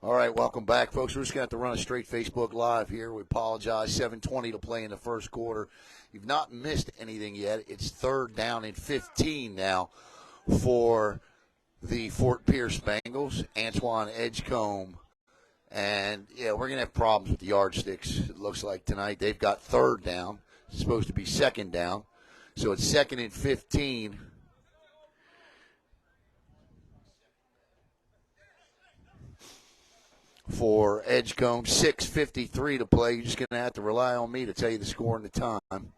All right, welcome back, folks. We're just going to have to run a straight Facebook Live here. We apologize. 7:20 to play in the first quarter. You've not missed anything yet. It's 3rd down and 15 now for the Fort Pierce Bengals. Antoine Edgecombe. And, yeah, we're going to have problems with the yardsticks, it looks like, tonight. They've got 3rd down. It's supposed to be 2nd down. So it's 2nd and 15. For Edgecombe, 6:53 to play. You're just going to have to rely on me to tell you the score and the time.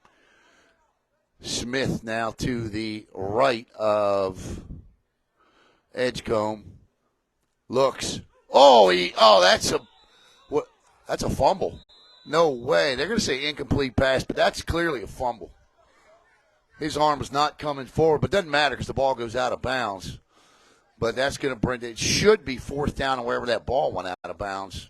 Smith now to the right of Edgecombe. Looks. That's a fumble. No way. They're going to say incomplete pass, but that's clearly a fumble. His arm was not coming forward, but it doesn't matter because the ball goes out of bounds. But that's going to bring it. Should be 4th down and wherever that ball went out of bounds.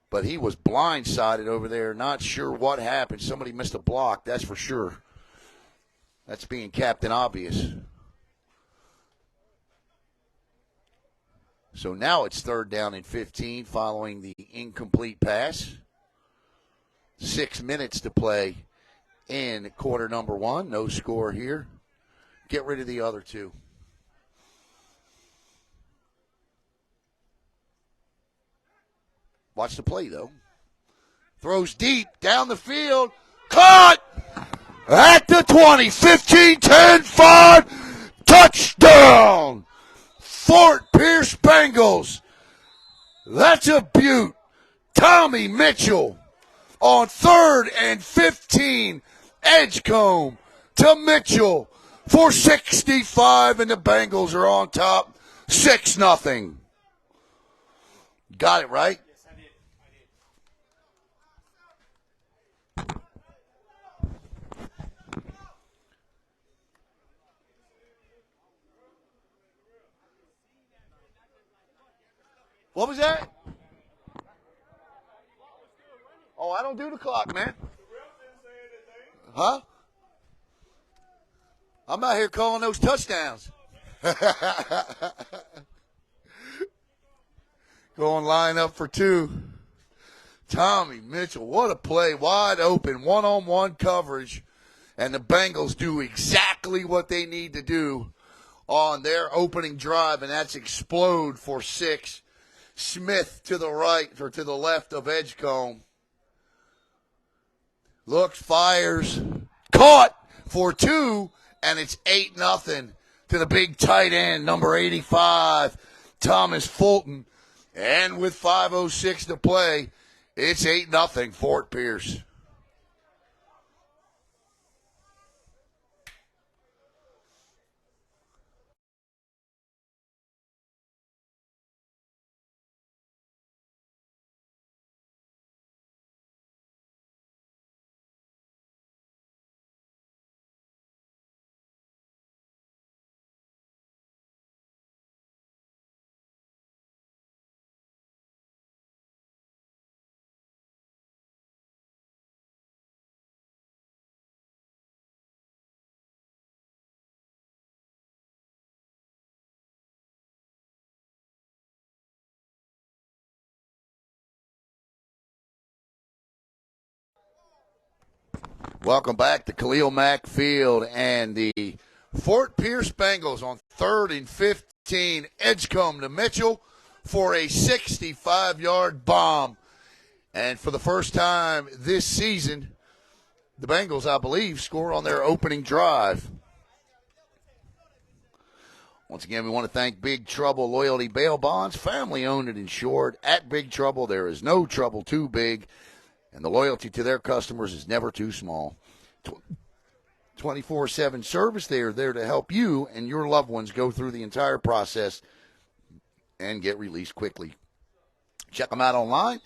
But he was blindsided over there. Not sure what happened. Somebody missed a block, that's for sure. That's being Captain Obvious. So now it's 3rd down and 15 following the incomplete pass. 6 minutes to play in quarter number 1. No score here. Get rid of the other two. Watch the play, though. Throws deep down the field. Caught at the 20. 15, 10, 5. Touchdown. Fort Pierce Bengals. That's a beaut. Tommy Mitchell on 3rd and 15. Edgecombe to Mitchell for 65, and the Bengals are on top, 6-0. Got it right? Yes, I did. What was that? Oh, I don't do the clock, man. Huh? I'm out here calling those touchdowns. Going line up for 2. Tommy Mitchell, what a play. Wide open, one-on-one coverage. And the Bengals do exactly what they need to do on their opening drive, and that's explode for 6. Smith to the right, or to the left of Edgecombe. Looks, fires, caught for 2. And it's 8-0 to the big tight end, number 85, Thomas Fulton. And with 5:06 to play, it's 8-0 Fort Pierce. Welcome back to Khalil Mack Field, and the Fort Pierce Bengals on 3rd and 15. Edgecombe to Mitchell for a 65-yard bomb. And for the first time this season, the Bengals, I believe, score on their opening drive. Once again, we want to thank Big Trouble Loyalty Bail Bonds, family owned and insured. At Big Trouble, there is no trouble too big, and the loyalty to their customers is never too small. 24/7 service. They are there to help you and your loved ones go through the entire process and get released quickly. Check them out online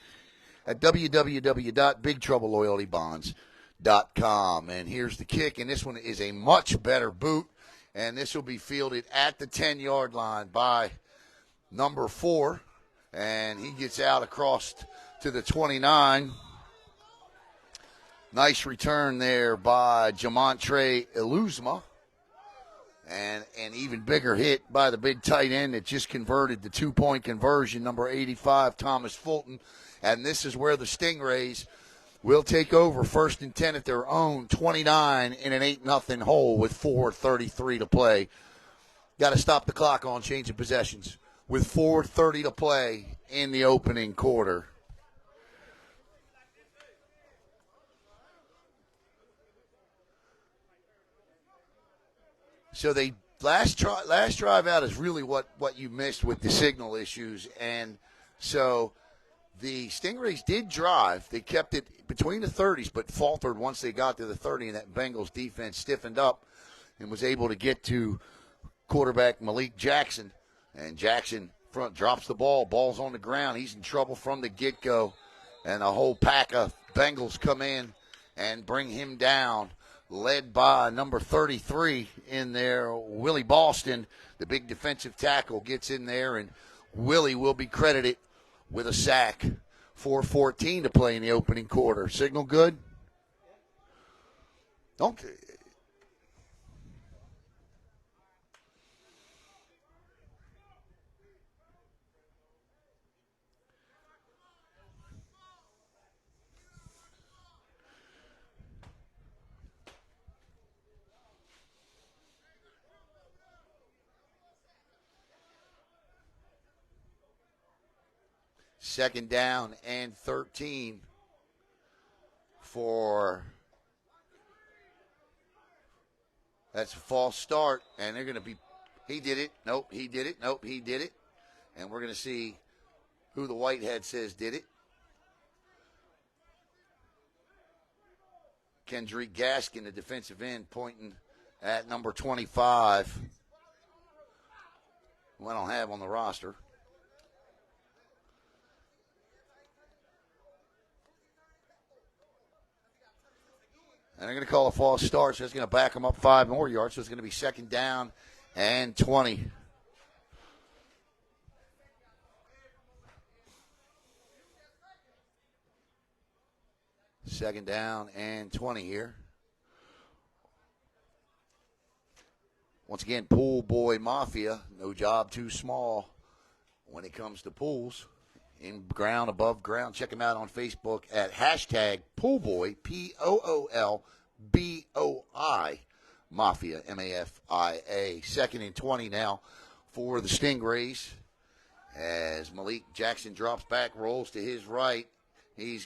at www.bigtroubleloyaltybonds.com. And here's the kick, and this one is a much better boot, and this will be fielded at the 10-yard line by number 4, and he gets out across to the 29. Nice return there by Jamontre Eluzma. And an even bigger hit by the big tight end that just converted the 2-point conversion, number 85, Thomas Fulton. And this is where the Stingrays will take over 1st and 10 at their own 29 in an 8-0 hole with 4:33 to play. Got to stop the clock on change of possessions with 4:30 to play in the opening quarter. So they last drive out is really what you missed with the signal issues. And so the Stingrays did drive. They kept it between the 30s, but faltered once they got to the 30, and that Bengals defense stiffened up and was able to get to quarterback Malik Jackson. And Jackson drops the ball. Ball's on the ground. He's in trouble from the get-go. And a whole pack of Bengals come in and bring him down, led by number 33 in there, Willie Boston. The big defensive tackle gets in there, and Willie will be credited with a sack. 4:14 to play in the opening quarter. Signal good? Okay. Second down and 13 for, that's a false start, and they're going to be, he did it, nope, he did it, nope, he did it, and we're going to see who the Whitehead says did it. Kendrick Gaskin, the defensive end, pointing at number 25, who I don't have on the roster. And they're going to call a false start, so it's going to back them up 5 more yards. So it's going to be second down and 20. Second down and 20 here. Once again, Pool Boy Mafia, no job too small when it comes to pools. In ground, above ground. Check him out on Facebook at hashtag Poolboy, Poolboi, Mafia, Mafia. Second and 20 now for the Stingrays as Malik Jackson drops back, rolls to his right. He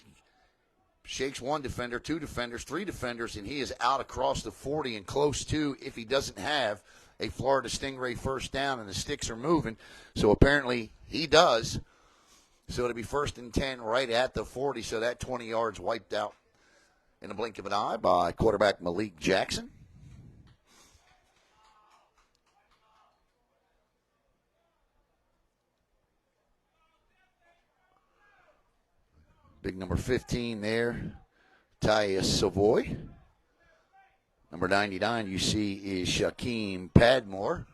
shakes one defender, 2 defenders, 3 defenders, and he is out across the 40 and close to, if he doesn't have a Florida Stingray first down and the sticks are moving. So apparently he does. So it'll be 1st and 10 right at the 40. So that 20 yards wiped out in the blink of an eye by quarterback Malik Jackson. Big number 15 there, Tyus Savoy. Number 99 you see is Shaquem Padmore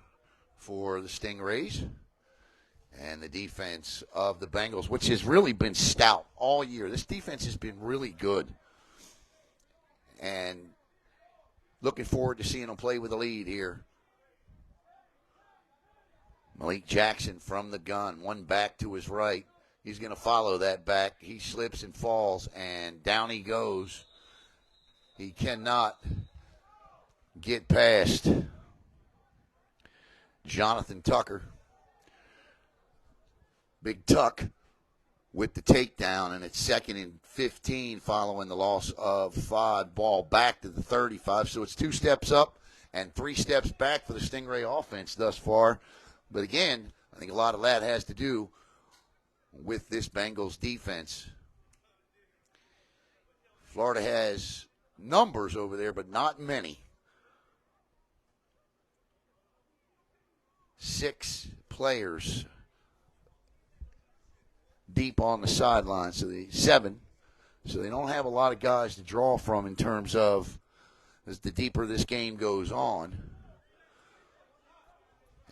for the Stingrays. And the defense of the Bengals, which has really been stout all year. This defense has been really good. And looking forward to seeing them play with a lead here. Malik Jackson from the gun, one back to his right. He's going to follow that back. He slips and falls, and down he goes. He cannot get past Jonathan Tucker. Big Tuck with the takedown, and it's 2nd and 15 following the loss of 5. Ball back to the 35. So it's 2 steps up and 3 steps back for the Stingray offense thus far. But again, I think a lot of that has to do with this Bengals defense. Florida has numbers over there, but not many. 6 players deep on the sideline, so 7. So they don't have a lot of guys to draw from in terms of as the deeper this game goes on.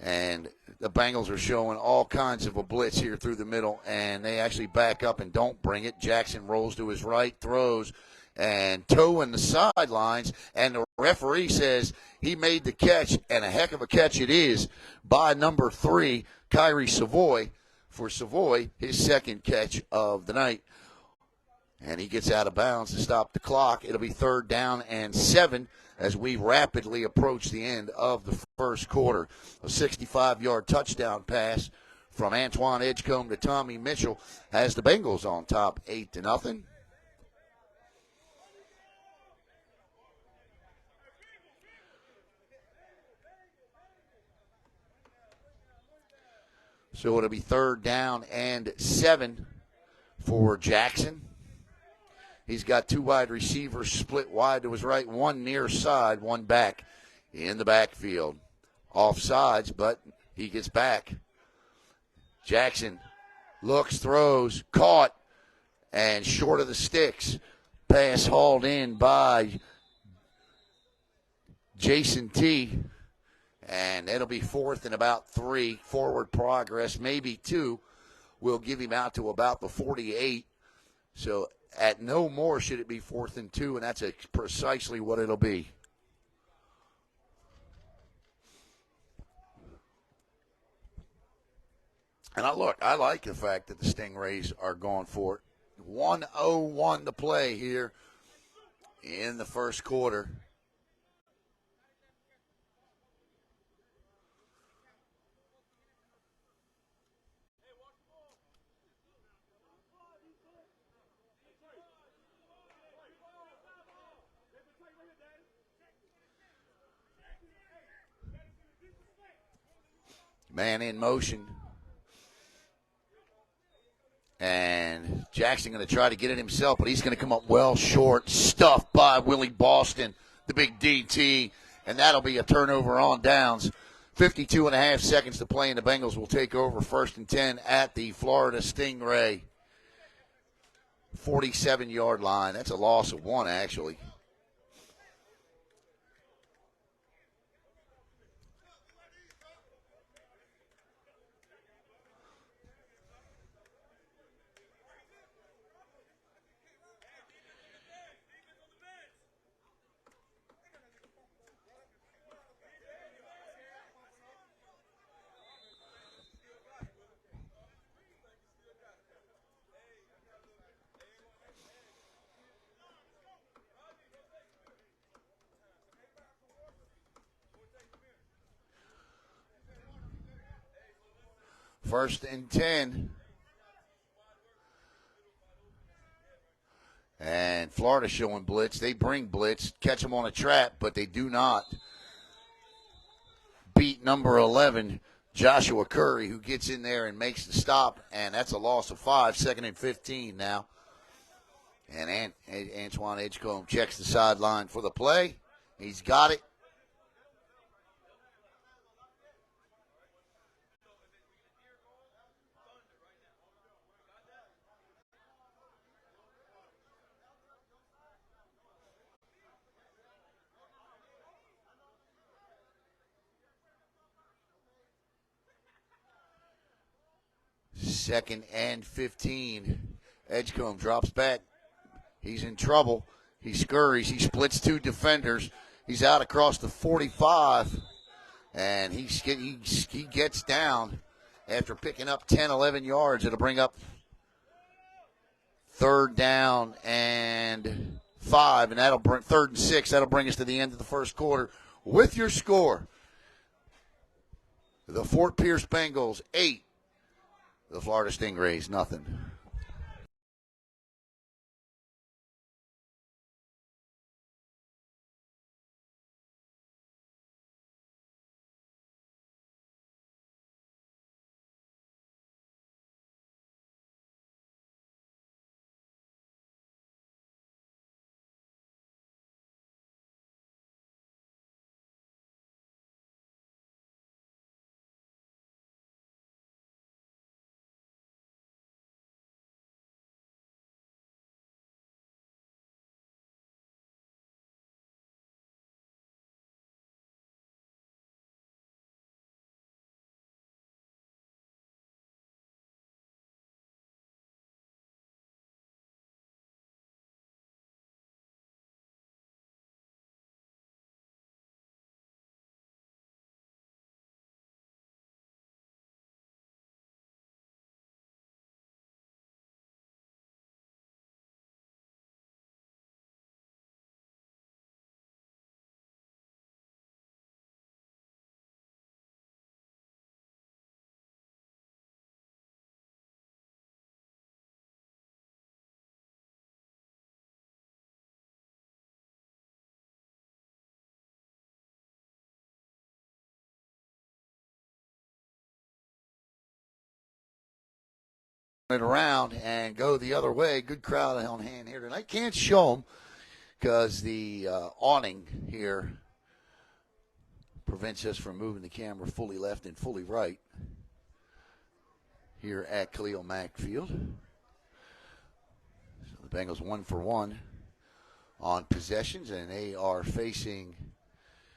And the Bengals are showing all kinds of a blitz here through the middle, and they actually back up and don't bring it. Jackson rolls to his right, throws, and toeing the sidelines, and the referee says he made the catch, and a heck of a catch it is by number 3, Kyrie Savoy, for Savoy, his second catch of the night. And he gets out of bounds to stop the clock. It'll be 3rd down and 7 as we rapidly approach the end of the first quarter. A 65-yard touchdown pass from Antoine Edgecombe to Tommy Mitchell has the Bengals on top 8-0. So it'll be 3rd down and 7 for Jackson. He's got 2 wide receivers split wide to his right, 1 near side, 1 back in the backfield. Offsides, but he gets back. Jackson looks, throws, caught, and short of the sticks. Pass hauled in by Jason T. And it'll be 4th and about 3. Forward progress, maybe 2. We'll give him out to about the 48. So at no more should it be 4th and 2, and that's precisely what it'll be. And I like the fact that the Stingrays are going for it. 1:01 to play here in the first quarter. Man in motion. And Jackson going to try to get it himself, but he's going to come up well short. Stuffed by Willie Boston, the big DT. And that'll be a turnover on downs. 52 and a half seconds to play, and the Bengals will take over 1st and 10 at the Florida Stingray 47-yard line. That's a loss of 1, actually. First and 10. And Florida showing blitz. They bring blitz, catch them on a trap, but they do not beat number 11, Joshua Curry, who gets in there and makes the stop. And that's a loss of 5, 2nd and 15 now. And Antoine Edgecombe checks the sideline for the play. He's got it. Second and 15. Edgecombe drops back. He's in trouble. He scurries. He splits 2 defenders. He's out across the 45. And he gets down after picking up 10, 11 yards. It'll bring up 3rd down and 5. And that'll bring 3rd and 6. That'll bring us to the end of the first quarter with your score. The Fort Pierce Bengals 8. The Florida Stingrays, nothing. it around and go the other way. Good crowd on hand here tonight. Can't show them because the awning here prevents us from moving the camera fully left and fully right here at Khalil Mack Field. So the Bengals 1 for 1 on possessions, and they are facing,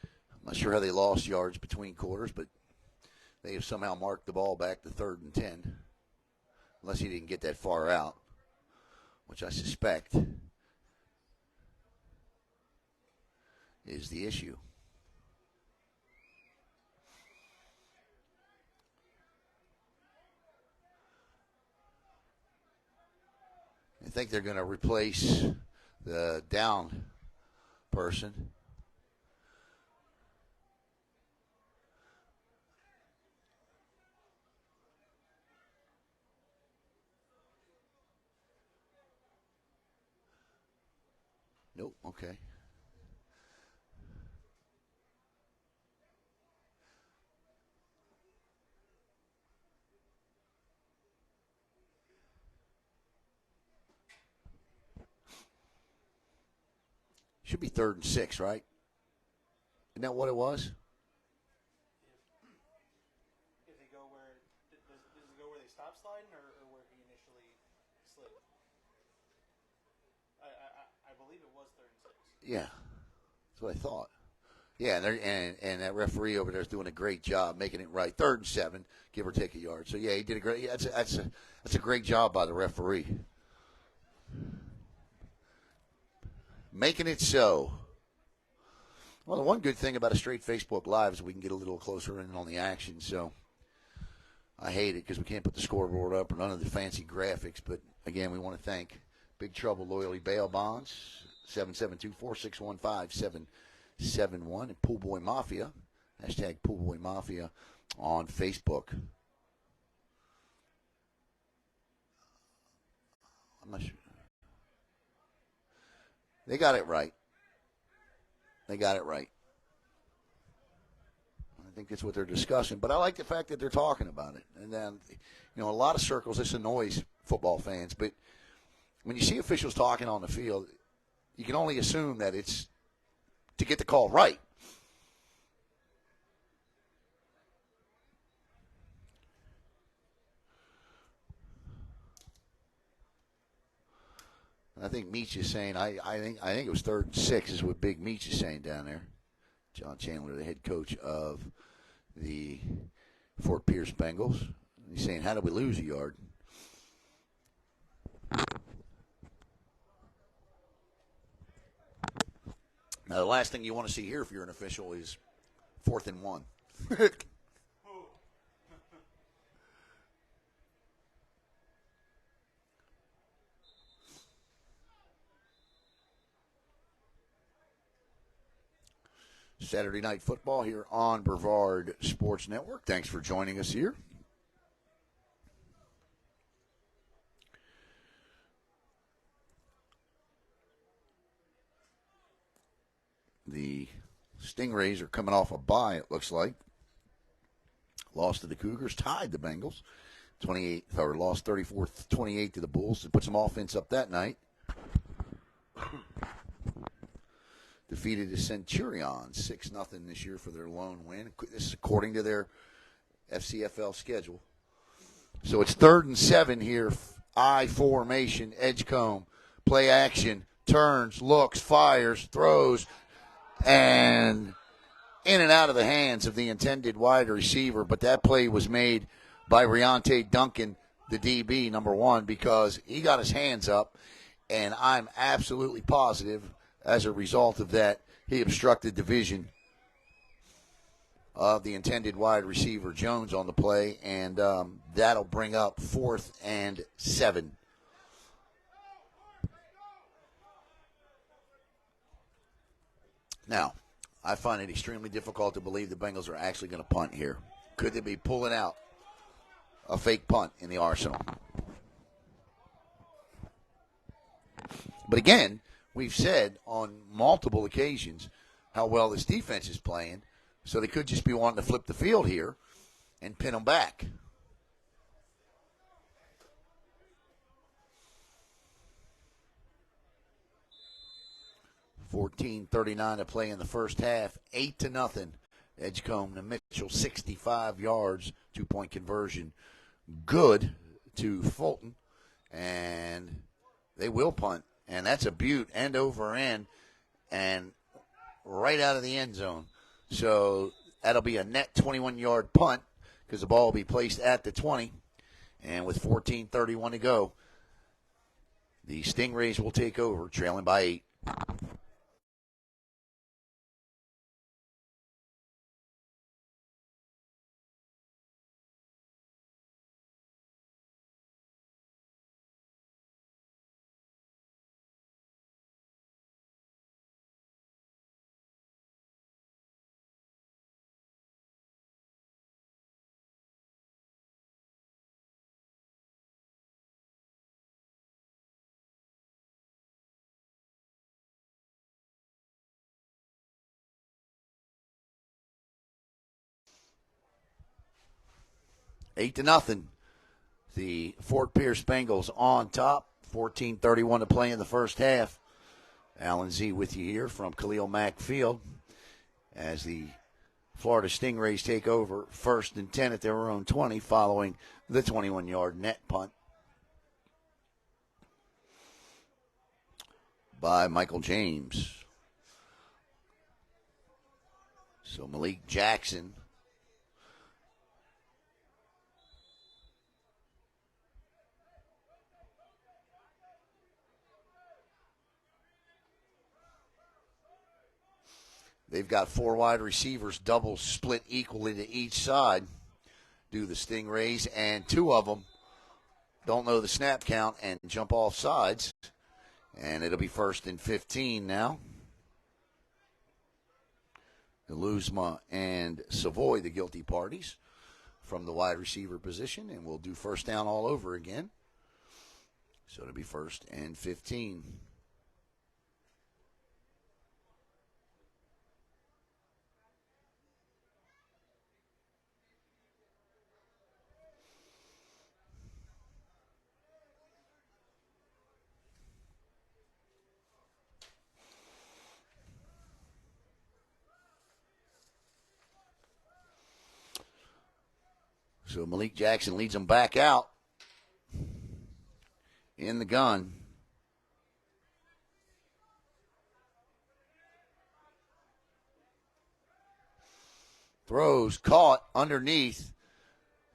I'm not sure how they lost yards between quarters, but they have somehow marked the ball back to 3rd and 10, unless he didn't get that far out, which I suspect is the issue. I think they're going to replace the down person. Nope, okay. Should be 3rd and 6, right? Isn't that what it was? If they go where does it go where they stop sliding or where he initially slid? I believe it was 3rd and 6. Yeah, that's what I thought. Yeah, and that referee over there is doing a great job making it right. 3rd and 7, give or take a yard. So yeah, he did a great. Yeah, that's a great job by the referee, making it so. Well, the one good thing about a straight Facebook Live is we can get a little closer in on the action. So I hate it because we can't put the scoreboard up or none of the fancy graphics. But again, we want to thank Big Trouble Loyalty Bail Bonds, 772-461-5771, and Pool Boy Mafia, hashtag Pool Boy Mafia on Facebook. I'm not sure. They got it right. They got it right. I think that's what they're discussing. But I like the fact that they're talking about it. And then, a lot of circles, this annoys football fans. But when you see officials talking on the field, you can only assume that it's to get the call right. I think Meach is saying, I think it was 3rd and 6 is what Big Meach is saying down there. John Chandler, the head coach of the Fort Pierce Bengals. He's saying, how did we lose a yard? Now, the last thing you want to see here if you're an official is 4th and 1. Saturday Night Football here on Brevard Sports Network. Thanks for joining us here. The Stingrays are coming off a bye, it looks like. Lost to the Cougars, tied the Bengals. 28, or lost 34-28 to the Bulls. Put some offense up that night. Defeated the Centurions 6-0 this year for their lone win. This is according to their FCFL schedule. So it's 3rd and 7 here. I formation, Edgecombe, play action, turns, looks, fires, throws, and in and out of the hands of the intended wide receiver. But that play was made by Riante Duncan, the DB, number 1, because he got his hands up, and I'm absolutely positive as a result of that, he obstructed the vision of the intended wide receiver, Jones, on the play, and that'll bring up 4th and 7. Now, I find it extremely difficult to believe the Bengals are actually going to punt here. Could they be pulling out a fake punt in the arsenal? But again, we've said on multiple occasions how well this defense is playing, so they could just be wanting to flip the field here and pin them back. 14:39 to play in the first half. 8-0. Edgecombe to Mitchell, 65 yards, 2-point conversion. Good to Fulton, and they will punt. And that's a beaut, end over end, and right out of the end zone. So that'll be a net 21-yard punt because the ball will be placed at the 20. And with 14:31 to go, the Stingrays will take over, trailing by 8. Eight to nothing. The Fort Pierce Bengals on top. 14:31 to play in the first half. Alan Z with you here from Khalil Mack Field as the Florida Stingrays take over 1st and 10 at their own 20 following the 21-yard net punt by Michael James. So Malik Jackson they've got 4 wide receivers, double split equally to each side, do the Stingrays, and 2 of them don't know the snap count and jump off sides. And it'll be 1st and 15 now. Luzma and Savoy, the guilty parties, from the wide receiver position, and we'll do first down all over again. So it'll be 1st and 15. So Malik Jackson leads them back out in the gun. Throws caught underneath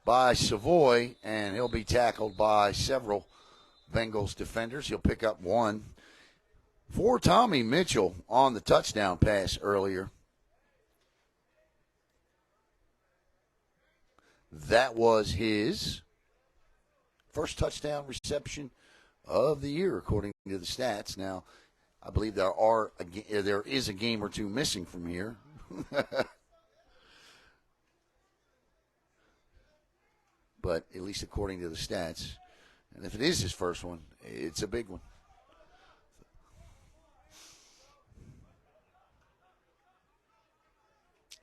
by Savoy, and he'll be tackled by several Bengals defenders. He'll pick up 1 for Tommy Mitchell on the touchdown pass earlier. That was his first touchdown reception of the year, according to the stats. Now, I believe there is a game or 2 missing from here. But at least according to the stats. And if it is his first one, it's a big one.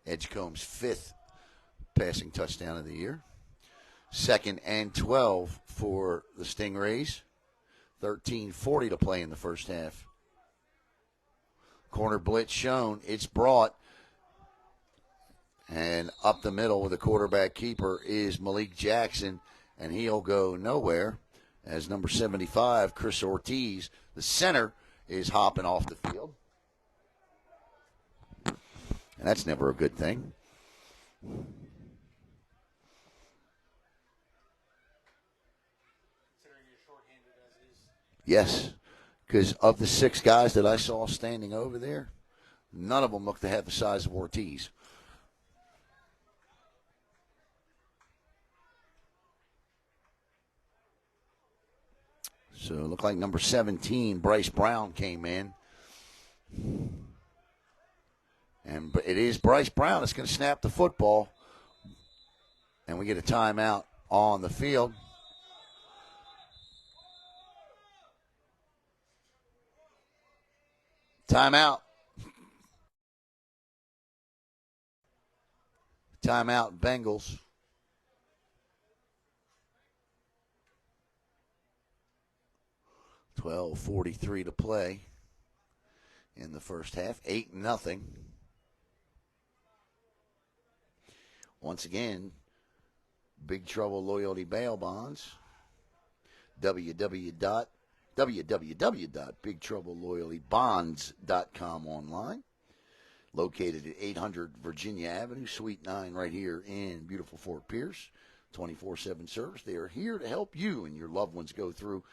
Edgecombe's 5th passing touchdown of the year. 2nd and 12 for the Stingrays. 13:40 to play in the first half. Corner blitz shown. It's brought. And up the middle with the quarterback keeper is Malik Jackson, and he'll go nowhere as number 75, Chris Ortiz, the center, is hopping off the field. And that's never a good thing. Yes, because of the 6 guys that I saw standing over there, none of them look to have the size of Ortiz. So it looked like number 17, Bryce Brown, came in. And it is Bryce Brown that's going to snap the football. And we get a timeout on the field. Timeout. Timeout, Bengals. .12:43 to play in the first half. 8-0. Once again, Big Trouble Loyalty Bail Bonds. www.bigtrouble.loyaltybonds.com online. Located at 800 Virginia Avenue, Suite 9, right here in beautiful Fort Pierce. 24/7 service. They are here to help you and your loved ones go through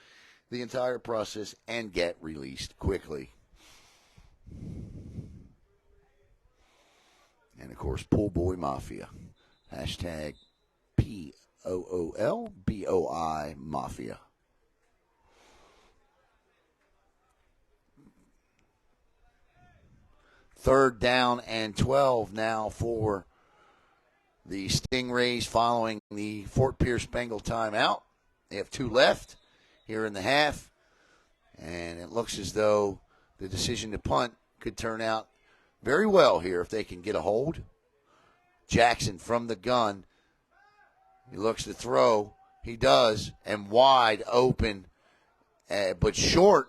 the entire process and get released quickly. And, of course, Pool Boy Mafia. Hashtag POOLBOI Mafia. Third down and 12 now for the Stingrays following the Fort Pierce Bengal timeout. They have 2 left here in the half, and it looks as though the decision to punt could turn out very well here if they can get a hold. Jackson from the gun. He looks to throw. He does, and wide open, but short.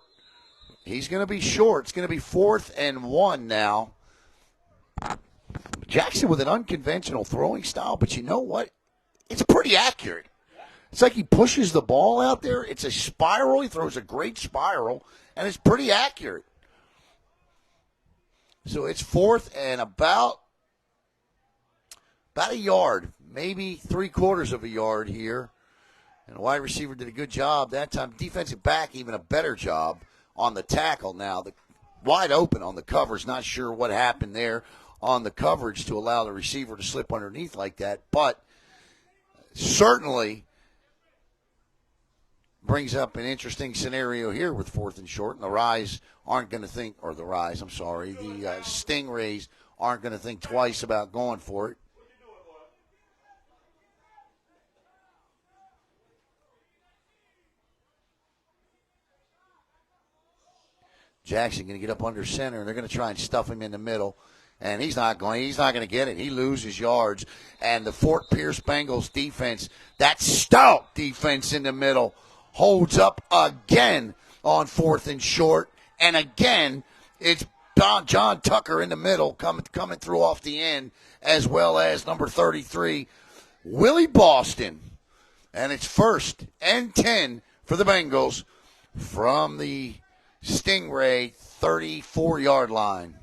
He's going to be short. It's going to be 4th and 1 now. Jackson with an unconventional throwing style, but you know what? It's pretty accurate. It's like he pushes the ball out there. It's a spiral. He throws a great spiral, and it's pretty accurate. So it's 4th and about a yard, maybe 3/4 of a yard here. And the wide receiver did a good job that time. Defensive back, even a better job on the tackle now. The wide open on the coverage. Not sure what happened there on the coverage to allow the receiver to slip underneath like that. But certainly brings up an interesting scenario here with 4th and short. And the Stingrays aren't going to think twice about going for it. Jackson going to get up under center, and they're going to try and stuff him in the middle. And he's not going to get it. He loses yards. And the Fort Pierce Bengals defense, that stout defense in the middle, holds up again on 4th and short. And again, it's John Tucker in the middle coming through off the end, as well as number 33, Willie Boston. And it's 1st and 10 for the Bengals from the Stingray 34-yard line.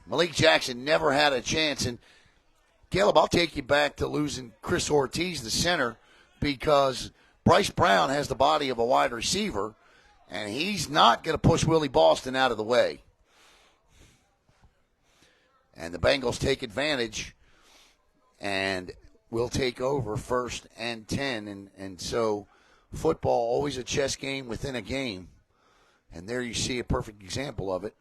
Malik Jackson never had a chance. And, Caleb, I'll take you back to losing Chris Ortiz, the center, because Bryce Brown has the body of a wide receiver, and he's not going to push Willie Boston out of the way. And the Bengals take advantage and will take over 1st and 10. And so football, always a chess game within a game. And there you see a perfect example of it.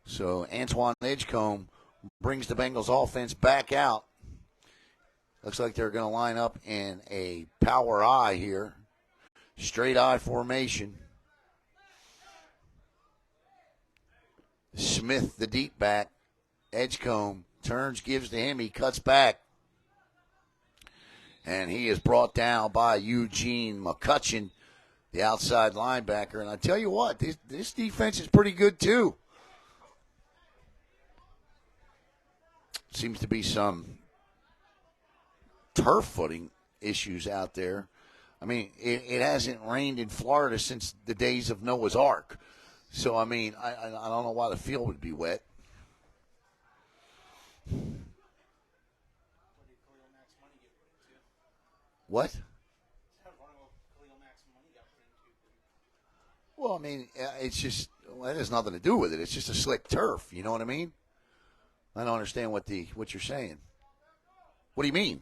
So Antoine Edgecombe brings the Bengals offense back out. Looks like they're going to line up in a power I here. Straight I formation. Smith, the deep back. Edgecombe turns, gives to him. He cuts back. And he is brought down by Eugene McCutcheon, the outside linebacker. And I tell you what, this defense is pretty good too. Seems to be some turf footing issues out there. I mean, it hasn't rained in Florida since the days of Noah's Ark. So, I mean, I don't know why the field would be wet. What? Well, I mean, it's just, it has nothing to do with it. It's just a slick turf. You know what I mean? I don't understand what you're saying. What do you mean?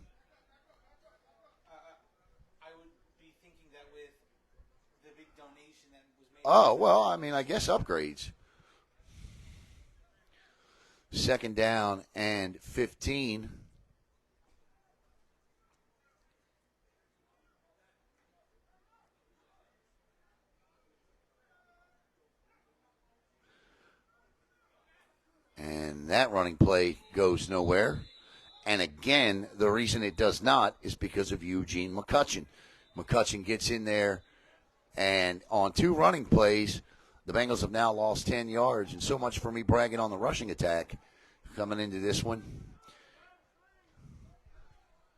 I would be thinking that with the big donation that was made. Oh, well, I mean, I guess upgrades. 2nd down and 15. And that running play goes nowhere. And again, the reason it does not is because of Eugene McCutcheon. McCutcheon gets in there, and on 2 running plays, The Bengals have now lost 10 yards, and so much for me bragging on the rushing attack coming into this one.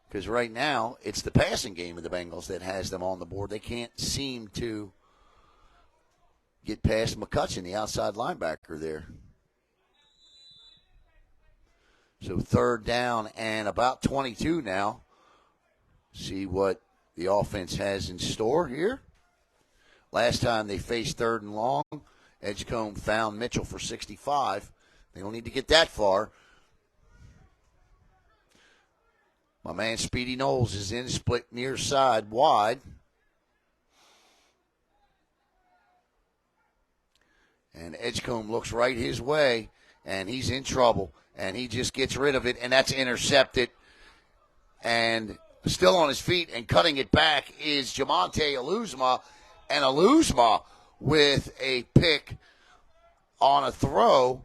Because right now, it's the passing game of the Bengals that has them on the board. They can't seem to get past McCutcheon, the outside linebacker there. So 3rd down and about 22 now. See what the offense has in store here. Last time they faced 3rd and long, Edgecombe found Mitchell for 65. They don't need to get that far. My man Speedy Knowles is in, split near side wide. And Edgecombe looks right his way, and he's in trouble. And he just gets rid of it, and that's intercepted. And still on his feet and cutting it back is Jamonte Aluzma. And Aluzma with a pick on a throw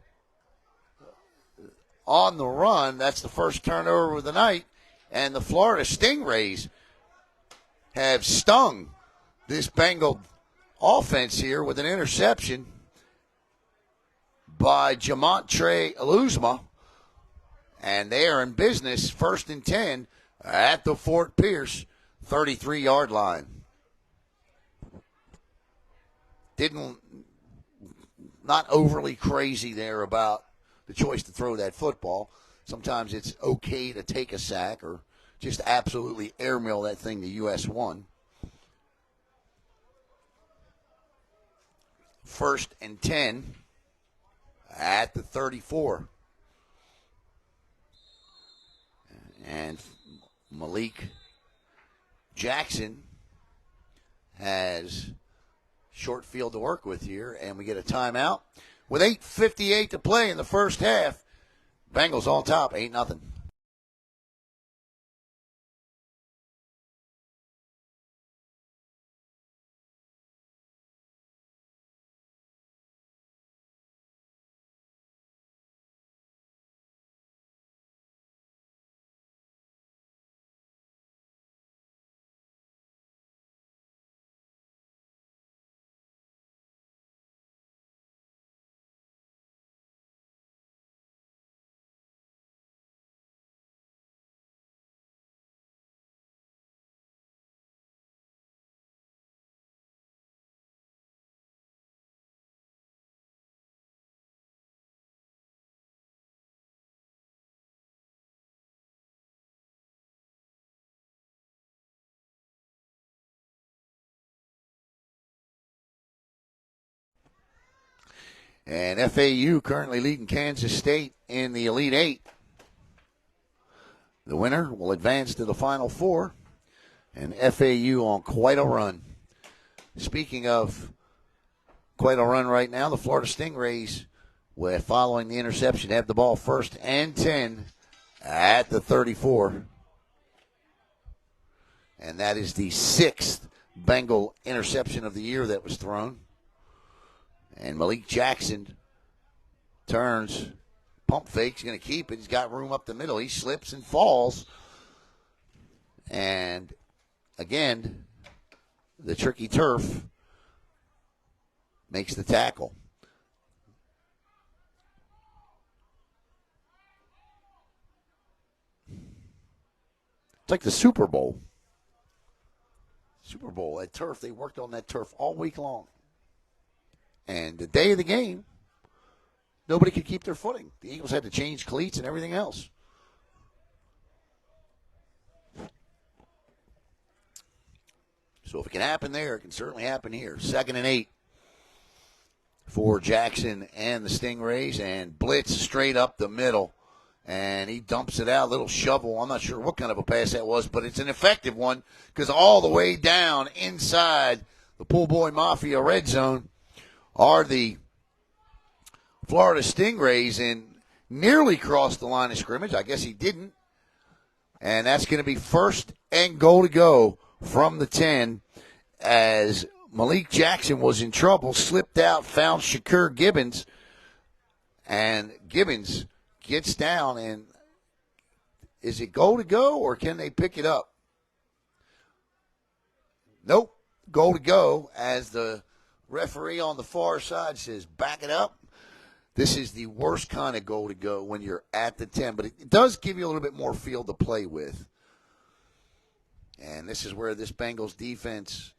on the run. That's the first turnover of the night. And the Florida Stingrays have stung this Bengal offense here with an interception by Jamonte Aluzma. And they are in business, 1st and 10 at the Fort Pierce 33-yard line. Not overly crazy there about the choice to throw that football. Sometimes it's okay to take a sack or just absolutely airmail that thing to US1. 1st and 10 at the 34. And Malik Jackson has short field to work with here, and we get a timeout. With 8:58 to play in the first half, Bengals on top, 8-0. And FAU currently leading Kansas State in the Elite Eight. The winner will advance to the Final Four. And FAU on quite a run. Speaking of quite a run right now, the Florida Stingrays, following the interception, have the ball 1st and 10 at the 34. And that is the 6th Bengal interception of the year that was thrown. And Malik Jackson turns, pump fake. He's going to keep it. He's got room up the middle. He slips and falls. And again, the tricky turf makes the tackle. It's like the Super Bowl. Super Bowl, that turf, they worked on that turf all week long. And the day of the game, nobody could keep their footing. The Eagles had to change cleats and everything else. So if it can happen there, it can certainly happen here. 2nd and 8 for Jackson and the Stingrays, and blitz straight up the middle. And he dumps it out, little shovel. I'm not sure what kind of a pass that was, but it's an effective one because all the way down inside the Pool Boy Mafia red zone are the Florida Stingrays, and nearly crossed the line of scrimmage. I guess he didn't. And that's going to be 1st and goal to go from the 10 as Malik Jackson was in trouble, slipped out, found Shakur Gibbons, and Gibbons gets down. And is it goal to go, or can they pick it up? Nope, goal to go as the Referee on the far side says, back it up. This is the worst kind of goal to go when you're at the 10, but it does give you a little bit more field to play with. And this is where this Bengals defense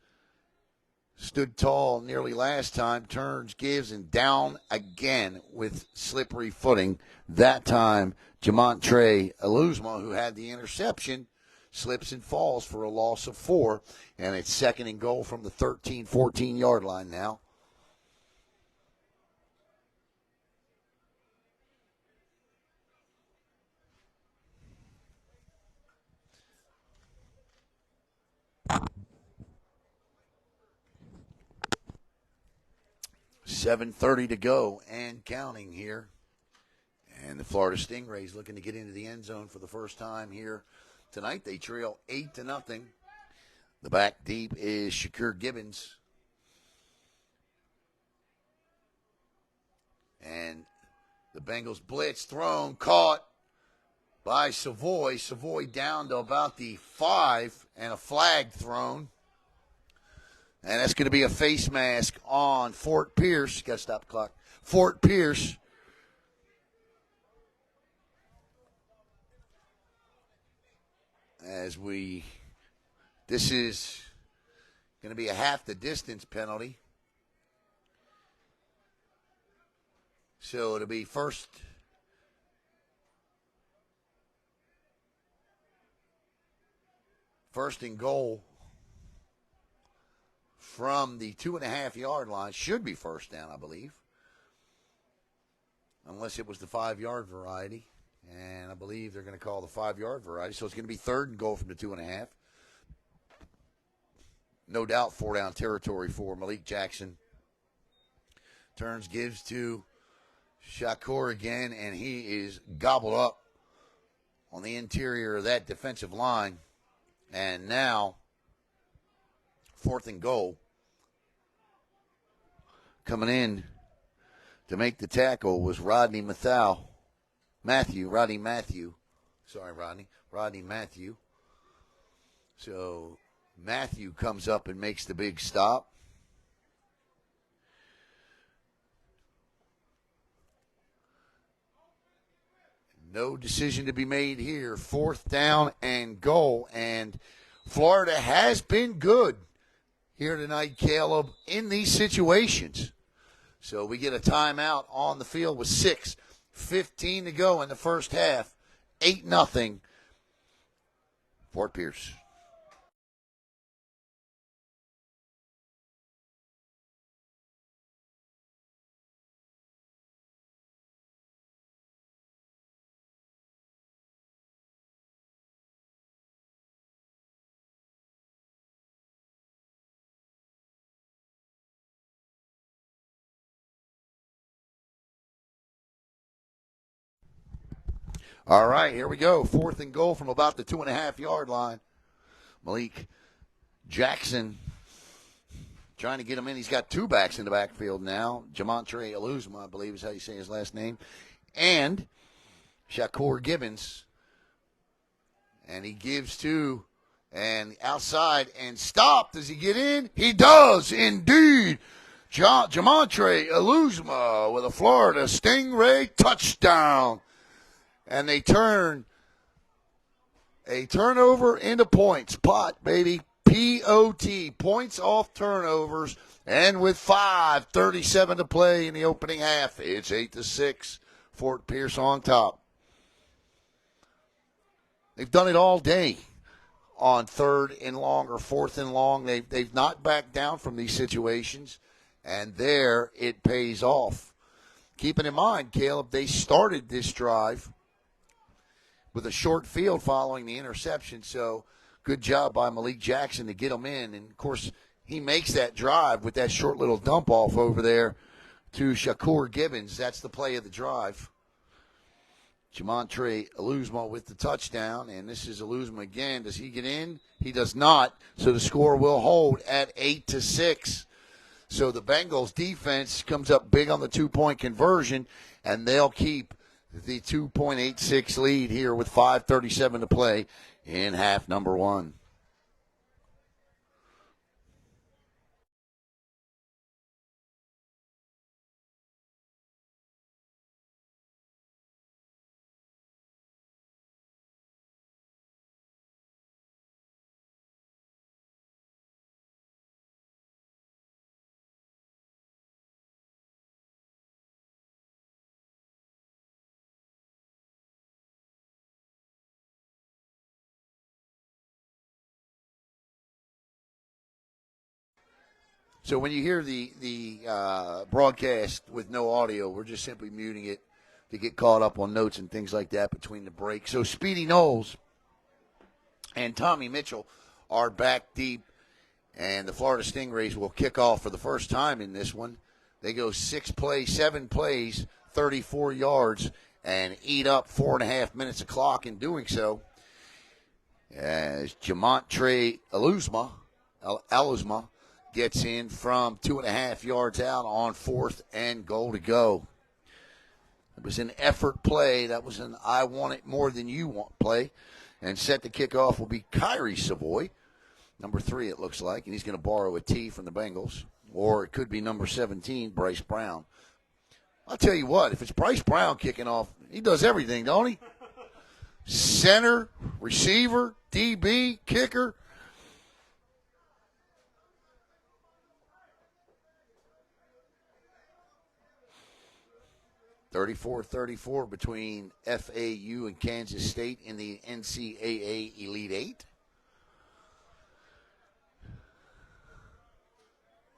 stood tall nearly last time, turns, gives, and down again with slippery footing. That time, Jamontre Eluzma, who had the interception, slips and falls for a loss of 4, and it's 2nd and goal from the 13, 14-yard line now. $7:30 to go and counting here. And the Florida Stingrays looking to get into the end zone for the first time here tonight. They trail 8-0. The back deep is Shakur Gibbons. And the Bengals blitz thrown, caught by Savoy. Savoy down to about the 5 and a flag thrown. And that's going to be a face mask on Fort Pierce. Got to stop the clock. Fort Pierce. This is going to be a half the distance penalty. So it'll be first and goal from the 2.5-yard line. Should be first down, I believe. Unless it was the 5-yard variety. And I believe they're going to call the 5-yard variety. So it's going to be 3rd and goal from the 2.5. No doubt 4-down territory for Malik Jackson. Turns, gives to Shakur again, and he is gobbled up on the interior of that defensive line. And now, 4th and goal. Coming in to make the tackle was Rodney Matthew. So Matthew comes up and makes the big stop. No decision to be made here. 4th down and goal. And Florida has been good here tonight, Caleb, in these situations. So we get a timeout on the field with 6:15 to go in the first half. 8-0. Fort Pierce. All right, here we go. 4th and goal from about the 2.5-yard line. Malik Jackson trying to get him in. He's got 2 backs in the backfield now. Jamontre Eluzma, I believe is how you say his last name. And Shakur Gibbons. And he gives to, and outside, and stop. Does he get in? He does, indeed. Jamontre Eluzma with a Florida Stingray touchdown. And they turn a turnover into points. Pot, baby. P-O-T. Points off turnovers. And with 5:37 to play in the opening half, it's 8-6. Fort Pierce on top. They've done it all day on 3rd and long or 4th and long. They've not backed down from these situations. And there it pays off. Keeping in mind, Caleb, they started this drive with a short field following the interception. So good job by Malik Jackson to get them in. And, of course, he makes that drive with that short little dump off over there to Shakur Gibbons. That's the play of the drive. Jamontre Eluzma with the touchdown. And this is Eluzma again. Does he get in? He does not. So the score will hold at 8-6. So the Bengals defense comes up big on the 2-point conversion, and they'll keep the 2.86 lead here with 5:37 to play in half number 1. So when you hear the broadcast with no audio, we're just simply muting it to get caught up on notes and things like that between the break. So Speedy Knowles and Tommy Mitchell are back deep, and the Florida Stingrays will kick off for the first time in this one. They go 7 plays, 34 yards, and eat up 4.5 minutes of clock in doing so. As Jamontre Alusma gets in from 2.5 yards out on 4th and goal to go. It was an effort play. That was an I want it more than you want play. And set to kick off will be Kyrie Savoy, number 3 it looks like, and he's going to borrow a T from the Bengals. Or it could be number 17, Bryce Brown. I'll tell you what, if it's Bryce Brown kicking off, he does everything, don't he? Center, receiver, DB, kicker. (34-34) between FAU and Kansas State in the NCAA Elite Eight.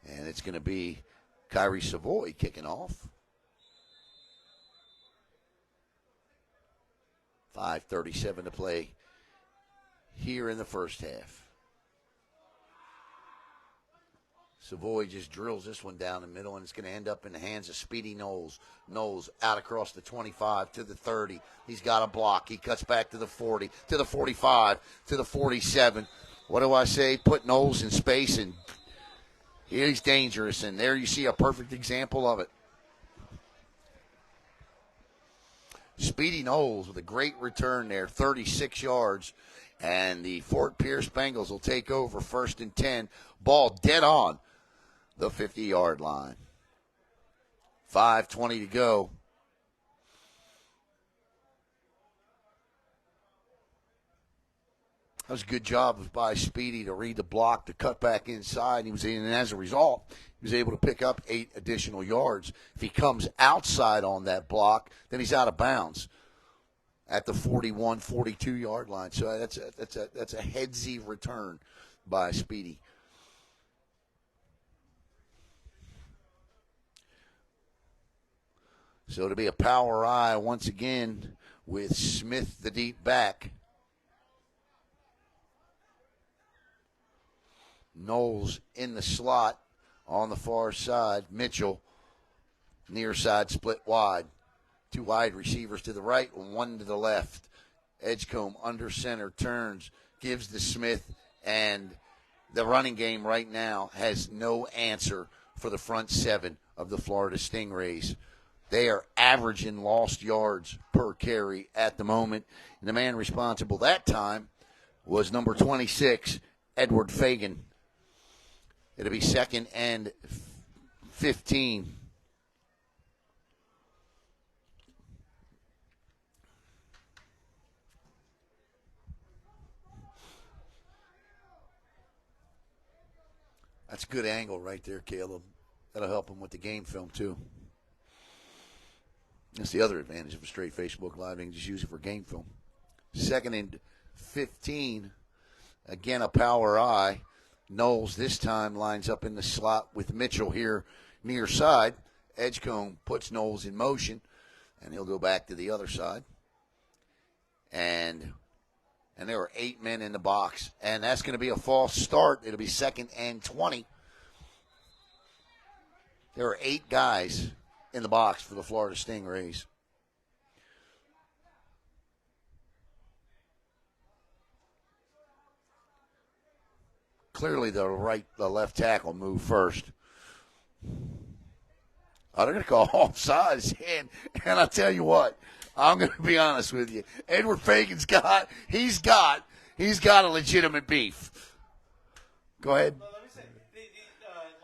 And it's going to be Kyrie Savoy kicking off. 5:37 to play here in the first half. Savoy just drills this one down the middle, and it's going to end up in the hands of Speedy Knowles. Knowles out across the 25 to the 30. He's got a block. He cuts back to the 40, to the 45, to the 47. What do I say? Put Knowles in space, and he's dangerous. And there you see a perfect example of it. Speedy Knowles with a great return there, 36 yards. And the Fort Pierce Bengals will take over 1st and 10. Ball dead on the 50-yard line. 5:20 to go. That was a good job by Speedy to read the block, to cut back inside. And as a result, he was able to pick up 8 additional yards. If he comes outside on that block, then he's out of bounds at the 41, 42-yard line. So that's a headsy return by Speedy. So to be a power eye once again with Smith, the deep back. Knowles in the slot on the far side. Mitchell near side split wide. 2 wide receivers to the right, 1 to the left. Edgecombe under center turns, gives to Smith, and the running game right now has no answer for the front 7 of the Florida Stingrays. They are averaging lost yards per carry at the moment. And the man responsible that time was number 26, Edward Fagan. It'll be 2nd and 15. That's a good angle right there, Caleb. That'll help him with the game film, too. That's the other advantage of a straight Facebook Live. You can just use it for game film. 2nd and 15. Again, a power eye. Knowles this time lines up in the slot with Mitchell here near side. Edgecombe puts Knowles in motion, and he'll go back to the other side. And there are 8 men in the box, and that's going to be a false start. It'll be 2nd and 20. There are 8 guys in the box for the Florida Stingrays. Clearly, the left tackle moved first. Oh, they're going to call offsides, and I'll tell you what, I'm going to be honest with you. Edward Fagan's got a legitimate beef. Go ahead. Well, let me say, the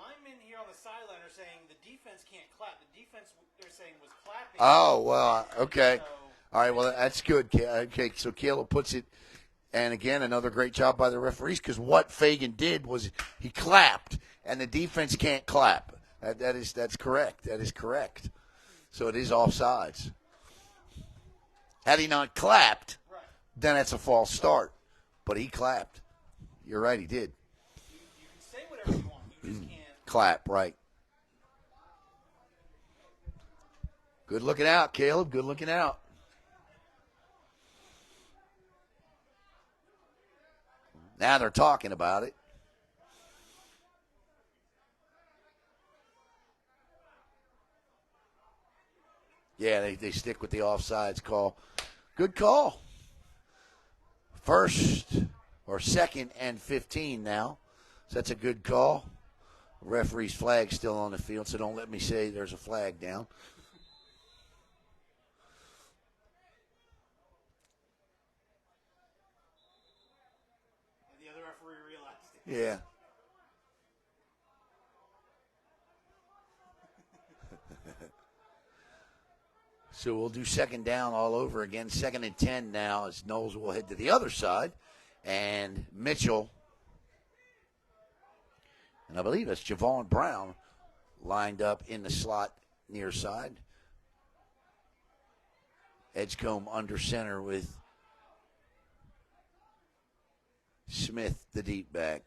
linemen here on the sideline are saying the defense can't clap. The defense, they're saying, was clapping. Oh, well, okay. So, all right, well, that's good. Okay, so Caleb puts it, and again, another great job by the referees, because what Fagan did was he clapped, and the defense can't clap. That's correct. That is correct. So it is offsides. Had he not clapped, right, then that's a false start. But he clapped. You're right, he did. you can say whatever you want. You just can't. clap, right. Good looking out, Caleb. Good looking out. Now they're talking about it. Yeah, they stick with the offsides call. Good call. First or second and 15 now. So that's a good call. Referee's flag still on the field, so don't let me say there's a flag down. And the other referee realized it. Yeah. So we'll do second down all over again. 2nd and 10 now as Knowles will head to the other side. And Mitchell, and I believe that's Javon Brown, lined up in the slot near side. Edgecombe under center with Smith, the deep back.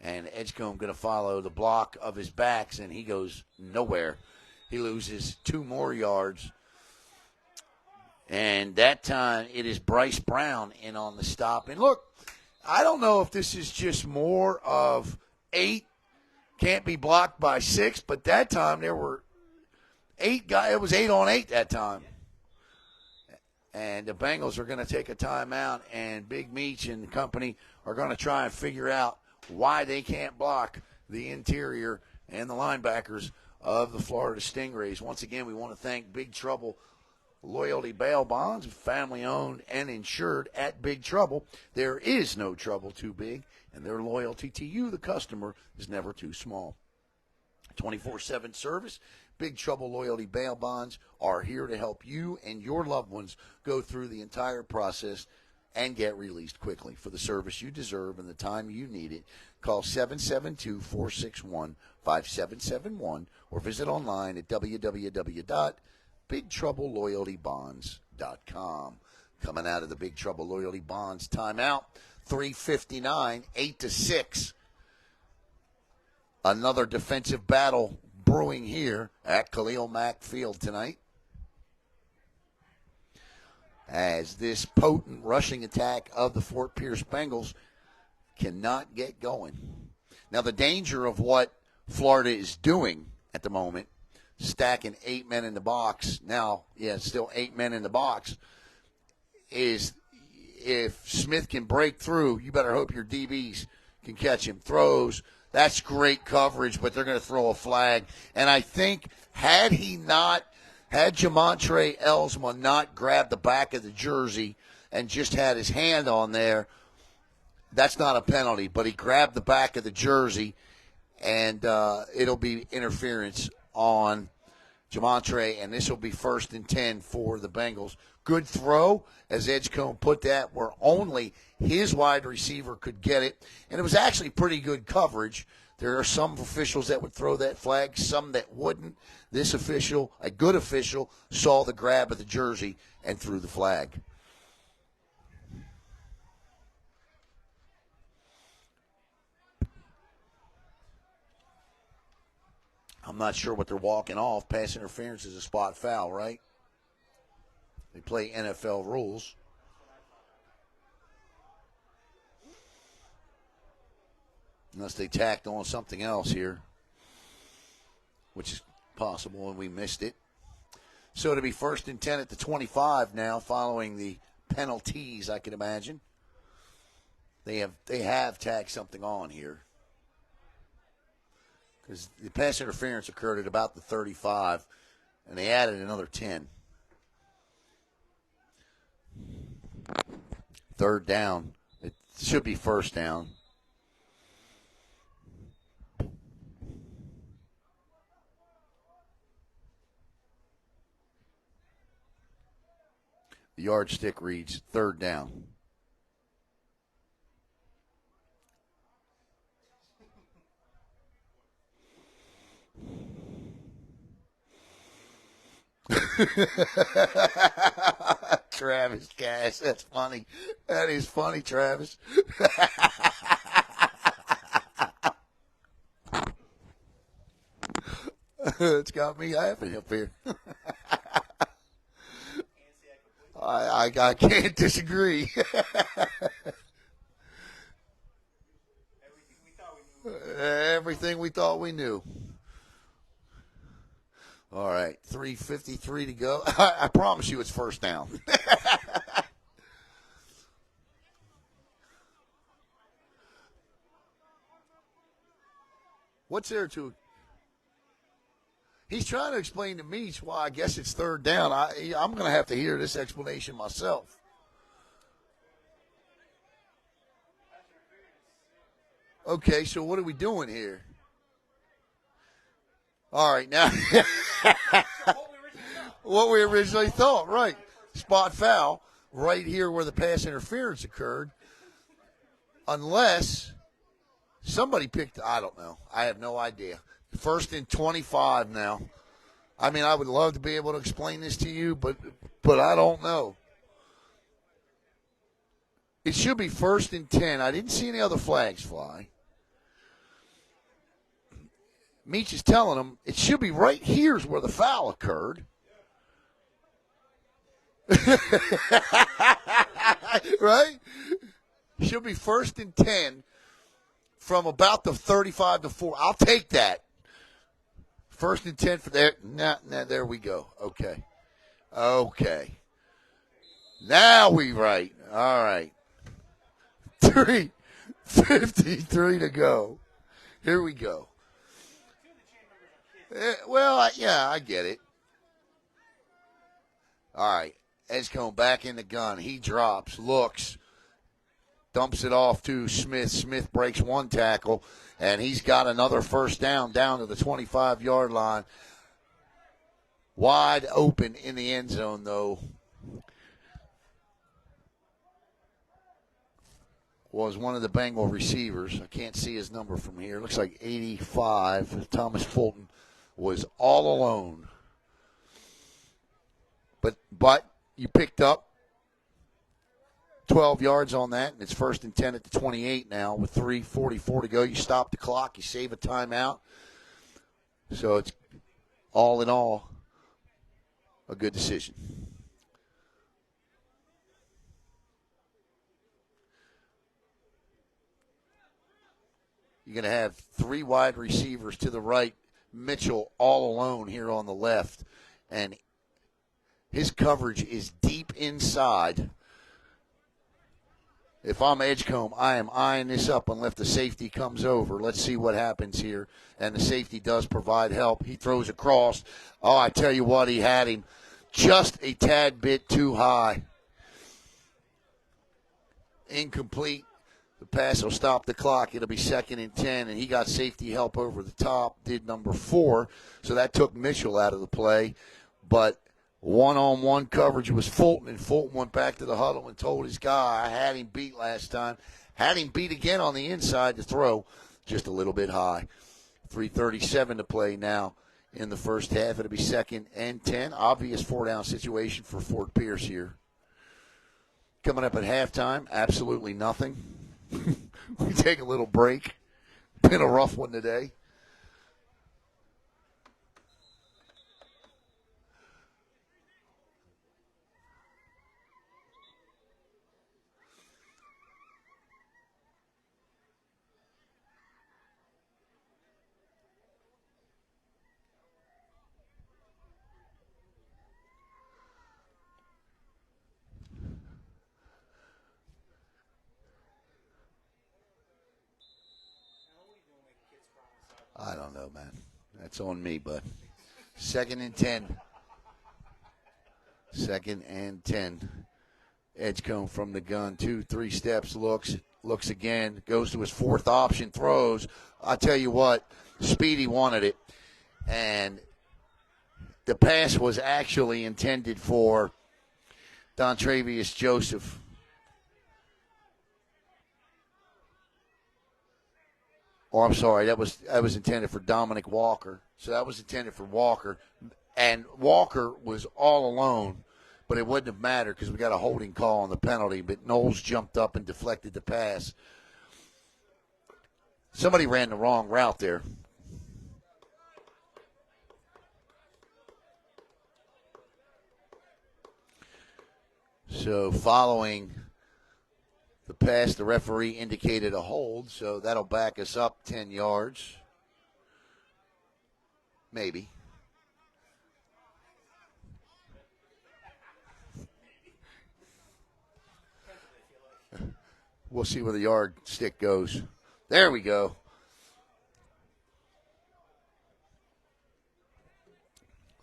And Edgecombe going to follow the block of his backs, and he goes nowhere. He loses 2 more yards. And that time it is Bryce Brown in on the stop. And look, I don't know if this is just more of 8 can't be blocked by 6, but that time there were 8 guys. It was 8 on 8 that time. And the Bengals are going to take a timeout, and Big Meech and company are going to try and figure out why they can't block the interior and the linebackers of the Florida Stingrays. Once again, we want to thank Big Trouble Loyalty Bail Bonds, family owned and insured at Big Trouble. There is no trouble too big, and their loyalty to you, the customer, is never too small. 24/7 service. Big Trouble Loyalty Bail Bonds are here to help you and your loved ones go through the entire process and get released quickly. For the service you deserve and the time you need it, call 772-461-5771 or visit online at www.bigtrouble.loyaltybonds.com. Coming out of the Big Trouble Loyalty Bonds timeout, 3:59, 8-6. Another defensive battle brewing here at Khalil Mack Field tonight, as this potent rushing attack of the Fort Pierce Bengals cannot get going. Now, the danger of what Florida is doing at the moment, stacking 8 men in the box, now, still 8 men in the box, is if Smith can break through, you better hope your DBs can catch him. Throws, that's great coverage, but they're going to throw a flag. And I think had Jamontre Elsma not grabbed the back of the jersey and just had his hand on there, that's not a penalty. But he grabbed the back of the jersey, and it'll be interference on Jamontre, and this will be 1st and 10 for the Bengals. Good throw, as Edgecombe put that, where only his wide receiver could get it. And it was actually pretty good coverage. There are some officials that would throw that flag, some that wouldn't. This official, a good official, saw the grab of the jersey and threw the flag. I'm not sure what they're walking off. Pass interference is a spot foul, right? They play NFL rules. Unless they tacked on something else here, which is possible, and we missed it. So it'll be 1st and 10 at the 25 now, following the penalties, I can imagine. They have tagged something on here, because the pass interference occurred at about the 35, and they added another 10. 3rd down. It should be 1st down. The yardstick reads 3rd down. Travis Cash, that's funny. That is funny, Travis. It's got me laughing up here. I can't disagree. Everything we thought we knew. All right, 3:53 to go. I promise you it's first down. What's there to? He's trying to explain to me why I guess it's third down. I'm going to have to hear this explanation myself. Okay, so what are we doing here? All right, now what we originally thought, right? Spot foul right here where the pass interference occurred, unless somebody picked. I don't know. I have no idea. First and 25 now. I mean, I would love to be able to explain this to you, but I don't know. It should be first and 10. I didn't see any other flags fly. Meach is telling him it should be right here's where the foul occurred. Right? Should be first and 10 from about the 35 to 4. I'll take that. First and 10 for there. Nah, there we go. Okay. Now we right. All right. 3:53 to go. Here we go. Well, yeah, I get it. All right. Edgecombe back in the gun. He drops, looks, dumps it off to Smith. Smith breaks one tackle, and he's got another first down to the 25-yard line. Wide open in the end zone, though, was one of the Bengal receivers. I can't see his number from here. Looks like 85. Thomas Fulton was all alone. But you picked up 12 yards on that, and it's first and 10 at the 28 now with 3:44 to go. You stop the clock. You save a timeout. So it's all in all a good decision. You're going to have three wide receivers to the right. Mitchell all alone here on the left, and his coverage is deep inside. If I'm Edgecombe, I am eyeing this up unless the safety comes over. Let's see what happens here. And the safety does provide help. He throws across. Oh, I tell you what, he had him just a tad bit too high. Incomplete. The pass will stop the clock. It'll be second and 10, and he got safety help over the top, did number 4. So that took Mitchell out of the play. But one-on-one coverage was Fulton, and Fulton went back to the huddle and told his guy, I had him beat last time. Had him beat again on the inside to throw, just a little bit high. 3:37 to play now in the first half. It'll be second and 10. Obvious four-down situation for Fort Pierce here. Coming up at halftime, absolutely nothing. We take a little break. Been a rough one today. I don't know, man. That's on me, bud. Second and 10. Second and 10. Edgecombe from the gun. 2-3 steps, looks again, goes to his fourth option, throws. I tell you what, Speedy wanted it. And the pass was actually intended for Dontravius Joseph. Or I'm sorry, that was intended for Dominic Walker. So that was intended for Walker. And Walker was all alone, but it wouldn't have mattered because we got a holding call on the penalty. But Knowles jumped up and deflected the pass. Somebody ran the wrong route there. So following the pass, the referee indicated a hold, so that'll back us up 10 yards. Maybe. We'll see where the yardstick goes. There we go.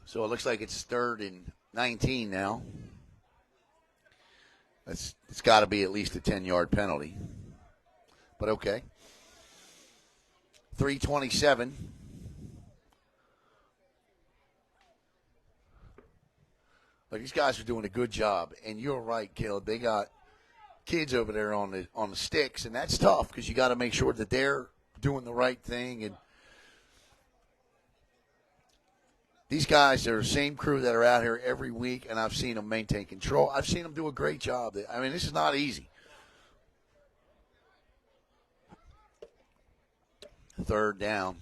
So it looks like it's 3rd and 19 now. It's got to be at least a 10-yard penalty. But okay. 3:27. Look, these guys are doing a good job, and you're right, Caleb. They got kids over there on the sticks, and that's tough because you got to make sure that they're doing the right thing. And these guys are the same crew that are out here every week, and I've seen them maintain control. I've seen them do a great job. I mean, this is not easy. 3rd down.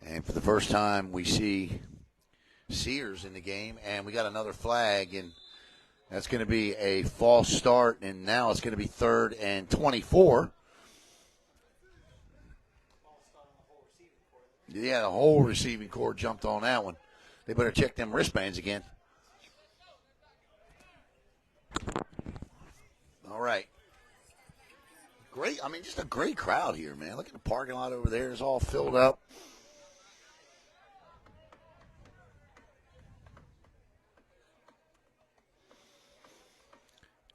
And for the first time, we see Sears in the game, and we got another flag, and that's going to be a false start, and now it's going to be 3rd and 24. Yeah, the whole receiving corps jumped on that one. They better check them wristbands again. All right. Great. I mean, just a great crowd here, man. Look at the parking lot over there. It's all filled up.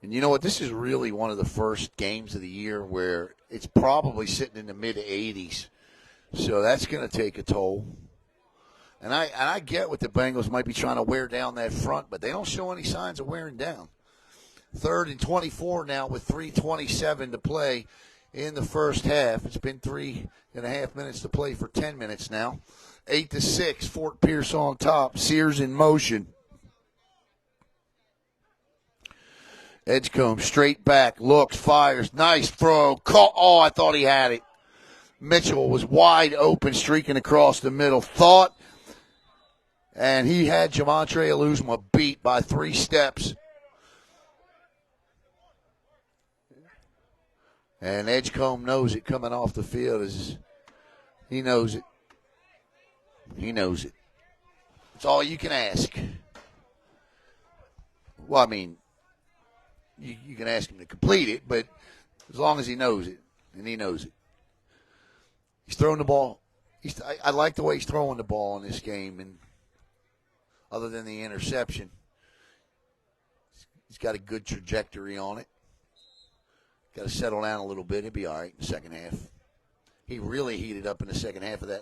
And you know what? This is really one of the first games of the year where it's probably sitting in the mid-80s. So that's going to take a toll. And I get what the Bengals might be trying to wear down that front, but they don't show any signs of wearing down. 3rd and 24 now with 3:27 to play in the first half. It's been 3.5 minutes to play for 10 minutes now. 8-6, Fort Pierce on top. Sears in motion. Edgecombe straight back, looks, fires, nice throw. Oh, I thought he had it. Mitchell was wide open, streaking across the middle. Thought, and he had Jamontre Aluzma beat by 3 steps. And Edgecombe knows it coming off the field. He knows it. He knows it. It's all you can ask. Well, I mean, you can ask him to complete it, but as long as he knows it, and he knows it. He's throwing the ball. I like the way he's throwing the ball in this game, and other than the interception, he's got a good trajectory on it. Got to settle down a little bit. He'll be all right in the second half. He really heated up in the second half of in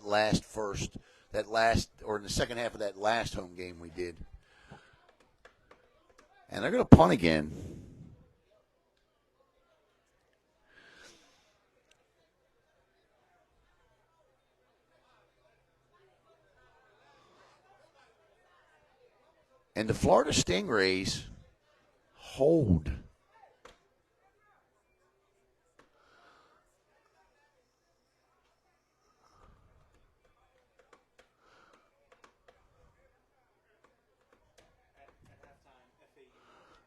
the second half of that last home game we did. And they're going to punt again. And the Florida Stingrays hold.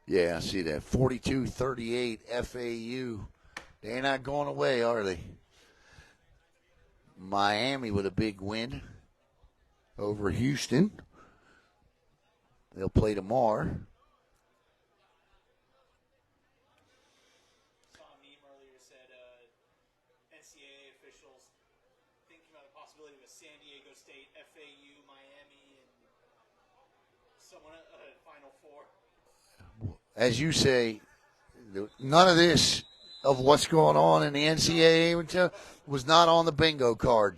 Yeah, I see that. 42-38 FAU. They're not going away, are they? Miami with a big win over Houston. They'll play tomorrow. Saw a meme earlier said NCAA officials thinking about the possibility of a San Diego State, FAU, Miami, and someone Final Four. As you say, none of this of what's going on in the NCAA was not on the bingo card.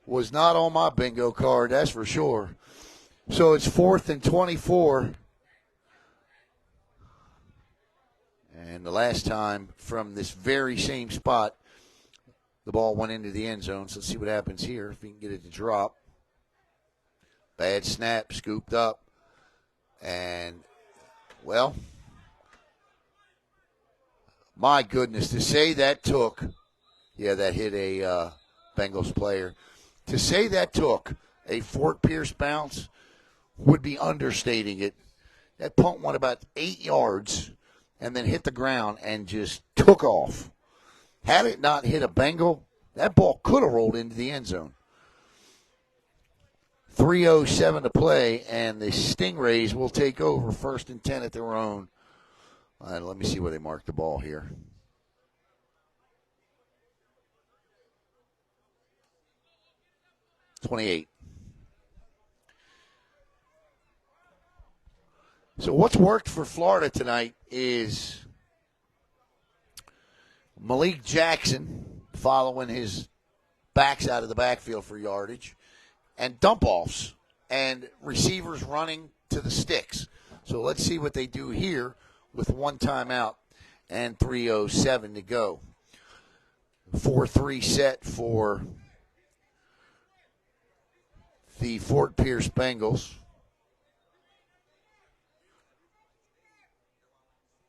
Was not on my bingo card, that's for sure. So it's 4th and 24. And the last time from this very same spot, the ball went into the end zone. So let's see what happens here, if we can get it to drop. Bad snap, scooped up. And, well, my goodness, to say that took, yeah, that hit a Bengals player. To say that took a Fort Pierce bounce would be understating it. That punt went about 8 yards and then hit the ground and just took off. Had it not hit a Bengal, that ball could have rolled into the end zone. 3:07 to play, and the Stingrays will take over 1st and 10 at their own. Let me see where they mark the ball here. 28. So what's worked for Florida tonight is Malik Jackson following his backs out of the backfield for yardage, and dump-offs and receivers running to the sticks. So let's see what they do here with 1 timeout and 3:07 to go. 4-3 set for the Fort Pierce Bengals.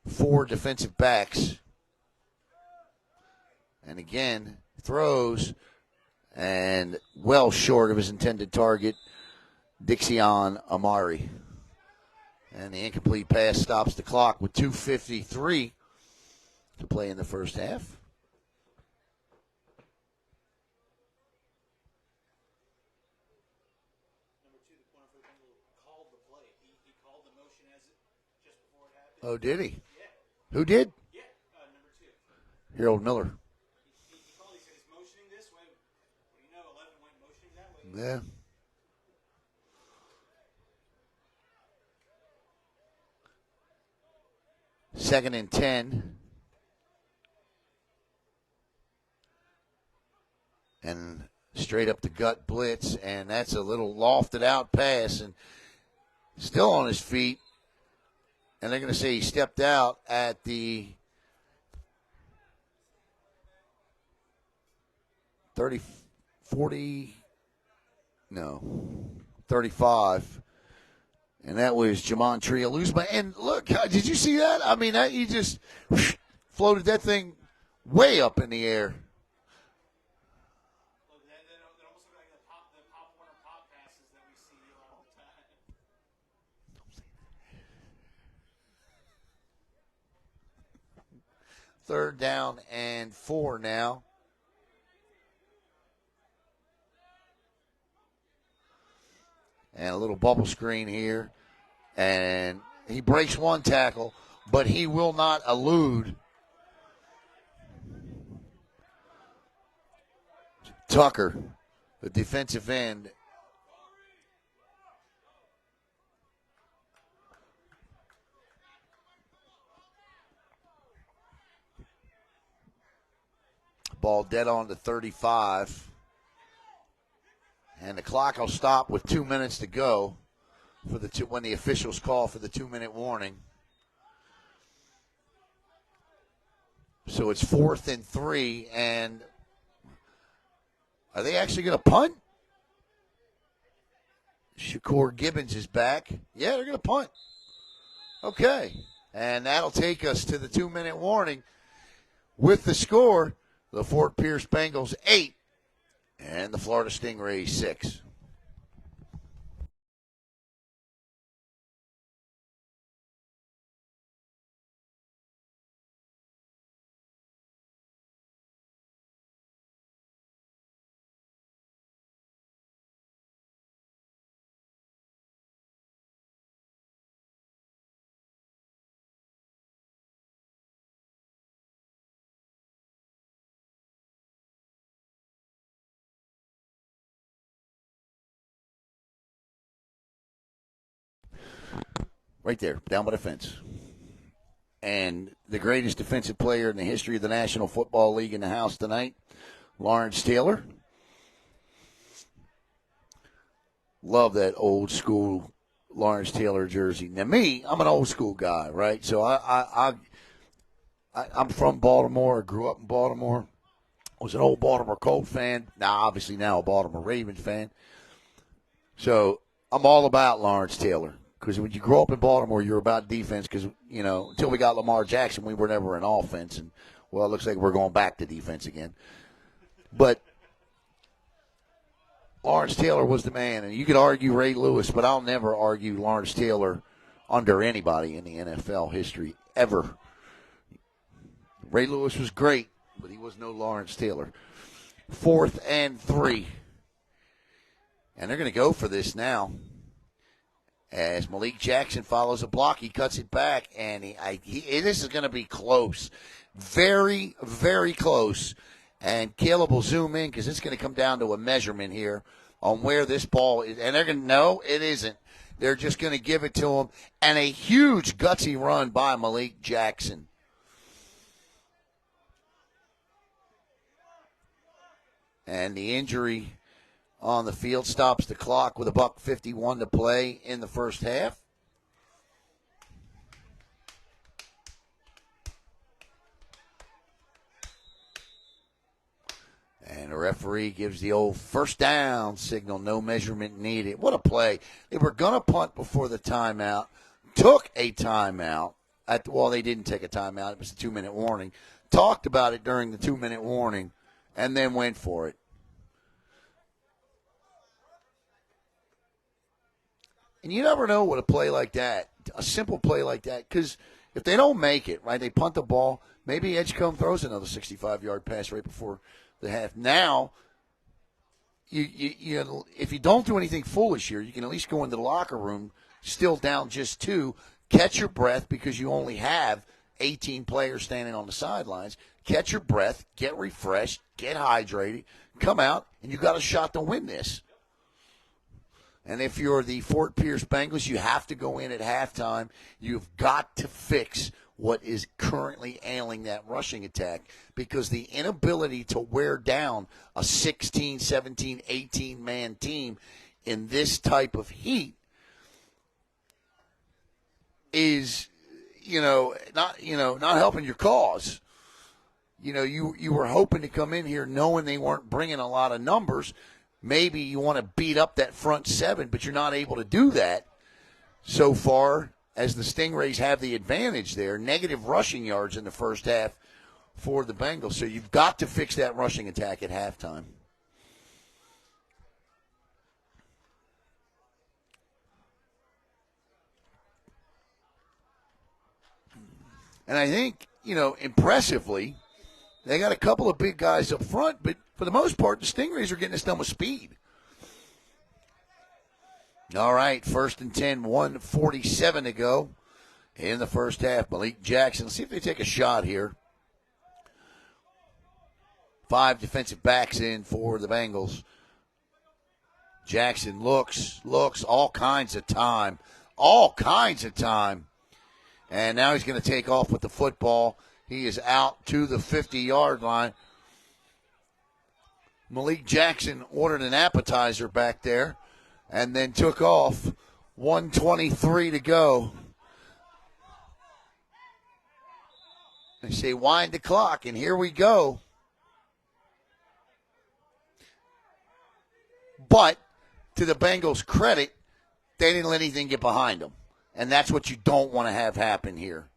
4 defensive backs. And again, throws and well short of his intended target, Dixion Amari. And the incomplete pass stops the clock with 2:53 to play in the first half. Number 2, the corner for the Bengals, called the play. He called the motion as it just before it happened. Oh, did he? Yeah. Who did? Yeah, number 2. Harold Miller. He called. He said he's motioning this way. Well, 11 went motioning that way. Yeah. Second and 10. And straight up the gut blitz, and that's a little lofted out pass, and still on his feet. And they're going to say he stepped out at the 30, 40, no, 35. And that was Jamon Trialuzma. And look, did you see that? I mean, he just floated that thing way up in the air. That almost look like the Pop Warner pop passes that we see all the time. Third down and 4 now. And a little bubble screen here. And he breaks 1 tackle, but he will not elude Tucker, the defensive end. Ball dead on to 35. And the clock will stop with 2 minutes to go for when the officials call for the 2-minute warning. So it's 4th and 3, and are they actually going to punt? Shakur Gibbons is back. Yeah, they're going to punt. Okay. And that'll take us to the 2-minute warning with the score, the Fort Pierce Bengals 8 and the Florida Stingrays 6. Right there, down by the fence. And the greatest defensive player in the history of the National Football League in the house tonight, Lawrence Taylor. Love that old school Lawrence Taylor jersey. Now, me, I'm an old school guy, right? So I'm from Baltimore. I grew up in Baltimore. Was an old Baltimore Colt fan. Now, obviously, now a Baltimore Ravens fan. So I'm all about Lawrence Taylor. Because when you grow up in Baltimore, you're about defense because, until we got Lamar Jackson, we were never in offense. And, well, it looks like we're going back to defense again. But Lawrence Taylor was the man. And you could argue Ray Lewis, but I'll never argue Lawrence Taylor under anybody in the NFL history ever. Ray Lewis was great, but he was no Lawrence Taylor. 4th and 3. And they're going to go for this now. As Malik Jackson follows a block, he cuts it back, and this is going to be close. Very, very close. And Caleb will zoom in because it's going to come down to a measurement here on where this ball is. And they're going to, no, it isn't. They're just going to give it to him. And a huge gutsy run by Malik Jackson. And the injury on the field stops the clock with $1:51 to play in the first half. And the referee gives the old first down signal, no measurement needed. What a play. They were going to punt before the timeout, took a timeout. Well, they didn't take a timeout. It was a 2-minute warning. Talked about it during the 2-minute warning, and then went for it. And you never know what a play like that, a simple play like that, because if they don't make it, right, they punt the ball, maybe Edgecombe throws another 65-yard pass right before the half. Now, you if you don't do anything foolish here, you can at least go into the locker room still down just 2, catch your breath because you only have 18 players standing on the sidelines. Catch your breath, get refreshed, get hydrated, come out, and you got a shot to win this. And if you're the Fort Pierce Bengals, you have to go in at halftime. You've got to fix what is currently ailing that rushing attack because the inability to wear down a 16, 17, 18-man team in this type of heat is, not helping your cause. You were hoping to come in here knowing they weren't bringing a lot of numbers. Maybe you want to beat up that front 7, but you're not able to do that so far as the Stingrays have the advantage there. Negative rushing yards in the first half for the Bengals. So you've got to fix that rushing attack at halftime. And I think, impressively, they got a couple of big guys up front, but for the most part, the Stingrays are getting this done with speed. All right, 1st and 10, 1:47 to go in the first half. Malik Jackson, let's see if they take a shot here. 5 defensive backs in for the Bengals. Jackson looks, all kinds of time. And now he's going to take off with the football. He is out to the 50-yard line. Malik Jackson ordered an appetizer back there and then took off. 1:23 to go. They say wind the clock, and here we go. But to the Bengals' credit, they didn't let anything get behind them. And that's what you don't want to have happen here.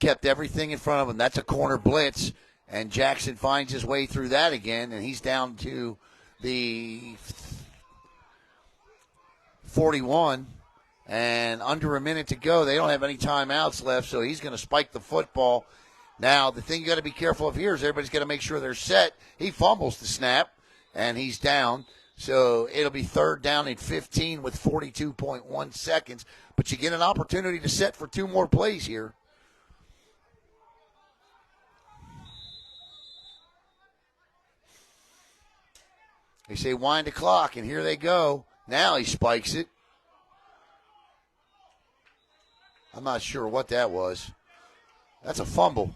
Kept everything in front of him. That's a corner blitz. And Jackson finds his way through that again, and he's down to the 41. And under a minute to go. They don't have any timeouts left, so he's going to spike the football. Now, the thing you got to be careful of here is everybody's got to make sure they're set. He fumbles the snap, and he's down. So it'll be 3rd down and 15 with 42.1 seconds. But you get an opportunity to set for 2 more plays here. They say wind the clock, and here they go. Now he spikes it. I'm not sure what that was. That's a fumble.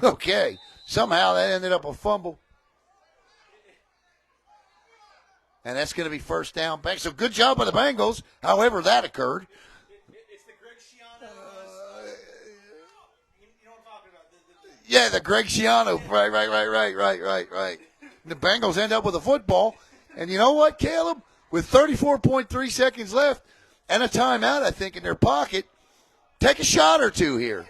Okay. Somehow that ended up a fumble. And that's going to be 1st down back. So good job by the Bengals, however that occurred. It's the Greg Schiano. You know what I'm talking about. Yeah, the Greg Schiano. Right. The Bengals end up with a football. And you know what, Caleb? With 34.3 seconds left and a timeout, I think, in their pocket, take a shot or 2 here.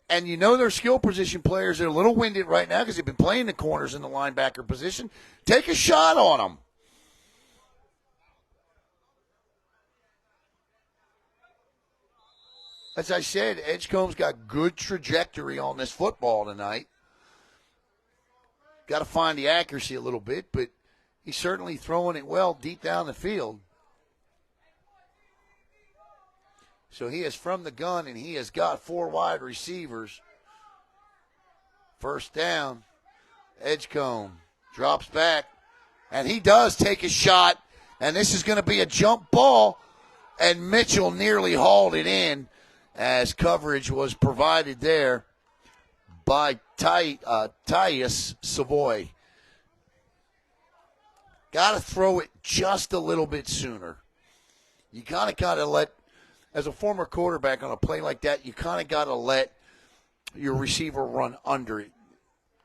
And you know their skill position players are a little winded right now because they've been playing the corners in the linebacker position. Take a shot on them. As I said, Edgecombe's got good trajectory on this football tonight. Got to find the accuracy a little bit, but he's certainly throwing it well deep down the field. So he is from the gun, and he has got 4 wide receivers. First down. Edgecombe drops back, and he does take a shot, and this is going to be a jump ball, and Mitchell nearly hauled it in as coverage was provided there by Tyus Savoy. Got to throw it just a little bit sooner. You kind of got to let, as a former quarterback on a play like that, you kind of got to let your receiver run under it.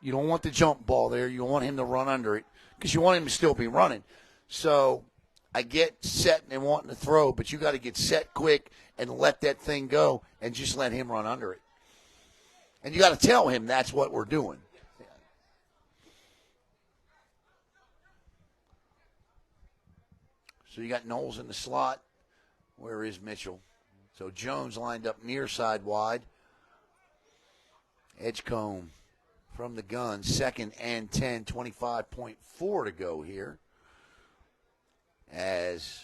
You don't want the jump ball there. You want him to run under it because you want him to still be running. So I get set and wanting to throw, but you got to get set quick and let that thing go and just let him run under it. And you got to tell him that's what we're doing. So you got Knowles in the slot. Where is Mitchell? So Jones lined up near side wide. Edgecombe from the gun. 2nd and 10, 25.4 to go here. As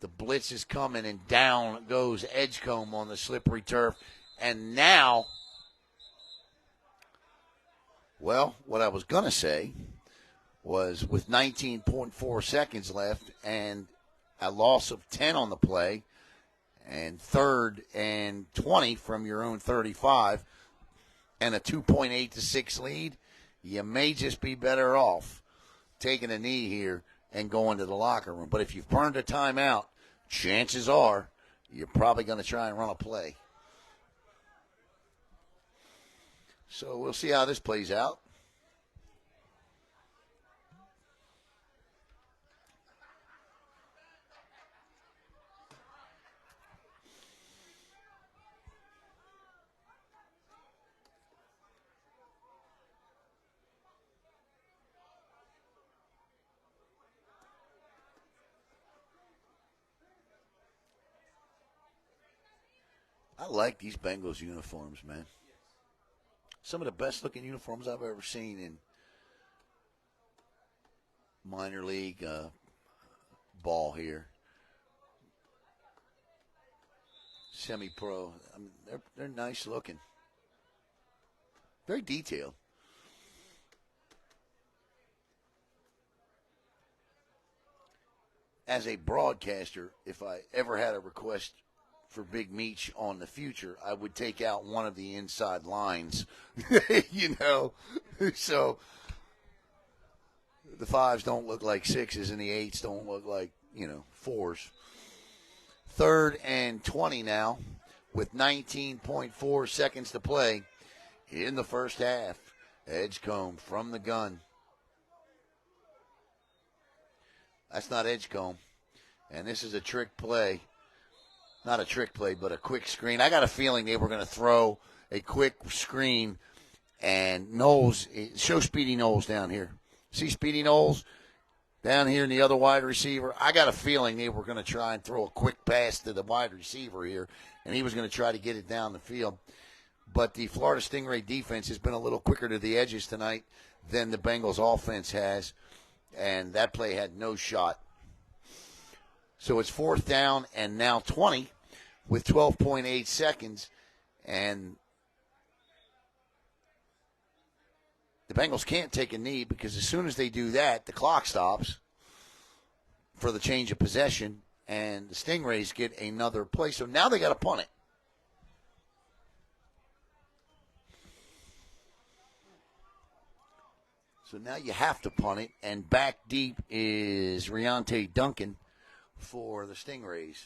the blitz is coming and down goes Edgecombe on the slippery turf. And now, well, what I was going to say was with 19.4 seconds left and a loss of 10 on the play and 3rd and 20 from your own 35 and a 2.8 to 6 lead, you may just be better off taking a knee here and going to the locker room. But if you've burned a timeout, chances are you're probably going to try and run a play. So we'll see how this plays out. I like these Bengals uniforms, man. Some of the best looking uniforms I've ever seen in minor league ball here. Semi-pro. I mean, they're nice looking. Very detailed. As a broadcaster, if I ever had a request for Big Meech on the future, I would take out one of the inside lines, you know. So the 5s don't look like 6s and the 8s don't look like, 4s. 3rd and 20 now with 19.4 seconds to play in the first half. Edgecombe from the gun. That's not Edgecombe. And this is a trick play. Not a trick play, but a quick screen. I got a feeling they were going to throw a quick screen, and Knowles, show Speedy Knowles down here. See Speedy Knowles down here in the other wide receiver? I got a feeling they were going to try and throw a quick pass to the wide receiver here, and he was going to try to get it down the field. But the Florida Stingray defense has been a little quicker to the edges tonight than the Bengals offense has, and that play had no shot. So it's 4th down and now 20 with 12.8 seconds. And the Bengals can't take a knee because as soon as they do that, the clock stops for the change of possession, and the Stingrays get another play. So now they got to punt it. So now you have to punt it, and back deep is Riante Duncan for the Stingrays.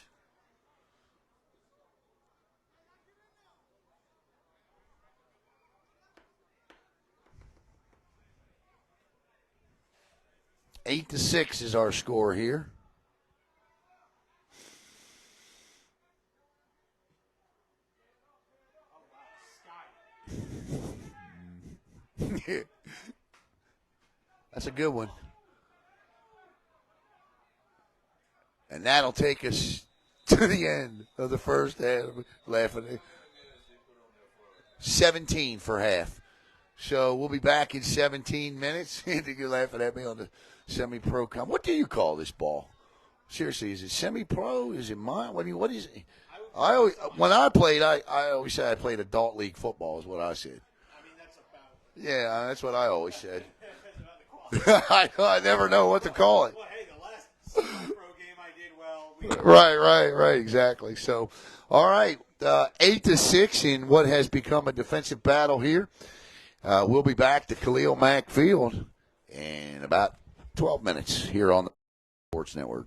Eight to 6 is our score here. That's a good one. And that'll take us to the end of the first half. Laughing. 17 for half. So we'll be back in 17 minutes. You're laughing at me on the semi-pro com. What do you call this ball? Seriously, is it semi-pro? Is it mine? What is it? When I played, I always said I played adult league football is what I said. That's about. Yeah, that's what I always said. That's about the quality. I never know what to call it. Well, hey, the last pro game I did well. Right, exactly. So, all right, 8-6 in what has become a defensive battle here. We'll be back to Khalil Mack Field in about 12 minutes here on the Sports Network.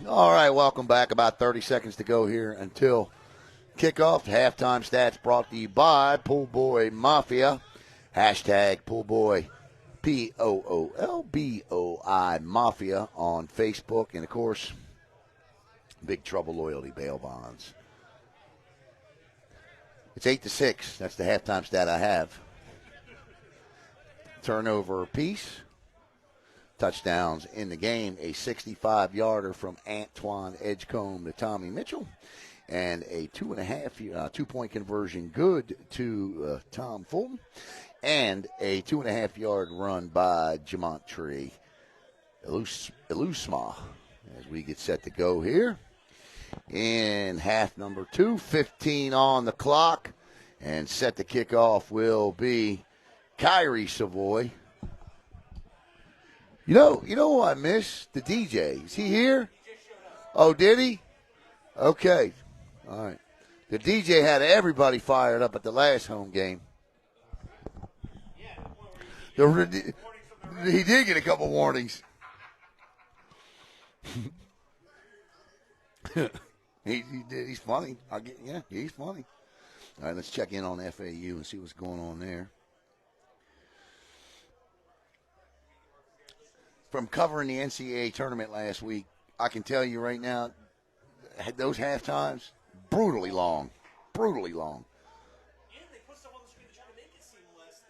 All right, welcome back. About 30 seconds to go here until kickoff. Halftime stats brought to you by Pool Boy Mafia. Hashtag Pool Boy, POOLBOI Mafia on Facebook. And, of course, Big Trouble Loyalty Bail Bonds. It's 8-6. That's the halftime stat I have. Turnover apiece. Touchdowns in the game. A 65-yarder from Antoine Edgecombe to Tommy Mitchell. And a 2.5 conversion good to Tom Fulton. And a 2.5-yard run by Jamontre Elusma as we get set to go here. In half number 2, 15 on the clock. And set to kick off will be Kyrie Savoy. You know who I miss? The DJ. Is he here? Oh, did he? Okay. All right. The DJ had everybody fired up at the last home game. He did get a couple warnings. he did. He's funny. He's funny. All right, let's check in on FAU and see what's going on there. From covering the NCAA tournament last week, I can tell you right now, those half times, brutally long. Brutally long. And they put stuff on the screen to try to make it seem less.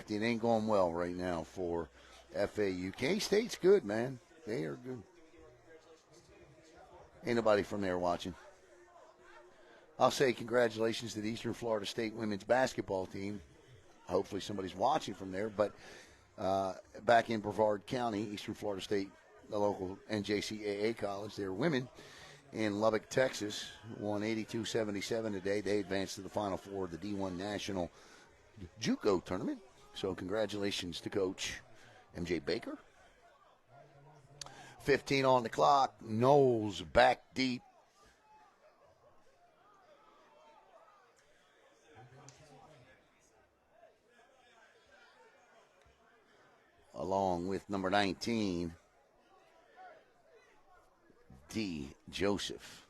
57-50. It ain't going well right now for FAU. K-State's good, man. They are good. Ain't nobody from there watching. I'll say congratulations to the Eastern Florida State women's basketball team. Hopefully somebody's watching from there. But back in Brevard County, Eastern Florida State, the local NJCAA college, their women in Lubbock, Texas, won 82-77 today. They advanced to the Final Four of the D1 National JUCO tournament. So congratulations to Coach MJ Baker. 15 on the clock. Knowles back deep. Along with number 19, D. Joseph.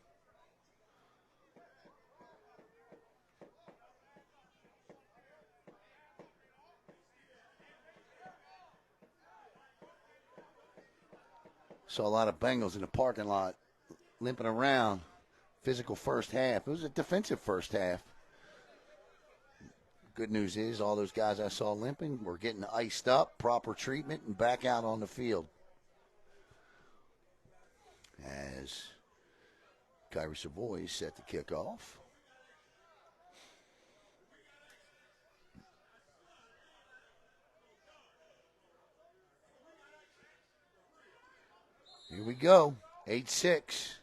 Saw a lot of Bengals in the parking lot limping around. Physical first half. It was a defensive first half. Good news is all those guys I saw limping were getting iced up, proper treatment, and back out on the field. As Kyrie Savoy is set to kick off. Here we go. 8-6.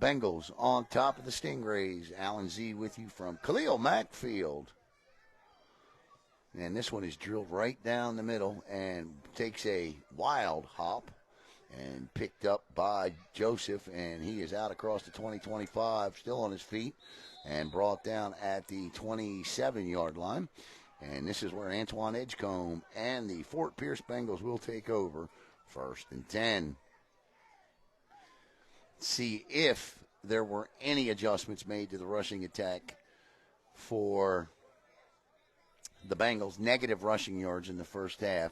Bengals on top of the Stingrays. Alan Z with you from Khalil Mack Field. And this one is drilled right down the middle and takes a wild hop and picked up by Joseph. And he is out across the 20-25, still on his feet, and brought down at the 27-yard line. And this is where Antoine Edgecombe and the Fort Pierce Bengals will take over. 1st and 10. See if there were any adjustments made to the rushing attack for the Bengals. Negative rushing yards in the first half.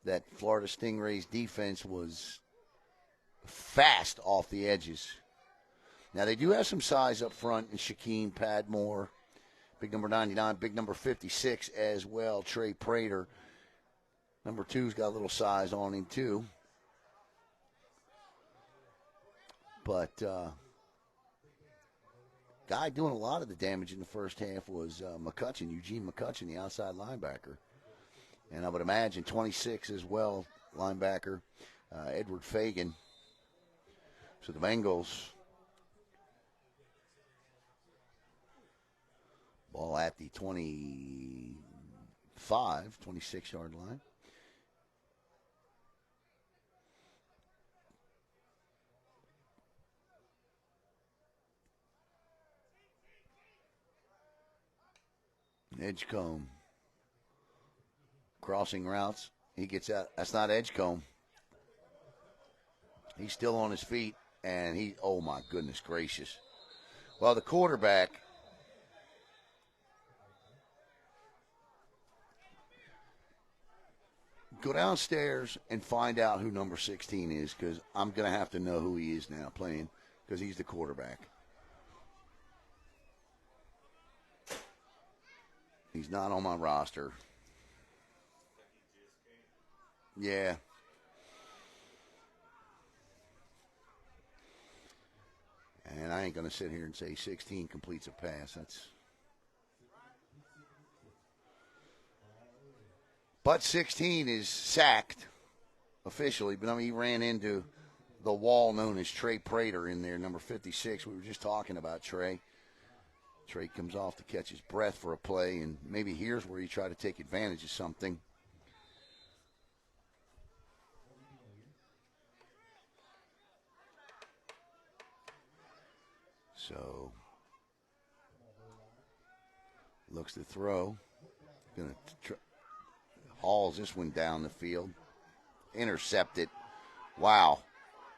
That Florida Stingrays defense was fast off the edges. Now, they do have some size up front in Shaquem Padmore, big number 99, big number 56 as well, Trey Prater. Number 2's got a little size on him, too. But guy doing a lot of the damage in the first half was McCutcheon, Eugene McCutcheon, the outside linebacker. And I would imagine 26 as well, linebacker, Edward Fagan. So the Bengals, ball at the 26-yard line. Edgecombe crossing routes. He gets out. That's not Edgecombe. He's still on his feet, and oh my goodness gracious. Well, the quarterback, go downstairs and find out who number 16 is, because I'm going to have to know who he is now playing, because he's the quarterback. He's not on my roster. Yeah. And I ain't going to sit here and say 16 completes a pass. But 16 is sacked officially. But I mean, he ran into the wall known as Trey Prater in there, number 56. We were just talking about Trey. Trey comes off to catch his breath for a play, and maybe here's where you try to take advantage of something. So, looks to throw. Hauls this one down the field. Intercepted. Wow.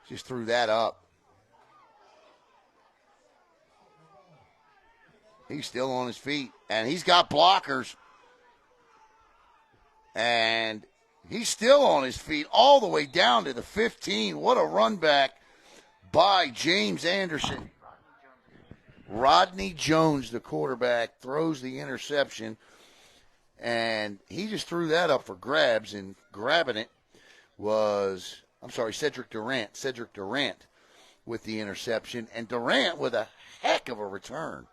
Just threw that up. He's still on his feet, and he's got blockers. And he's still on his feet all the way down to the 15. What a run back by James Anderson. Rodney Jones, the quarterback, throws the interception, and he just threw that up for grabs, and grabbing it was, Cedric Durant. Cedric Durant with the interception, and Durant with a heck of a return.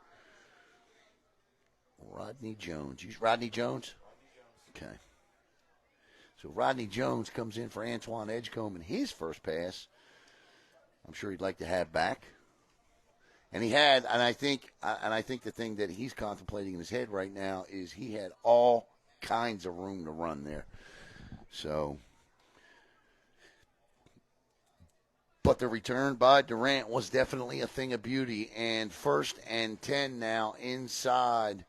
Rodney Jones. Rodney Jones? Okay. So Rodney Jones comes in for Antoine Edgecombe in his first pass. I'm sure he'd like to have back. And I think the thing that he's contemplating in his head right now is he had all kinds of room to run there. So, but the return by Durant was definitely a thing of beauty. And 1st and 10 now inside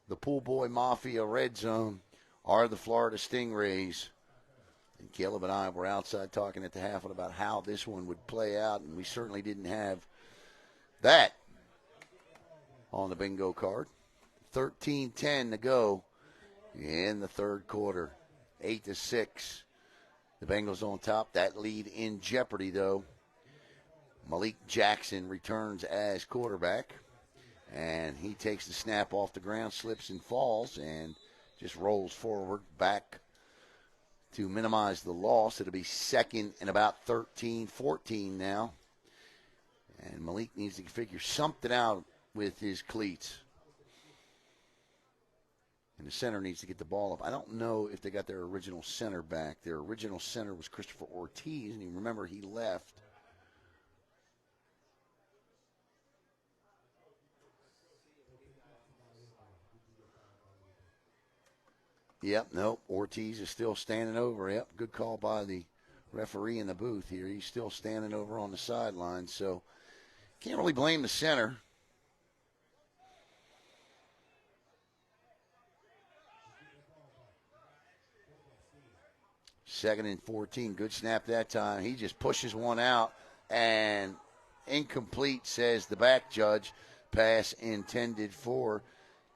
the Pool Boy Mafia red zone are the Florida Stingrays. And Caleb and I were outside talking at the half about how this one would play out, and we certainly didn't have that on the bingo card. 13-10 to go in the third quarter. 8-6. The Bengals on top. That lead in jeopardy, though. Malik Jackson returns as quarterback. And he takes the snap off the ground, slips and falls, and just rolls forward back to minimize the loss. It'll be 2nd and about 13, 14 now. And Malik needs to figure something out with his cleats. And the center needs to get the ball up. I don't know if they got their original center back. Their original center was Christopher Ortiz, and you remember he left. Yep, nope. Ortiz is still standing over. Yep, good call by the referee in the booth here. He's still standing over on the sideline, so can't really blame the center. Second and 14. Good snap that time. He just pushes one out, and incomplete, says the back judge. Pass intended for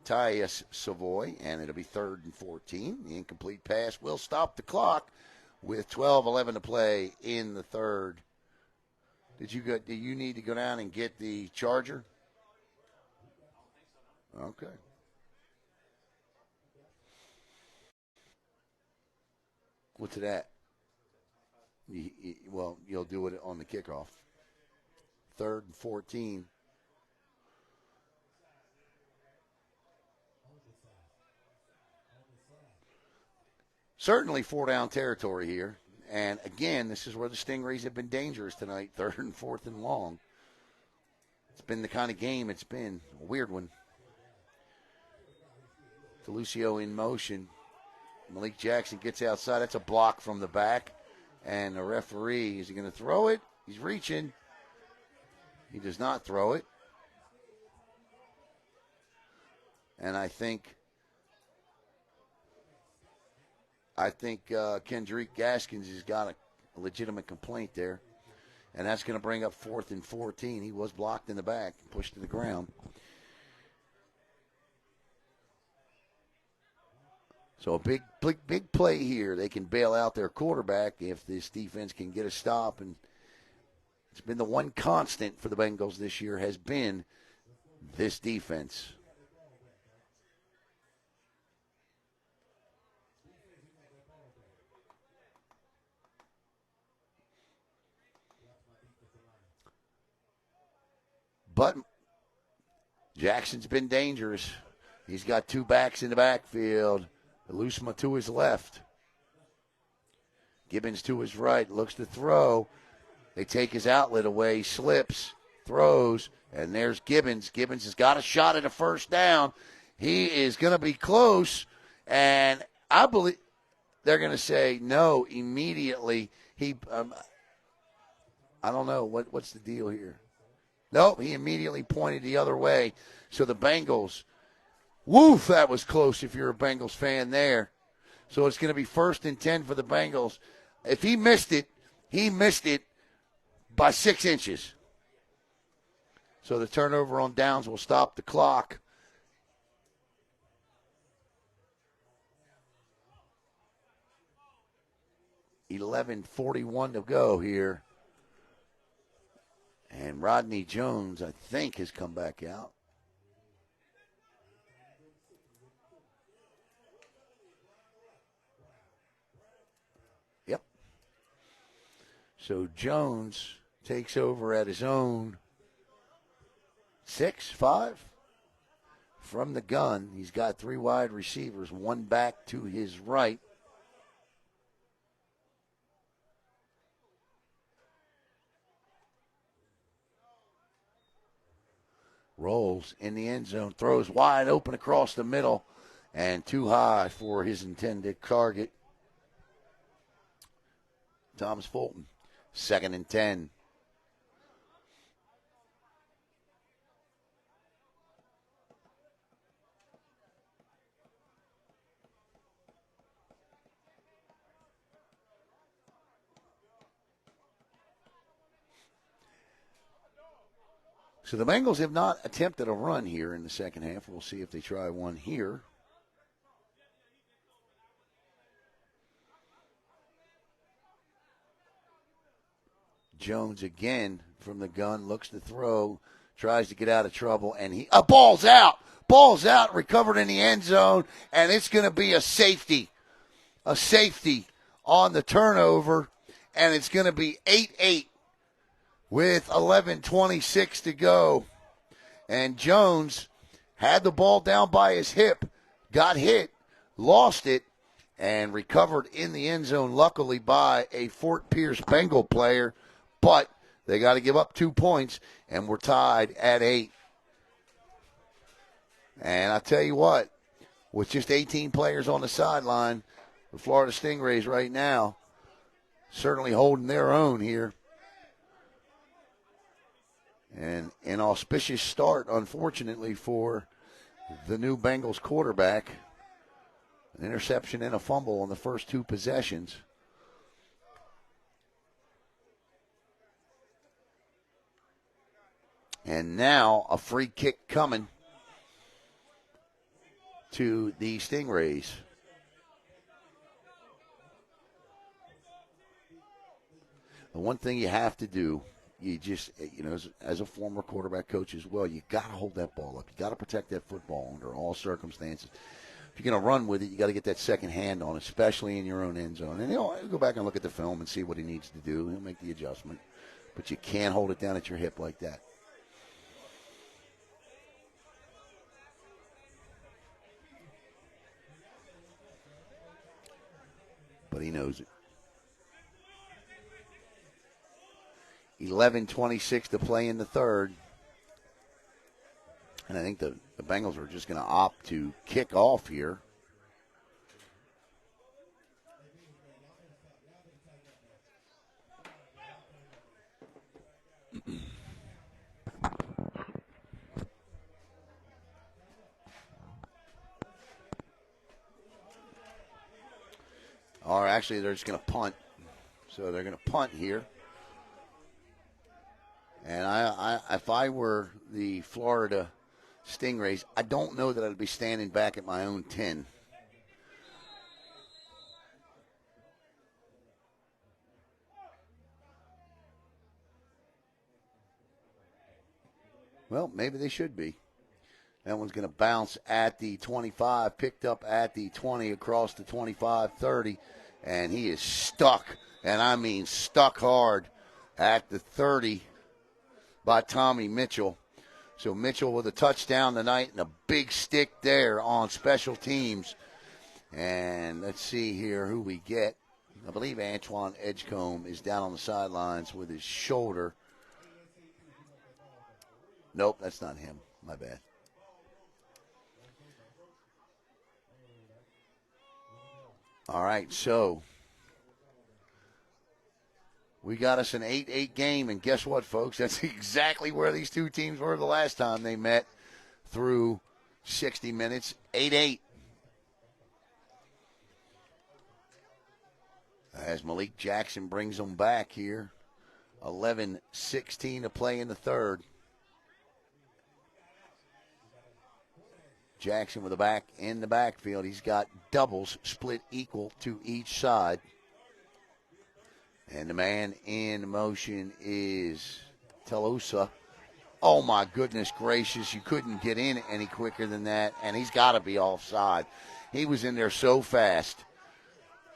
Tyus Savoy, and it'll be 3rd and 14. The incomplete pass will stop the clock with 12:11 to play in the third. Do you need to go down and get the charger? Okay. What's that? Well, you'll do it on the kickoff. 3rd and 14. Certainly 4-down territory here. And, again, this is where the Stingrays have been dangerous tonight, 3rd and 4th and long. It's been the kind of game it's been. A weird one. DeLucio in motion. Malik Jackson gets outside. That's a block from the back. And the referee, is he going to throw it? He's reaching. He does not throw it. And I think Kendrick Gaskins has got a legitimate complaint there. and that's going to bring up 4th and 14. He was blocked in the back, pushed to the ground. So a big play here. They can bail out their quarterback if this defense can get a stop. And it's been the one constant for the Bengals this year has been this defense. But Jackson's been dangerous. He's got 2 backs in the backfield. Lusma to his left. Gibbons to his right. Looks to throw. They take his outlet away. Slips. Throws. And there's Gibbons. Gibbons has got a shot at a first down. He is going to be close. And I believe they're going to say no immediately. I don't know. What's the deal here? Nope, he immediately pointed the other way. So the Bengals, woof, that was close if you're a Bengals fan there. So it's going to be 1st and 10 for the Bengals. If he missed it by 6 inches. So the turnover on downs will stop the clock. $11:41 to go here. And Rodney Jones, I think, has come back out. Yep. So Jones takes over at his own 6-5 from the gun. He's got 3 wide receivers, 1 back to his right. Rolls in the end zone, throws wide open across the middle, and too high for his intended target. Thomas Fulton, 2nd and 10. So the Bengals have not attempted a run here in the second half. We'll see if they try one here. Jones again from the gun, looks to throw, tries to get out of trouble, and ball's out. Ball's out, recovered in the end zone, and it's going to be a safety. A safety on the turnover, and it's going to be 8-8. With 11:26 to go. And Jones had the ball down by his hip, got hit, lost it, and recovered in the end zone, luckily by a Fort Pierce Bengal player. But they got to give up 2 points, and we're tied at 8. And I tell you what, with just 18 players on the sideline, the Florida Stingrays right now certainly holding their own here. And an auspicious start, unfortunately, for the new Bengals quarterback. An interception and a fumble on the first 2 possessions. And now a free kick coming to the Stingrays. The one thing you have to do, you just, as a former quarterback coach as well, you got to hold that ball up. You got to protect that football under all circumstances. If you're going to run with it, you got to get that second hand on, especially in your own end zone. And go back and look at the film and see what he needs to do. He'll make the adjustment. But you can't hold it down at your hip like that. But he knows it. 11:26 to play in the third. And I think the Bengals are just going to opt to kick off here. Or actually, they're just going to punt. So they're going to punt here. And if I were the Florida Stingrays, I don't know that I'd be standing back at my own 10. Well, maybe they should be. That one's going to bounce at the 25, picked up at the 20, across the 25-30, and he is stuck, and I mean stuck hard, at the 30 by Tommy Mitchell. So Mitchell with a touchdown tonight and a big stick there on special teams. And let's see here who we get. I believe Antoine Edgecombe is down on the sidelines with his shoulder. Nope, that's not him. My bad. All right, so we got us an 8-8 game, and guess what, folks? That's exactly where these two teams were the last time they met through 60 minutes. 8-8. As Malik Jackson brings them back here. 11:16 to play in the third. Jackson with the back in the backfield. He's got doubles split equal to each side. And the man in motion is Telusa. Oh, my goodness gracious. You couldn't get in any quicker than that. And he's got to be offside. He was in there so fast.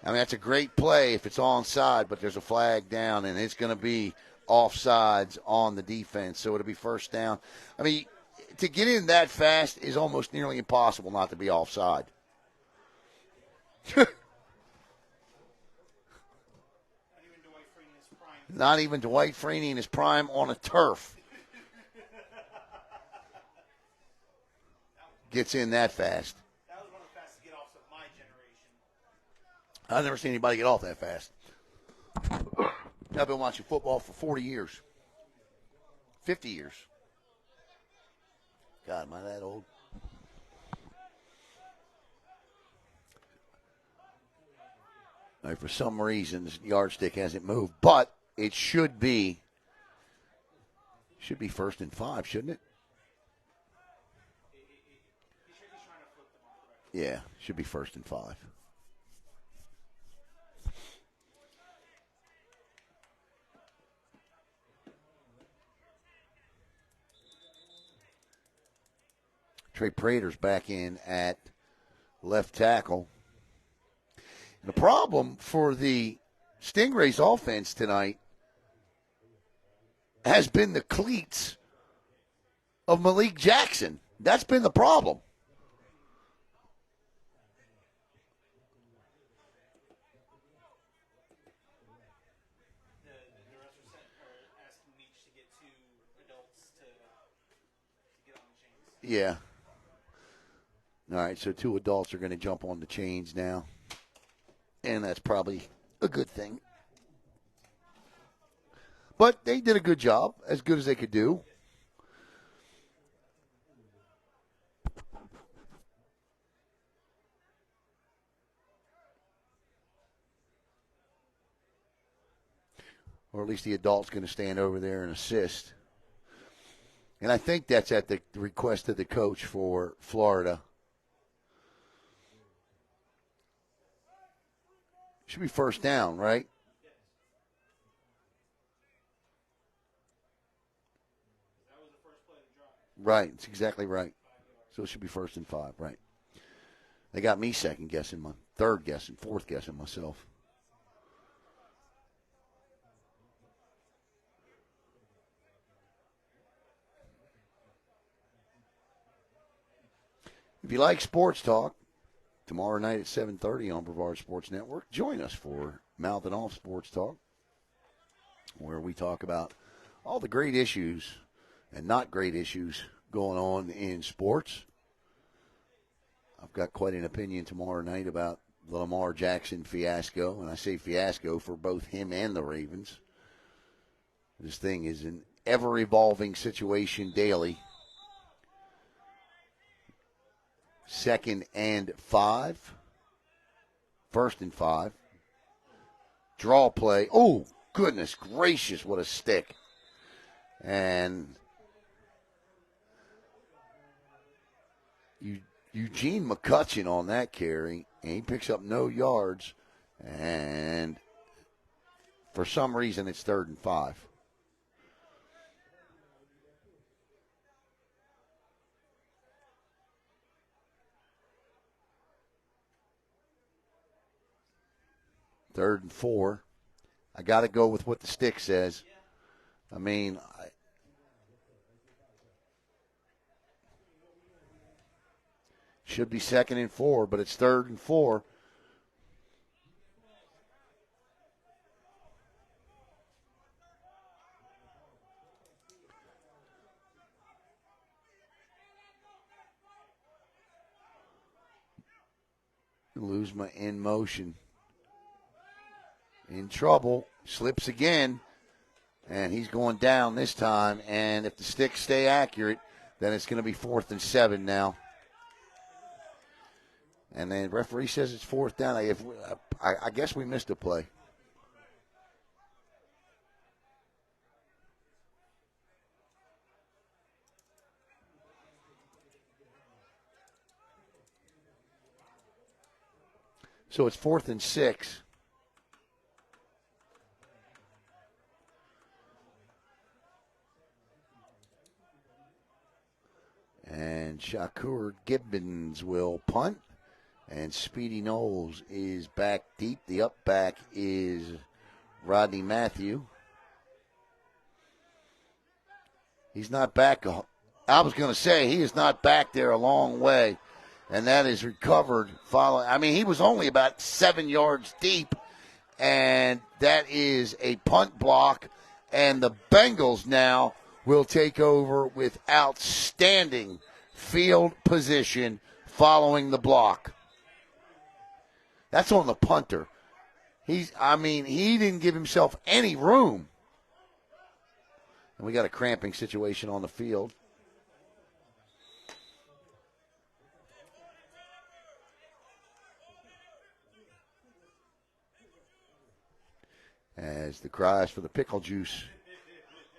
I mean, that's a great play if it's onside, but there's a flag down, and it's going to be offsides on the defense. So it'll be first down. I mean, to get in that fast is almost nearly impossible not to be offside. Not even Dwight Freeney in his prime on a turf gets in that fast. That was one of the fastest get-offs of my generation. I've never seen anybody get off that fast. I've been watching football for 40 years. 50 years. God, am I that old? All right, for some reason, this yardstick hasn't moved, but it should be first and 5, shouldn't it? Yeah, should be first and 5. Trey Prater's back in at left tackle. And the problem for the Stingrays offense tonight has been the cleats of Malik Jackson. That's been the problem. The refs are asking Meach to get 2 adults to get on the chains. Yeah. All right, so 2 adults are going to jump on the chains now. And that's probably a good thing. But they did a good job, as good as they could do. Or at least the adult's going to stand over there and assist. And I think that's at the request of the coach for Florida. Should be first down, right? That was the first play of the drive. Right, it's exactly right. So it should be first and 5, right? They got me second guessing, third guessing, fourth guessing myself. If you like sports talk, tomorrow night at 7:30 on Brevard Sports Network, join us for Mouth and Off Sports Talk, where we talk about all the great issues and not great issues going on in sports. I've got quite an opinion tomorrow night about the Lamar Jackson fiasco, and I say fiasco for both him and the Ravens. This thing is an ever-evolving situation daily. 2nd and 5. 1st and 5. Draw play. Oh, goodness gracious, what a stick. And Eugene McCutcheon on that carry, and he picks up no yards. And for some reason, it's 3rd and 5. Third and 4. I got to go with what the stick says. I mean, should be 2nd and 4, but it's 3rd and 4. Lose my in motion. In trouble. Slips again. And he's going down this time. And if the sticks stay accurate, then it's going to be 4th and 7 now. And then the referee says it's 4th down. I guess we missed a play. So it's 4th and 6. And Shakur Gibbons will punt. And Speedy Knowles is back deep. The up back is Rodney Matthew. He's not back. I was going to say he is not back there a long way. And that is recovered following. I mean, he was only about 7 yards deep. And that is a punt block. And the Bengals now will take over with outstanding field position following the block. That's on the punter. He didn't give himself any room. And we got a cramping situation on the field. As the cries for the pickle juice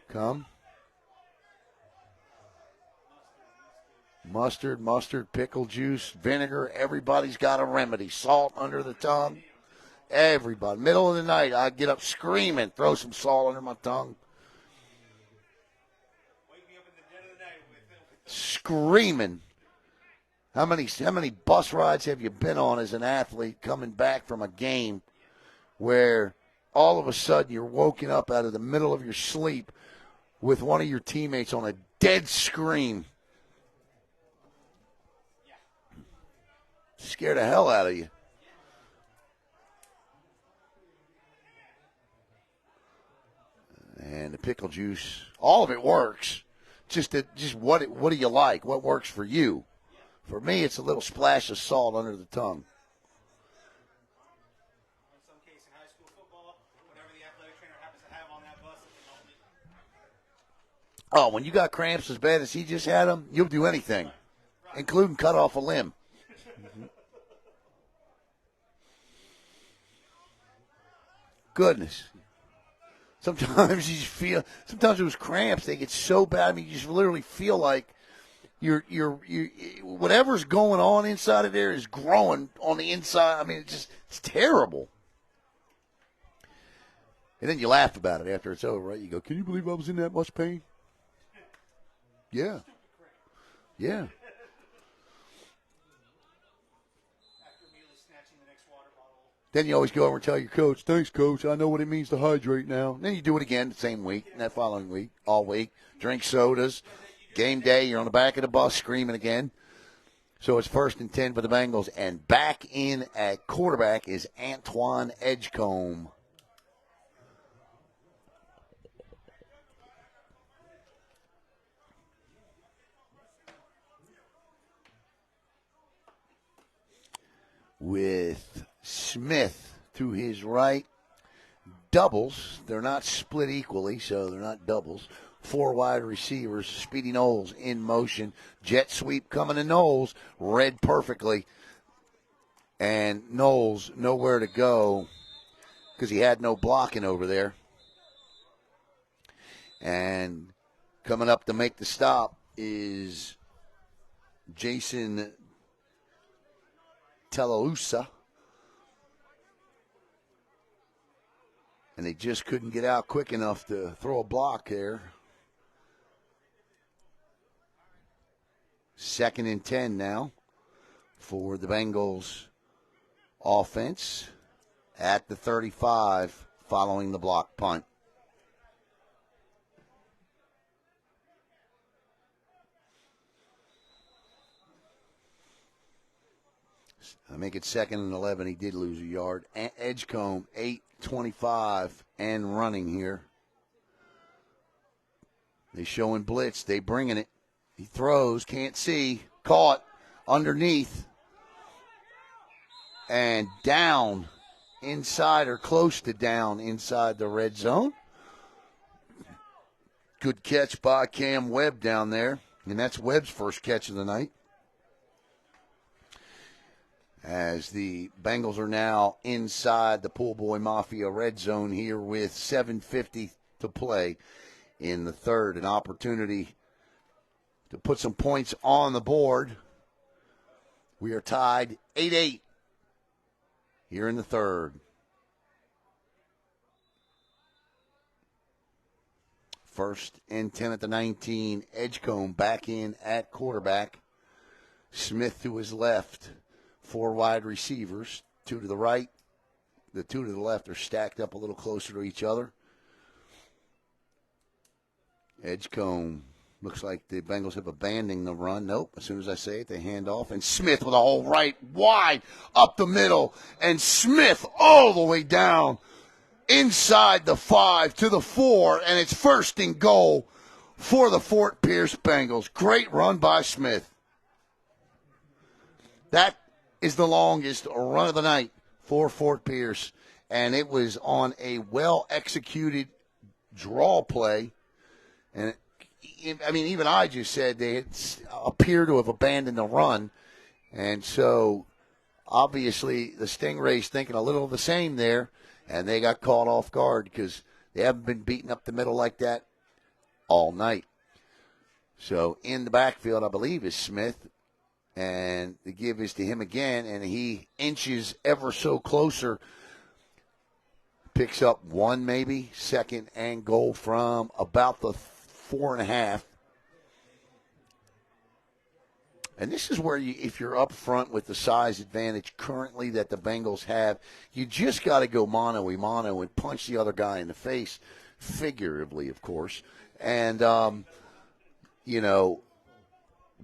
come. Mustard, pickle juice, vinegar. Everybody's got a remedy. Salt under the tongue. Everybody. Middle of the night, I get up screaming, throw some salt under my tongue. Wake me up in the dead of the night with Screaming. How many bus rides have you been on as an athlete coming back from a game where all of a sudden you're woken up out of the middle of your sleep with one of your teammates on a dead scream? Scare the hell out of you. And the pickle juice, all of it works. Just what do you like? What works for you? For me, it's a little splash of salt under the tongue. in some case in high school football, whatever the athletic trainer happens to have on that bus, it can help me. Oh, when you got cramps as bad as he just had them, you'll do anything, including cut off a limb. Goodness. Sometimes sometimes those cramps, they get so bad. I mean, you just literally feel like you're whatever's going on inside of there is growing on the inside. I mean, it's terrible. And then you laugh about it after it's over, right? You go, can you believe I was in that much pain? Yeah. Yeah. Then you always go over and tell your coach, thanks, coach. I know what it means to hydrate now. And then you do it again the same week, and that following week, all week. Drink sodas. Game day, you're on the back of the bus screaming again. So it's 1st and 10 for the Bengals. And back in at quarterback is Antoine Edgecombe. With Smith to his right. Doubles. They're not split equally, so they're not doubles. 4 wide receivers. Speedy Knowles in motion. Jet sweep coming to Knowles. Read perfectly. And Knowles nowhere to go because he had no blocking over there. And Coming up to make the stop is Jason Telausa. And they just couldn't get out quick enough to throw a block there. 2nd and 10 now for the Bengals offense at the 35 following the block punt. I make it 2nd and 11. He did lose a yard. Edgecombe, 8:25 and running here. They showing blitz. They bringing it. He throws, can't see, caught underneath, and down inside or close to down inside the red zone. Good catch by Cam Webb down there, and that's Webb's first catch of the night. As the Bengals are now inside the Pool Boy Mafia red zone here with 7:50 to play in the third. An opportunity to put some points on the board. We are tied 8-8 here in the third. First and 10 at the 19. Edgecombe back in at quarterback. Smith to his left. 4 wide receivers, 2 to the right. The 2 to the left are stacked up a little closer to each other. Edgecombe, looks like the Bengals have abandoned the run. Nope, as soon as I say it, they hand off. And Smith with a hole right wide up the middle. And Smith all the way down inside the 5 to the 4. And it's 1st and goal for the Fort Pierce Bengals. Great run by Smith. That is the longest run of the night for Fort Pierce, and it was on a well-executed draw play. And, even I just said they appear to have abandoned the run, and so obviously the Stingrays thinking a little of the same there, and they got caught off guard because they haven't been beaten up the middle like that all night. So in the backfield, I believe, is Smith. And the give is to him again, and he inches ever so closer. Picks up 1 maybe, 2nd and goal from about the 4.5. And this is where if you're up front with the size advantage currently that the Bengals have, you just got to go mano-a-mano and punch the other guy in the face, figuratively, of course. And,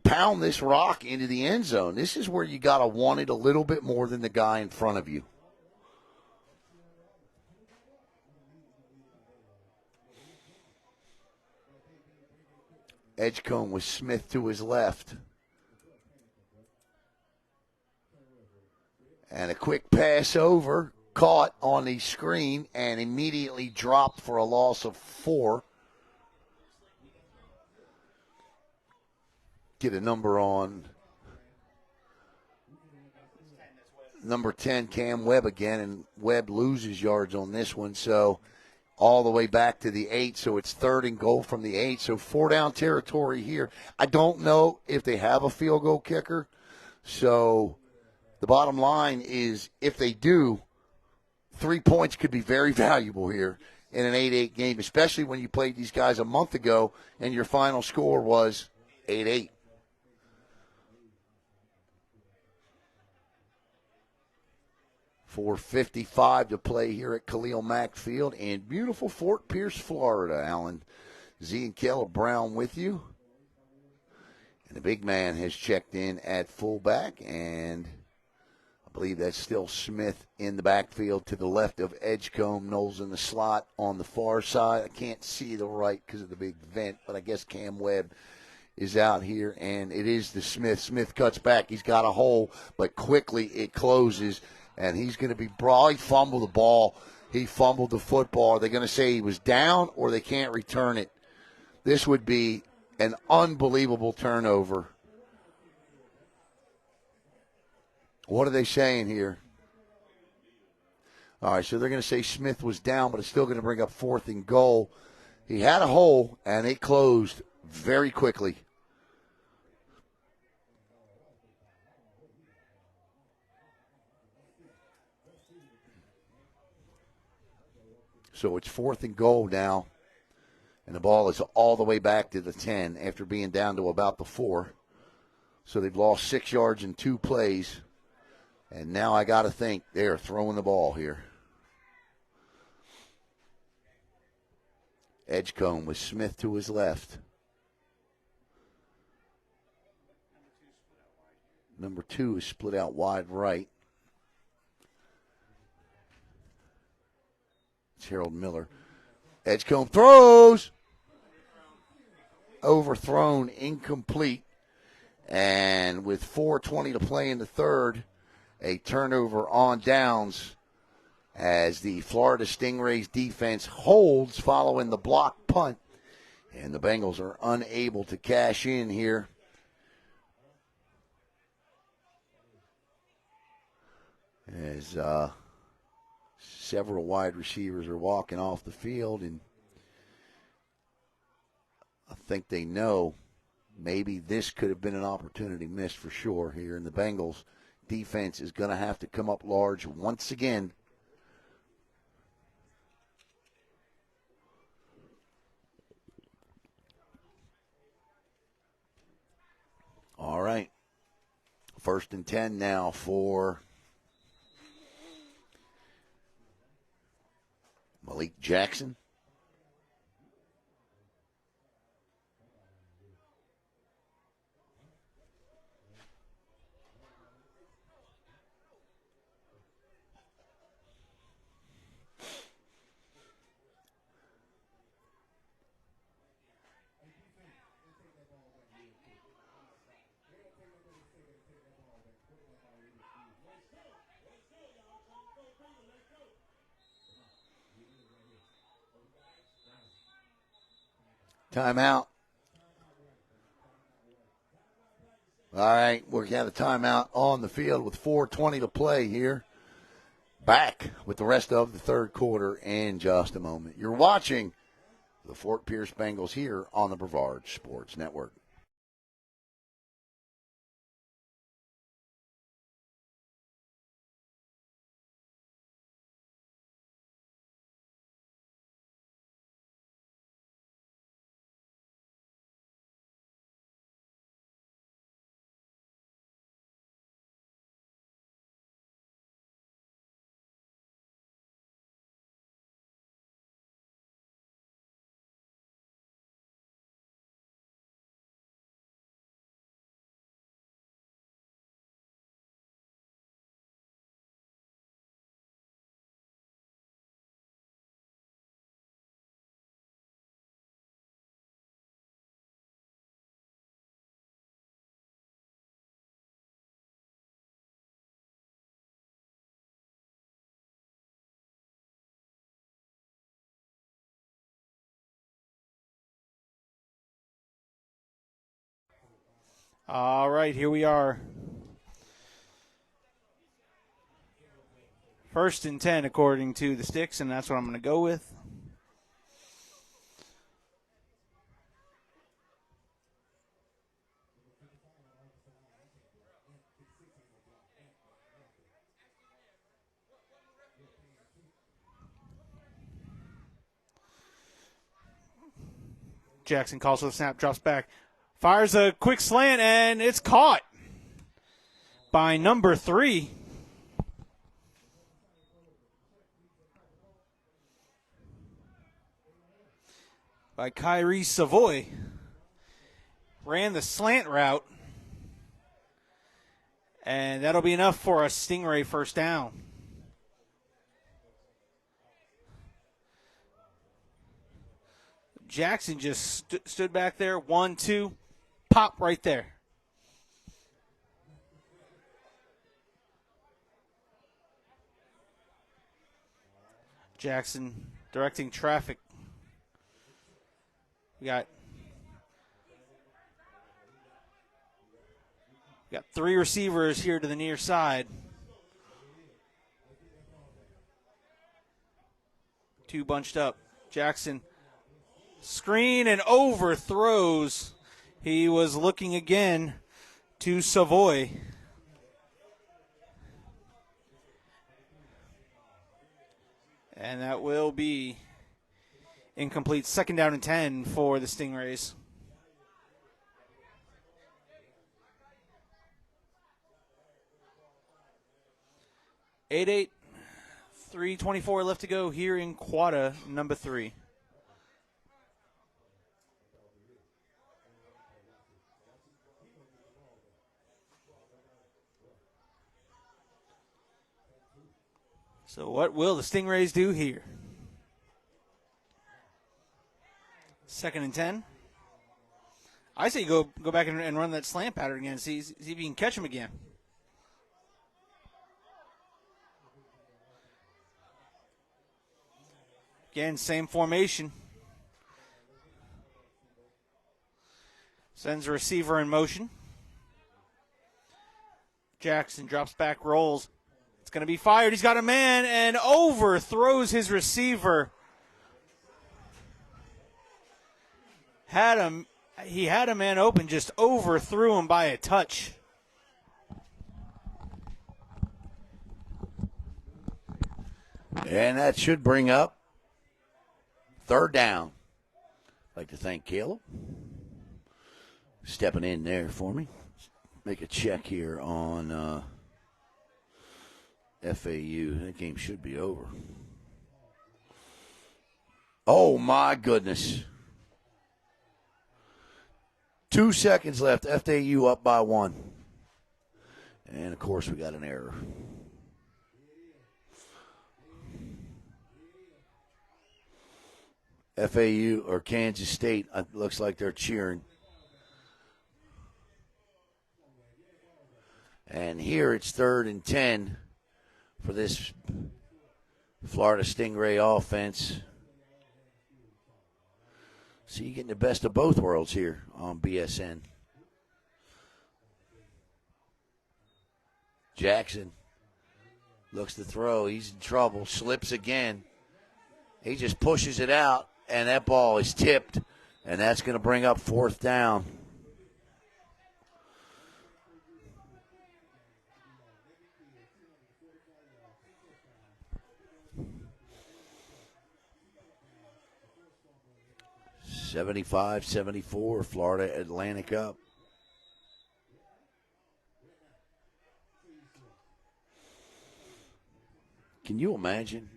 pound this rock into the end zone. This is where you got to want it a little bit more than the guy in front of you. Edgecombe with Smith to his left. And a quick pass over, caught on the screen, and immediately dropped for a loss of 4. Get a number on number 10, Cam Webb again, and Webb loses yards on this one, so all the way back to the 8, so it's 3rd and goal from the 8, so 4-down territory here. I don't know if they have a field goal kicker, so the bottom line is if they do, 3 points could be very valuable here in an 8-8 game, especially when you played these guys a month ago and your final score was 8-8. .4:55 to play here at Khalil Mack Field in beautiful Fort Pierce, Florida. Alan Z and Keller Brown with you. And the big man has checked in at fullback, and I believe that's still Smith in the backfield to the left of Edgecombe. Knowles in the slot on the far side. I can't see the right because of the big vent, but I guess Cam Webb is out here, and it is the Smith. Smith cuts back. He's got a hole, but quickly it closes. And he's going to be he fumbled the ball. He fumbled the football. Are they going to say he was down or they can't return it? This would be an unbelievable turnover. What are they saying here? All right, so they're going to say Smith was down, but it's still going to bring up 4th and goal. He had a hole, and it closed very quickly. So it's 4th and goal now, and the ball is all the way back to the 10 after being down to about the 4. So they've lost 6 yards in 2 plays, and now I got to think they are throwing the ball here. Edgecombe with Smith to his left. Number 2 is split out wide right. It's Harold Miller. Edgecombe throws. Overthrown, incomplete. And with 4:20 to play in the third, a turnover on downs as the Florida Stingrays defense holds following the block punt. And the Bengals are unable to cash in here. As several wide receivers are walking off the field, and I think they know maybe this could have been an opportunity missed for sure here. And the Bengals defense is going to have to come up large once again. All right. 1st and 10 now for Malik Jackson. Timeout. All right, we're got a timeout on the field with 4:20 to play here. Back with the rest of the third quarter in just a moment. You're watching the Fort Pierce Bengals here on the Brevard Sports Network. All right, here we are. 1st and 10 according to the sticks, and that's what I'm going to go with. Jackson calls for the snap, drops back, fires a quick slant, and it's caught by number 3. By Kyrie Savoy. Ran the slant route, and that'll be enough for a Stingray first down. Jackson just stood back there. 1, 2, pop right there. Jackson directing traffic. We got 3 receivers here to the near side. 2 bunched up. Jackson Screen and overthrows. He was looking again to Savoy. And that will be incomplete. 2nd down and 10 for the Stingrays. Eight, 3:24 left to go here in quarter number 3. So what will the Stingrays do here? 2nd and 10. I say go back and run that slant pattern again. See if you can catch him again. Again, same formation. Sends a receiver in motion. Jackson drops back, rolls. It's going to be fired. He's got a man and overthrows his receiver. He had a man open, just overthrew him by a touch. And that should bring up 3rd down. I'd like to thank Caleb stepping in there for me. Make a check here on FAU. That game should be over. Oh, my goodness. 2 seconds left. FAU up by 1. And, of course, we got an error. FAU or Kansas State, looks like they're cheering. And here it's 3rd and 10 for this Florida Stingray offense. So you're getting the best of both worlds here on BSN. Jackson looks to throw. He's in trouble. Slips again. He just pushes it out, and that ball is tipped, and that's going to bring up 4th down. (75-74), Florida Atlantic up. Can you imagine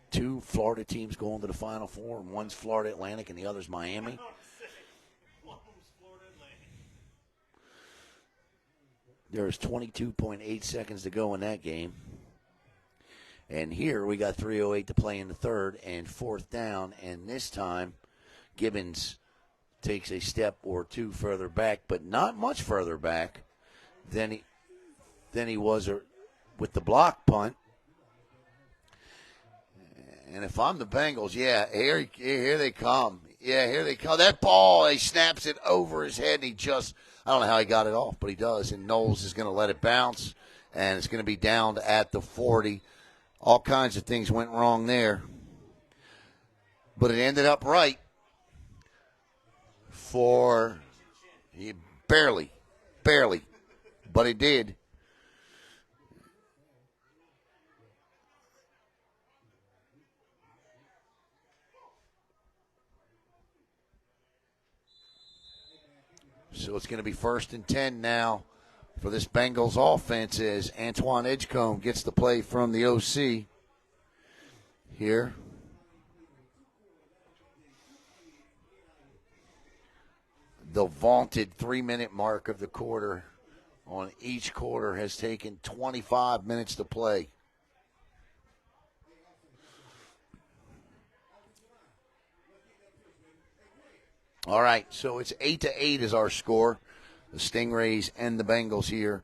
2 Florida teams going to the Final Four, and one's Florida Atlantic and the other's Miami? There's 22.8 seconds to go in that game. And here we got 3:08 to play in the 3rd and 4th down, and this time Gibbons takes a step or 2 further back, but not much further back than he was with the block punt. And if I'm the Bengals, here they come. Yeah, here they come. That ball, he snaps it over his head, and I don't know how he got it off, but he does. And Knowles is going to let it bounce, and it's going to be down at the 40. All kinds of things went wrong there. But it ended up right for barely, but it did. So it's going to be 1st and 10 now for this Bengals offense as Antoine Edgecombe gets the play from the OC here. The vaunted 3-minute mark of the quarter on each quarter has taken 25 minutes to play. All right, so it's 8-8 is our score. The Stingrays and the Bengals here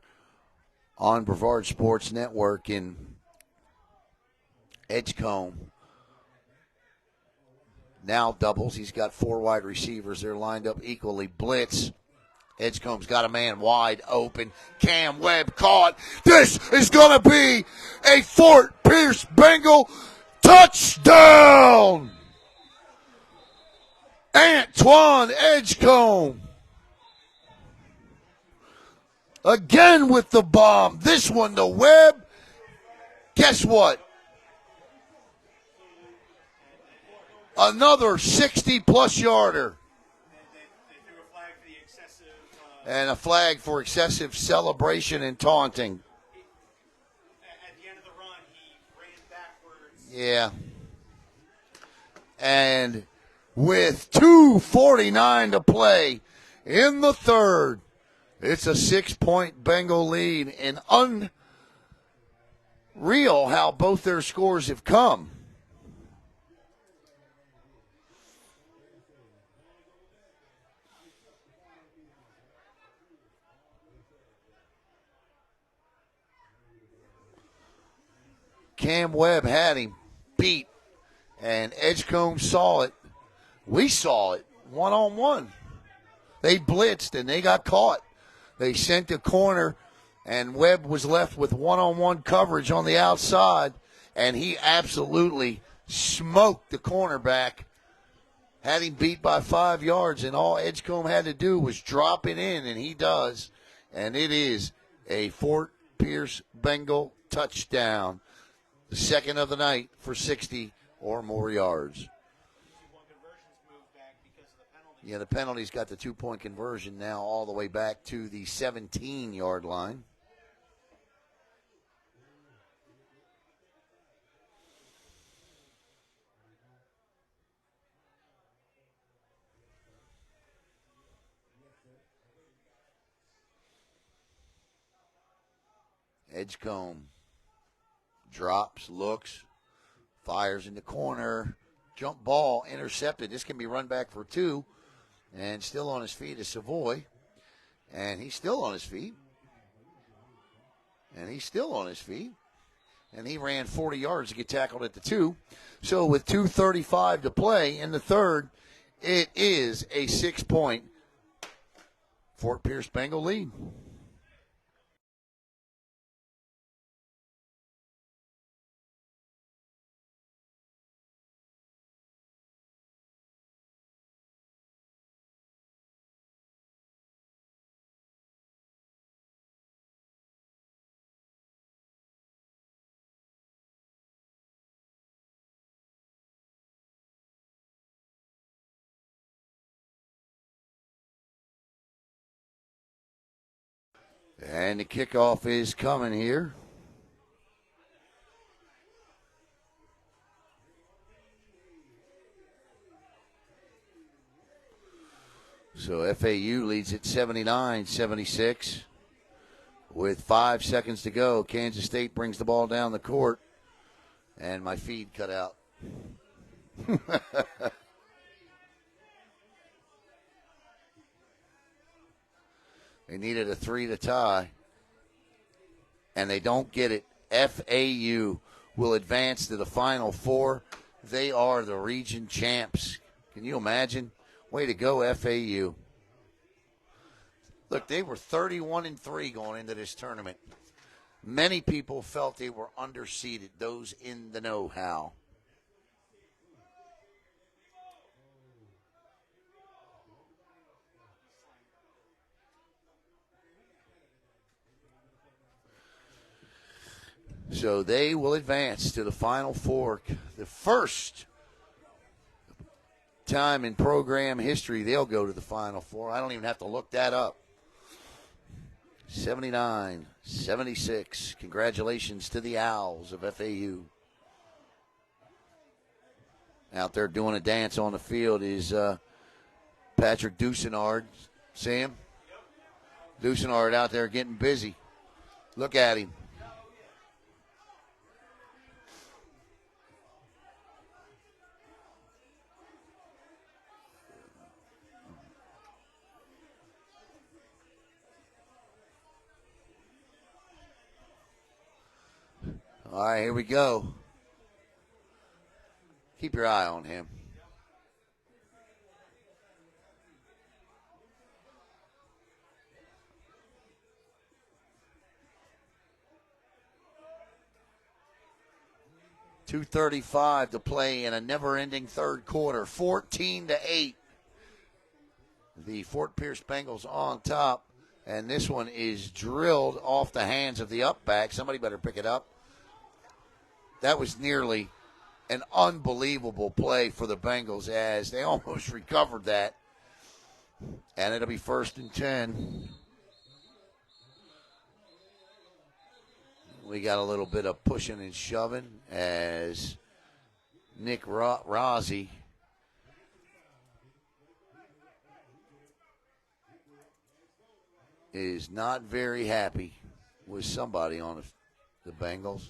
on Brevard Sports Network in Edgecombe. Now doubles. He's got 4 wide receivers. They're lined up equally. Blitz. Edgecombe's got a man wide open. Cam Webb caught. This is going to be a Fort Pierce Bengal touchdown. Antoine Edgecombe. Again with the bomb. This one to Webb. Guess what? Another 60-plus yarder. They threw a flag for the excessive. And a flag for excessive celebration and taunting. At the end of the run, he ran backwards. Yeah. And with 2:49 to play in the third, it's a 6-point Bengal lead. And unreal how both their scores have come. Cam Webb had him beat, and Edgecombe saw it. We saw it one-on-one. They blitzed, and they got caught. They sent the corner, and Webb was left with one-on-one coverage on the outside, and he absolutely smoked the cornerback, had him beat by 5 yards, and all Edgecombe had to do was drop it in, and he does. And it is a Fort Pierce Bengal touchdown. The second of the night for 60 or more yards. Yeah, the penalty's got the 2-point conversion now all the way back to the 17-yard line. Edgecombe drops, looks, fires in the corner, jump ball, intercepted. This can be run back for 2, and still on his feet is Savoy, and he's still on his feet, and he's still on his feet, and he ran 40 yards to get tackled at the 2. So with 2:35 to play in the third, it is a 6-point Fort Pierce Bengal lead. And the kickoff is coming here. So FAU leads at 79-76. With 5 seconds to go, Kansas State brings the ball down the court. And my feed cut out. They needed a 3 to tie, and they don't get it. FAU will advance to the Final Four. They are the region champs. Can you imagine? Way to go, FAU. Look, they were 31-3 going into this tournament. Many people felt they were underseeded, those in the know-how. So they will advance to the Final Four. The first time in program history they'll go to the Final Four. I don't even have to look that up. 79-76. Congratulations to the Owls of FAU. Out there doing a dance on the field is Patrick Dusenard. See him? Dusenard out there getting busy. Look at him. All right, here we go. Keep your eye on him. .235 to play in a never-ending third quarter. 14-8. The Fort Pierce Bengals on top. And this one is drilled off the hands of the up back. Somebody better pick it up. That was nearly an unbelievable play for the Bengals as they almost recovered that. And it'll be 1st and 10. We got a little bit of pushing and shoving as Nick Rossi is not very happy with somebody on the Bengals.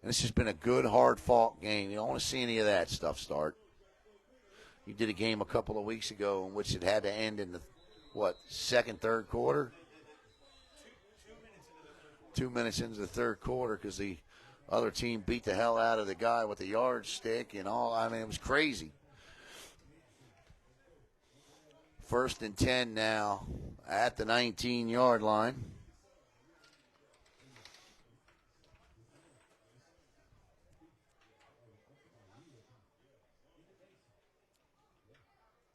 And this has been a good, hard-fought game. You don't want to see any of that stuff start. You did a game a couple of weeks ago in which it had to end in the, second, third quarter? 2 minutes into the third quarter because the other team beat the hell out of the guy with the yardstick and all. I mean, it was crazy. 1st and 10 now at the 19-yard line.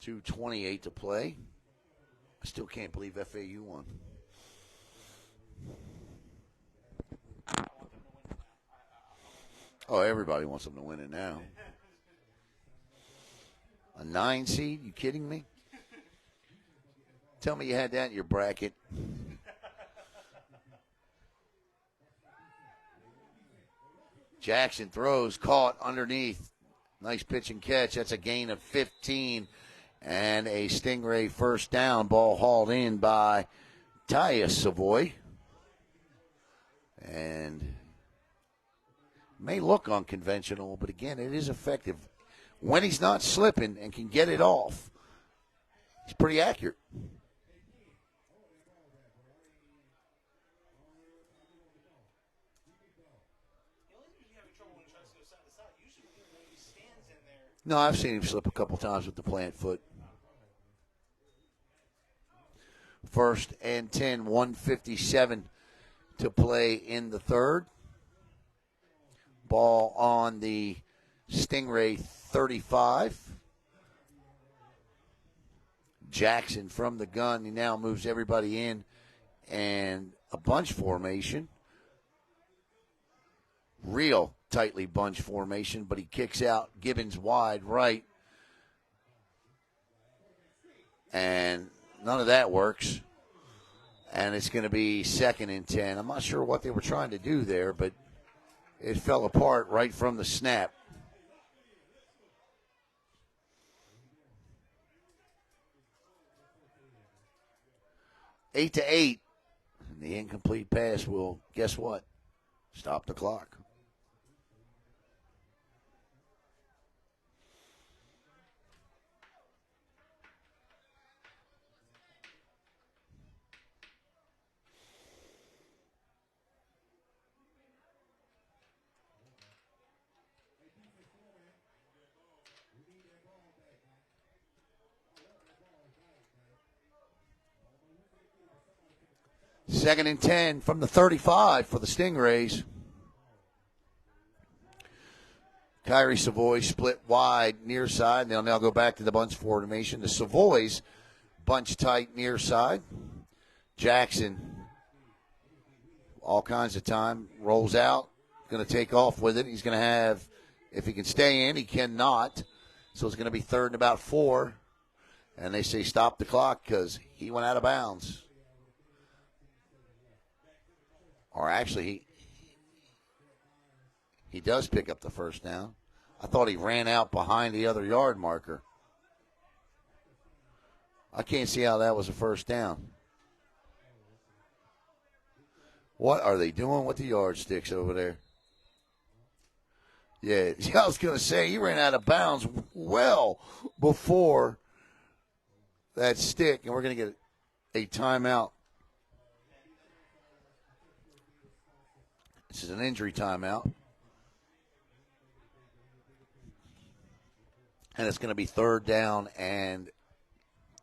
.228 to play. I still can't believe FAU won. Oh, everybody wants them to win it now. A 9 seed? You kidding me? Tell me you had that in your bracket. Jackson throws, caught underneath. Nice pitch and catch. That's a gain of 15 and a Stingray first down. Ball hauled in by Tyus Savoy. And may look unconventional, but again, it is effective. When he's not slipping and can get it off, he's pretty accurate. No, I've seen him slip a couple times with the plant foot. 1st and 10, 1:57 to play in the third. Ball on the Stingray 35. Jackson from the gun. He now moves everybody in and a bunch formation. Real tightly bunch formation, but he kicks out Gibbons wide right. And none of that works. And it's going to be 2nd and 10. I'm not sure what they were trying to do there, but it fell apart right from the snap. Eight to 8. And the incomplete pass will, guess what? Stop the clock. Second and 10 from the 35 for the Stingrays. Kyrie Savoy split wide near side. They'll now go back to the bunch formation. The Savoys bunch tight near side. Jackson, all kinds of time, rolls out, going to take off with it. He's going to have, if he can stay in, he cannot. So it's going to be 3rd and about 4. And they say stop the clock because he went out of bounds. Or actually, he does pick up the first down. I thought he ran out behind the other yard marker. I can't see how that was a first down. What are they doing with the yardsticks over there? Yeah, I was going to say, he ran out of bounds well before that stick, and we're going to get a timeout. This is an injury timeout. And it's going to be 3rd down and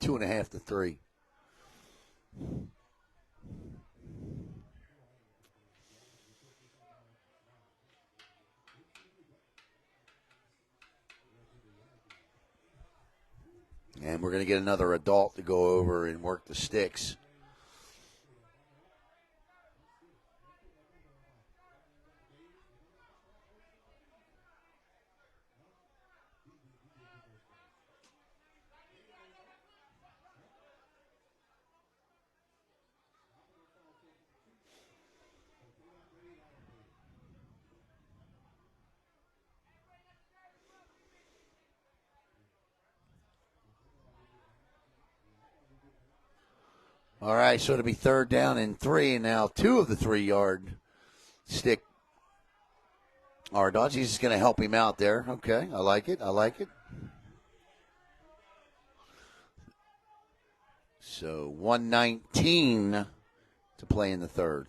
2.5 to 3. And we're going to get another adult to go over and work the sticks. All right, so it'll be 3rd down and 3, and now 2 of the 3-yard stick are dogs. He's just going to help him out there. Okay, I like it. So 119 to play in the 3rd.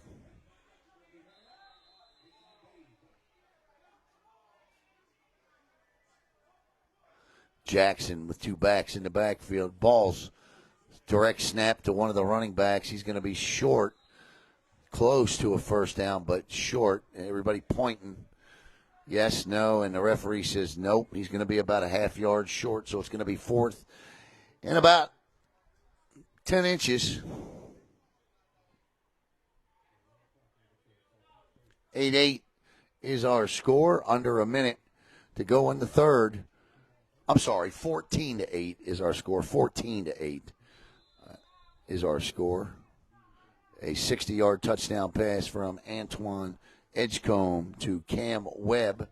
Jackson with 2 backs in the backfield. Ball's direct snap to one of the running backs. He's going to be short, close to a 1st down, but short. Everybody pointing yes, no, and the referee says nope. He's going to be about a half yard short, so it's going to be 4th and about 10 inches. 8-8 is our score. Under a minute to go in the 3rd. I'm sorry, 14-8 is our score. 14-8 is our score. A 60-yard touchdown pass from Antoine Edgecombe to Cam Webb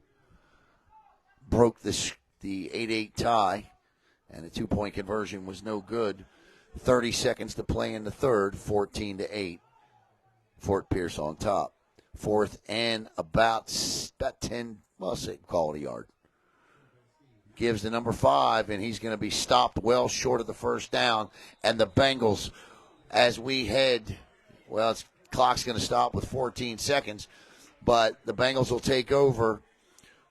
broke the 8-8 tie, and the 2-point conversion was no good. 30 seconds to play in the 3rd, 14-8. Fort Pierce on top. 4th and about 10, well, say, call it a yard. Gives the number 5, and he's going to be stopped well short of the 1st down. And the Bengals, as we head, well, clock's going to stop with 14 seconds, but the Bengals will take over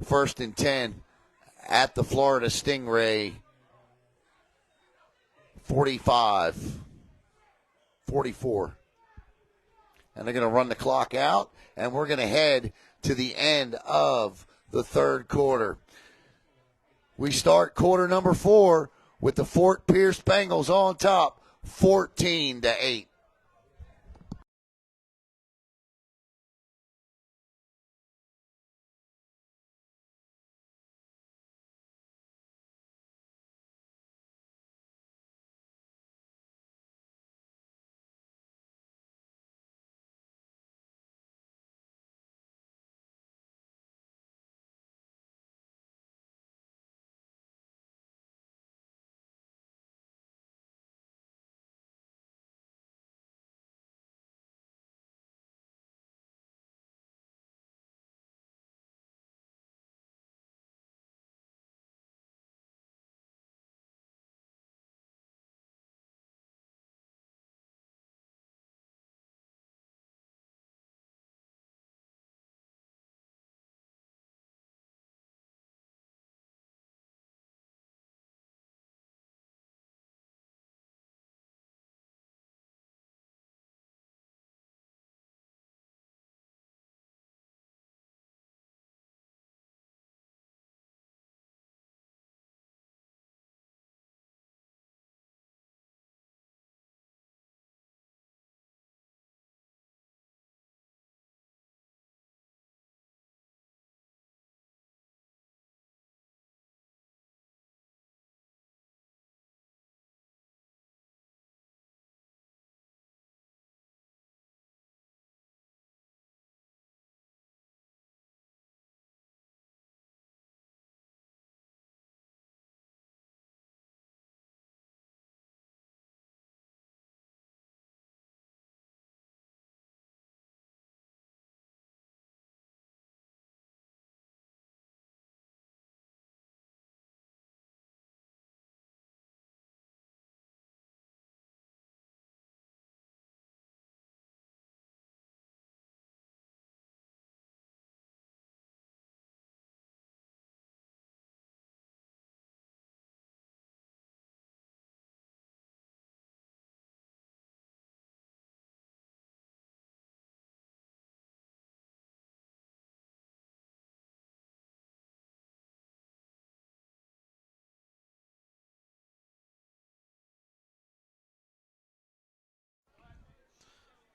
1st and 10 at the Florida Stingray 45, 44. And they're going to run the clock out, and we're going to head to the end of the 3rd quarter. We start quarter number 4 with the Fort Pierce Bengals on top, 14-8.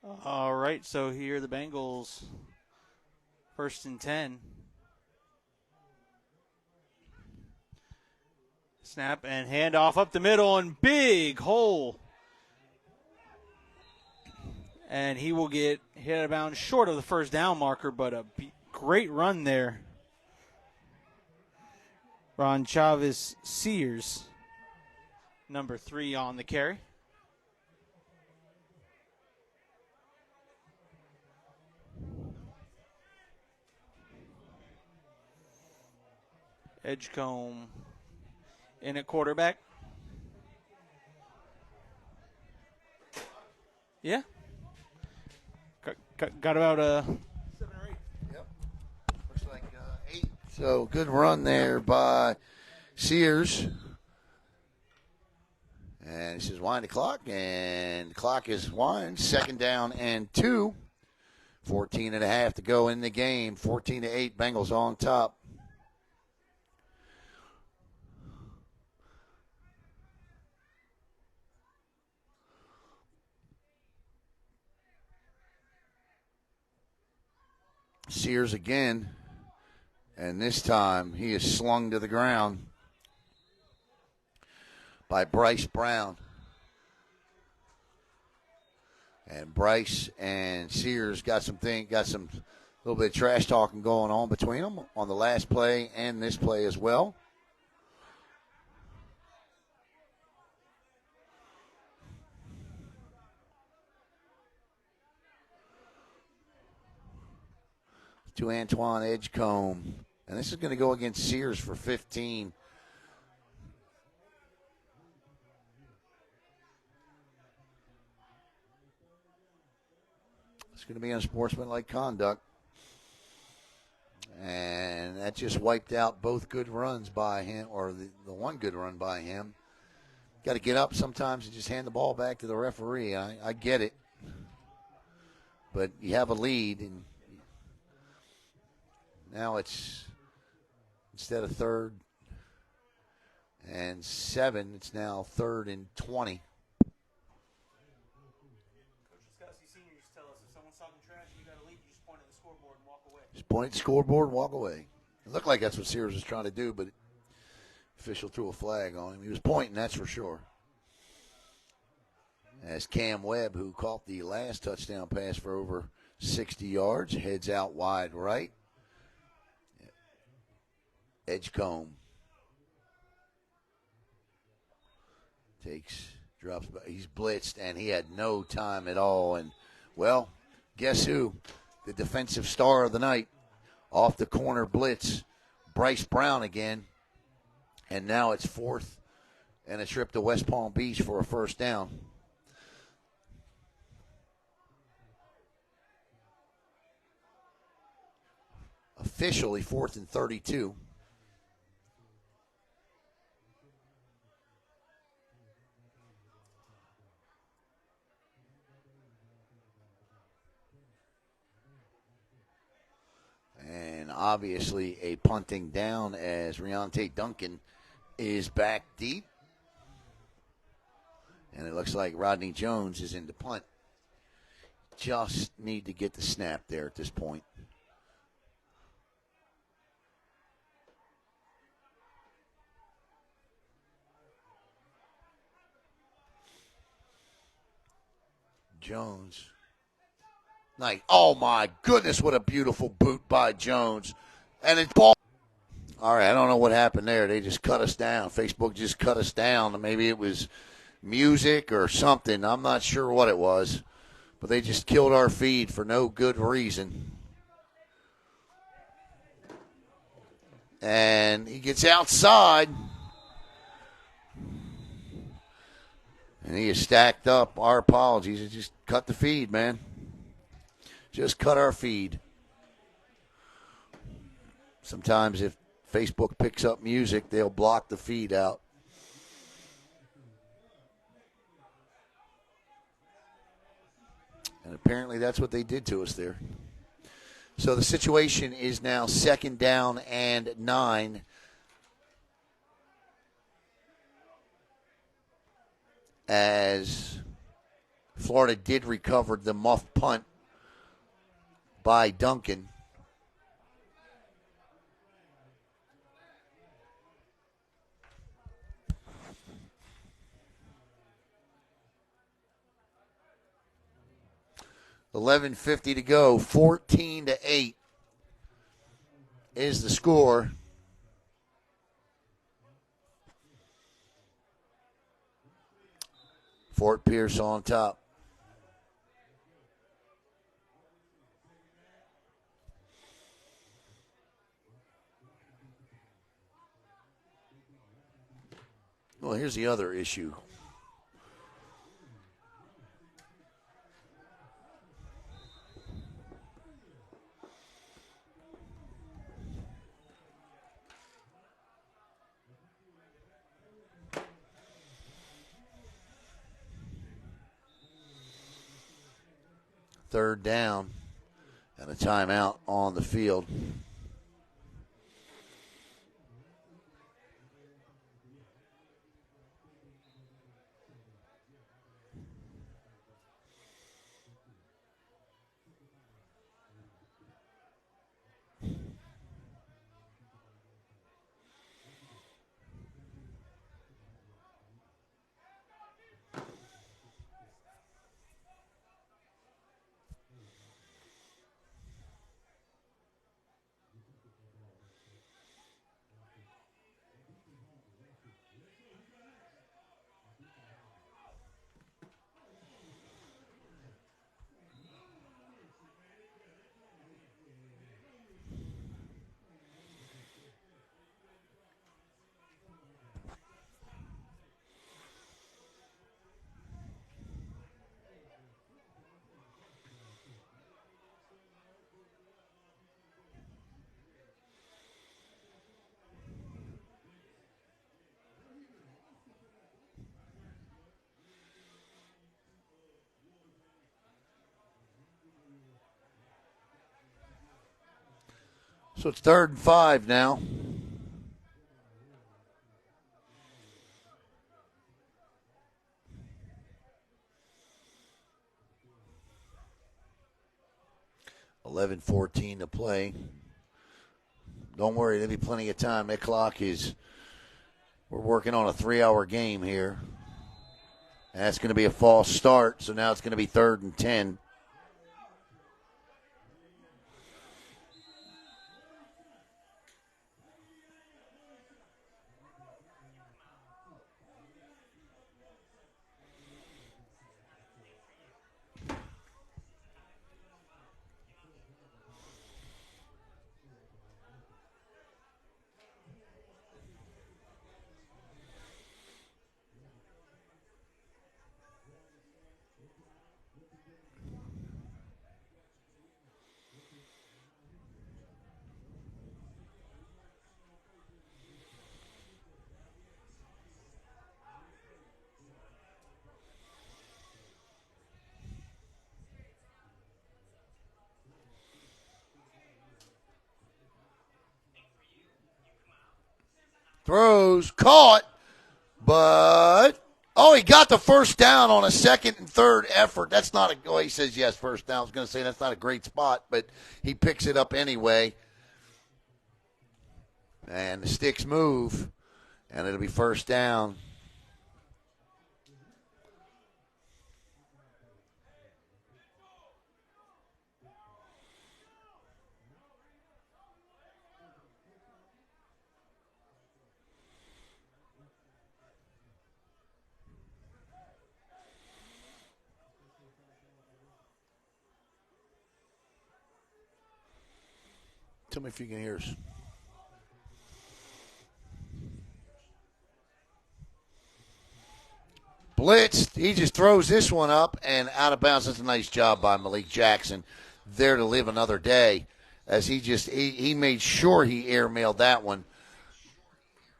All right, so here the Bengals, 1st and 10. Snap and handoff up the middle and big hole. And he will get hit out of bounds short of the first down marker, but a great run there. Ron Chavez Sears, number 3 on the carry. Edgecombe in at quarterback. Yeah. Got about 7 or 8. Yep. Looks like 8. So good run there by Sears. And he says wind the clock, and the clock is wind. 2nd down and 2. 14 and a half to go in the game. 14-8, Bengals on top. Sears again, and this time he is slung to the ground by Bryce Brown. And Bryce and Sears got some little bit of trash talking going on between them on the last play and this play as well. To Antoine Edgecombe. And this is going to go against Sears for 15. It's going to be unsportsmanlike conduct. And that just wiped out both good runs by him, or the one good run by him. Got to get up sometimes and just hand the ball back to the referee. I get it. But you have a lead, and now it's, instead of 3rd and 7, it's now 3rd and 20. Coach Scotty Sr. used to tell us if someone's talking trash and you got a lead, you just point at the scoreboard and walk away. Just point at the scoreboard and walk away. It looked like that's what Sears was trying to do, but official threw a flag on him. He was pointing, that's for sure. As Cam Webb, who caught the last touchdown pass for over 60 yards, heads out wide right. Edgecombe drops, he's blitzed, and he had no time at all. And, well, guess who? The defensive star of the night, off the corner blitz, Bryce Brown again. And now it's 4th and a trip to West Palm Beach for a 1st down. Officially 4th and 32. And obviously a punting down as Riante Duncan is back deep. And it looks like Rodney Jones is in the punt. Just need to get the snap there at this point. Jones. Nice. Oh, my goodness, what a beautiful boot by Jones. And it's ball. All right, I don't know what happened there. They just cut us down. Facebook just cut us down. Maybe it was music or something. I'm not sure what it was. But they just killed our feed for no good reason. And he gets outside. And he is stacked up. Our apologies. It just cut the feed, man. Just cut our feed. Sometimes if Facebook picks up music, they'll block the feed out. And apparently that's what they did to us there. So the situation is now 2nd down and 9. As Florida did recover the muff punt by Duncan. $11:50 to go. 14-8 is the score. Fort Pierce on top. Well, here's the other issue. Third down and a timeout on the field. So it's 3rd and 5 now. $11:14 to play. Don't worry, there'll be plenty of time. That clock is, we're working on a 3-hour game here. And that's going to be a false start, so now it's going to be 3rd and 10. Throws, caught, but, he got the first down on a 2nd and 3rd effort. That's not he says yes, first down. I was going to say that's not a great spot, but he picks it up anyway. And the sticks move, and it'll be first down. Tell me if you can hear us. Blitzed. He just throws this one up and out of bounds. That's a nice job by Malik Jackson. There to live another day. As he made sure he airmailed that one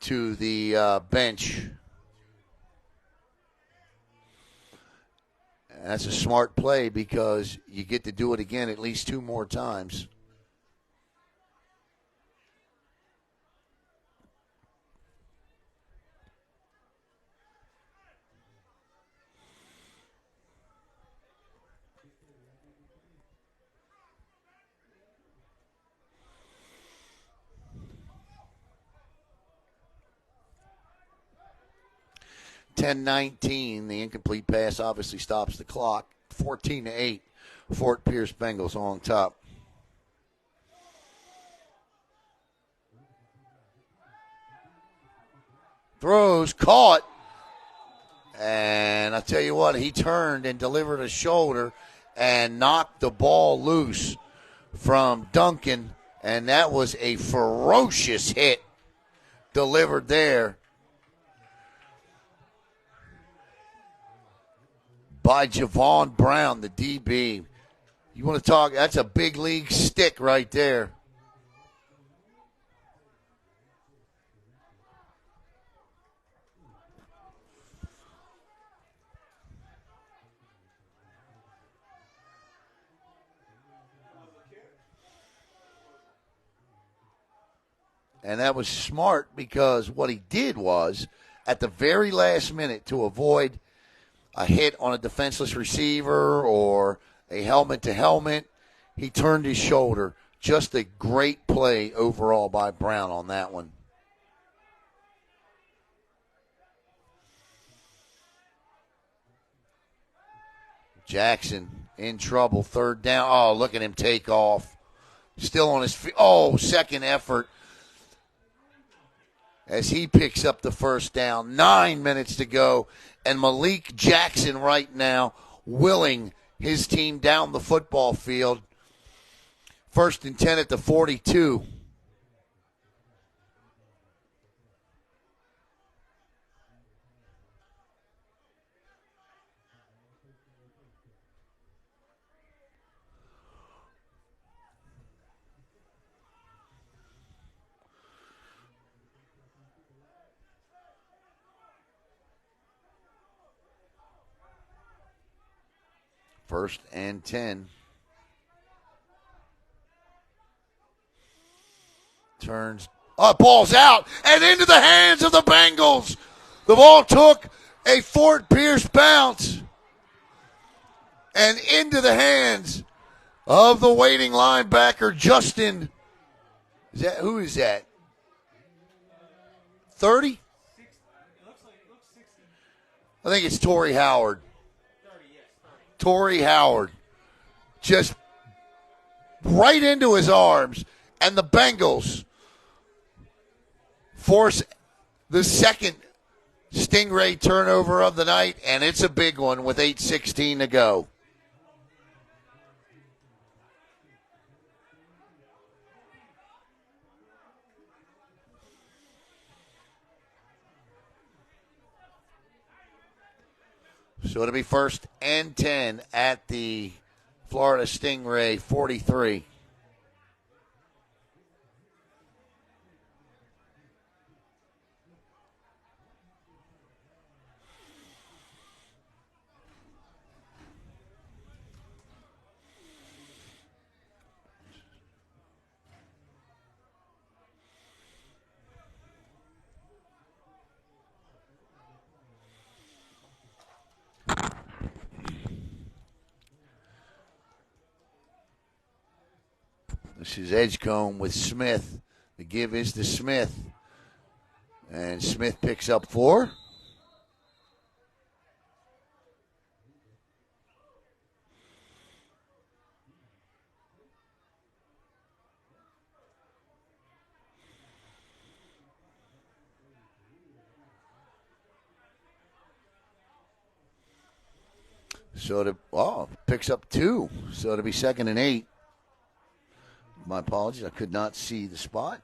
to the bench. And that's a smart play because you get to do it again at least 2 more times. 10-19. The incomplete pass obviously stops the clock. 14-8. Fort Pierce Bengals on top. Throws, caught. And I tell you what, he turned and delivered a shoulder and knocked the ball loose from Duncan. And that was a ferocious hit delivered there by Javon Brown, the DB. You want to talk, that's a big league stick right there. And that was smart because what he did was, at the very last minute, to avoid a hit on a defenseless receiver or a helmet-to-helmet, he turned his shoulder. Just a great play overall by Brown on that one. Jackson in trouble. Third down. Oh, look at him take off. Still on his feet. Oh, second effort as he picks up the first down. 9 minutes to go. And Malik Jackson right now willing his team down the football field. 1st and 10 at the 42. First and 10. Turns. Oh, ball's out and into the hands of the Bengals. The ball took a Fort Pierce bounce and into the hands of the waiting linebacker, Justin. Who is that? 30? It looks 60. I think it's Torrey Howard. 30, yes, 30. Torrey Howard. Just right into his arms. And the Bengals force the second Stingray turnover of the night, and it's a big one with 8:16 to go. So it'll be 1st and 10 at the Florida Stingray 43. This is Edgecombe with Smith. The give is to Smith. And Smith picks up 4. So picks up 2. So it'll be 2nd and 8. My apologies, I could not see the spot.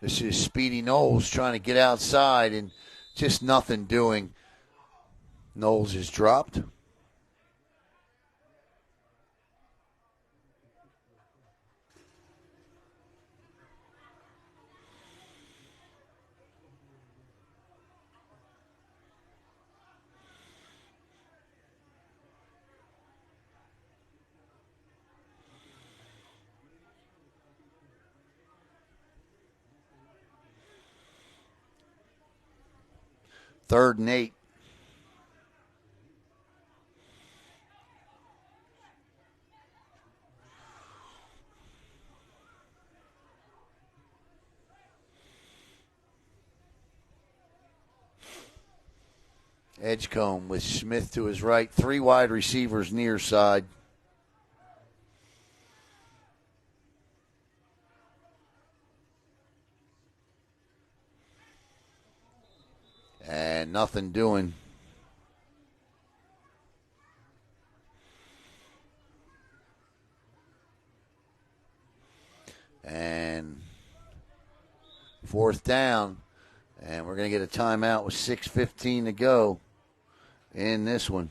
This is Speedy Knowles trying to get outside and just nothing doing. Knowles is dropped. 3rd and 8. Edgecombe with Smith to his right. 3 wide receivers near side. And nothing doing. And 4th down. And we're going to get a timeout with 6:15 to go in this one.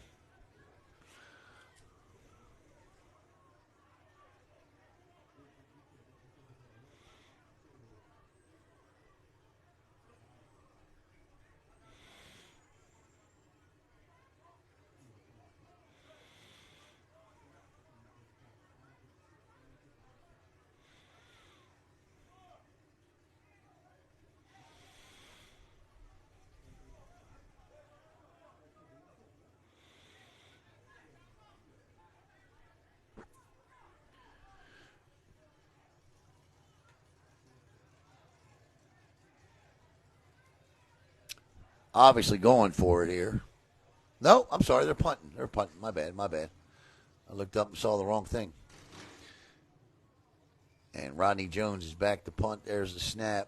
Obviously going for it here. No, I'm sorry, they're punting. They're punting. My bad. I looked up and saw the wrong thing. And Rodney Jones is back to punt. There's the snap.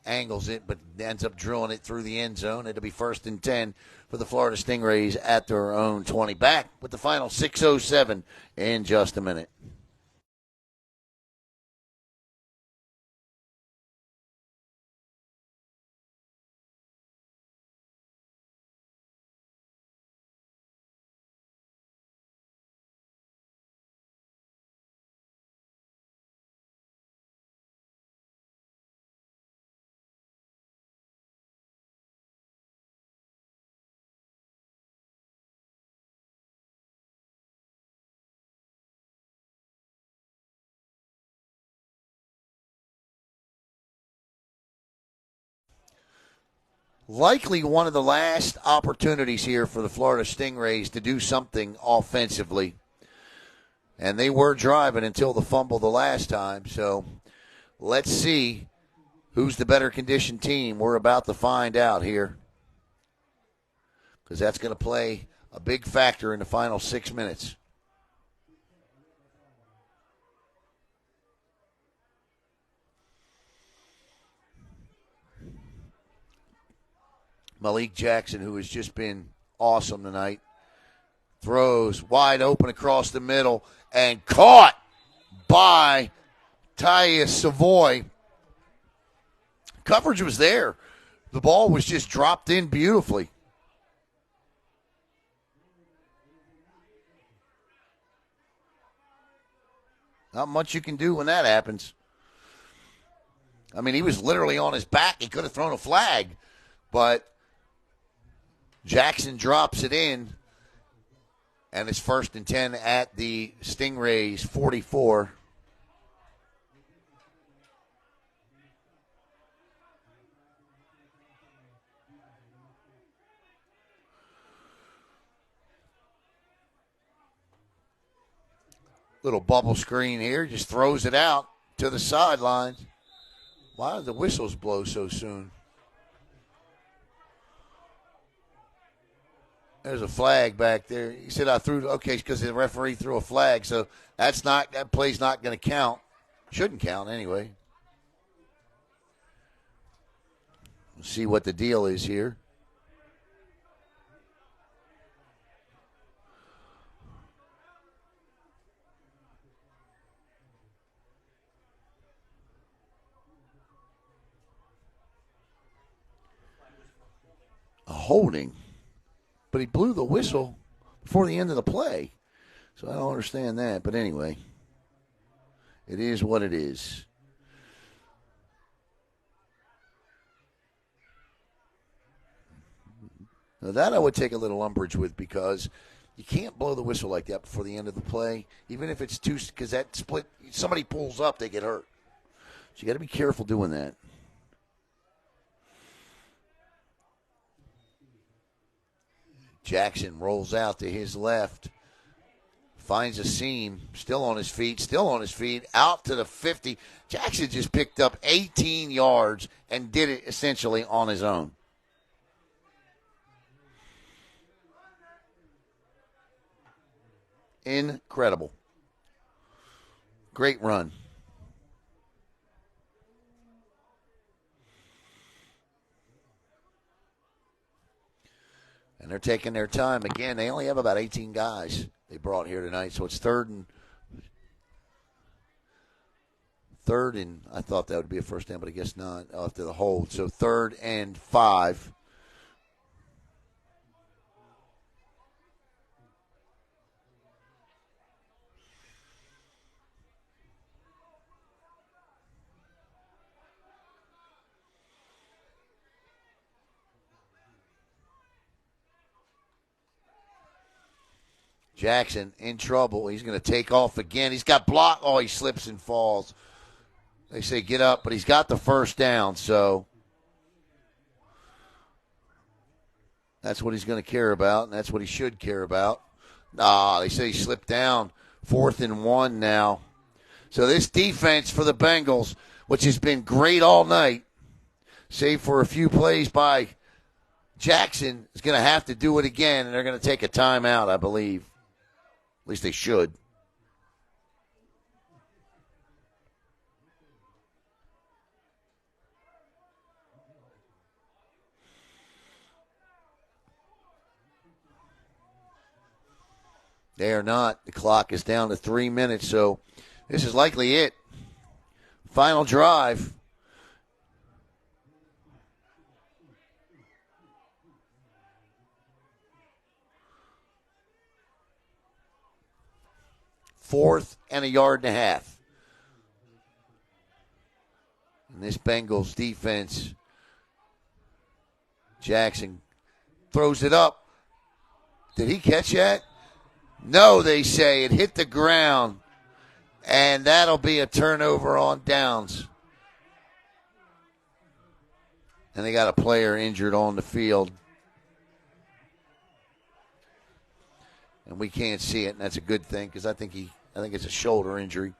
Angles it, but ends up drilling it through the end zone. It'll be 1st and 10 for the Florida Stingrays at their own 20. Back with the final 6:07 in just a minute. Likely one of the last opportunities here for the Florida Stingrays to do something offensively. And they were driving until the fumble the last time. So let's see who's the better conditioned team. We're about to find out here, because that's going to play a big factor in the final 6 minutes. Malik Jackson, who has just been awesome tonight, throws wide open across the middle and caught by Tyus Savoy. Coverage was there. The ball was just dropped in beautifully. Not much you can do when that happens. I mean, he was literally on his back. He could have thrown a flag, but Jackson drops it in, and it's 1st and 10 at the Stingrays 44. Little bubble screen here, just throws it out to the sideline. Why did the whistles blow so soon? There's a flag back there. He said I threw. Okay, because the referee threw a flag, so that play's not going to count. Shouldn't count anyway. We'll see what the deal is here. A holding. But he blew the whistle before the end of the play. So I don't understand that. But anyway, it is what it is. Now that I would take a little umbrage with, because you can't blow the whistle like that before the end of the play, even if it's two, because that split, somebody pulls up, they get hurt. So you got to be careful doing that. Jackson rolls out to his left. Finds a seam. Still on his feet. Out to the 50. Jackson just picked up 18 yards and did it essentially on his own. Incredible. Great run. And they're taking their time. Again, they only have about 18 guys they brought here tonight. So it's third and I thought that would be a first down, but I guess not after the hold. So 3rd and 5. Jackson in trouble. He's going to take off again. He's got blocked. Oh, he slips and falls. They say get up, but he's got the first down, so that's what he's going to care about, and that's what he should care about. They say he slipped down. 4th and 1 now. So this defense for the Bengals, which has been great all night, save for a few plays by Jackson, is going to have to do it again, and they're going to take a timeout, I believe. At least they should. They are not. The clock is down to 3 minutes, so this is likely it. Final drive. Fourth and 1.5 yards. And this Bengals defense, Jackson throws it up. Did he catch that? No, they say. It hit the ground. And that'll be a turnover on downs. And they got a player injured on the field. And we can't see it, and that's a good thing because I think it's a shoulder injury.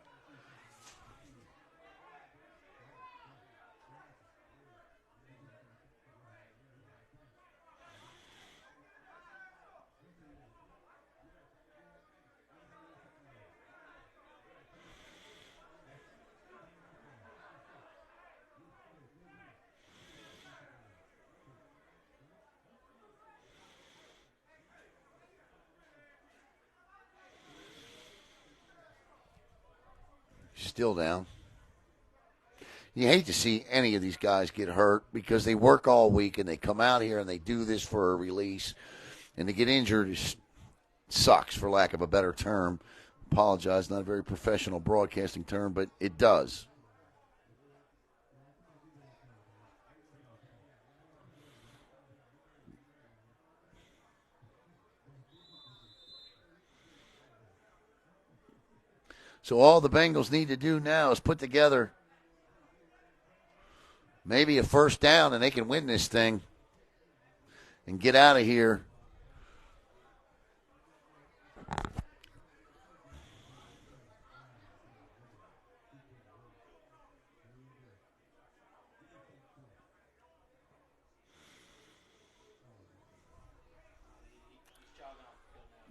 Still down. You hate to see any of these guys get hurt because they work all week and they come out here and they do this for a release. And to get injured sucks, for lack of a better term. Apologize, not a very professional broadcasting term, but it does. So all the Bengals need to do now is put together maybe a first down and they can win this thing and get out of here.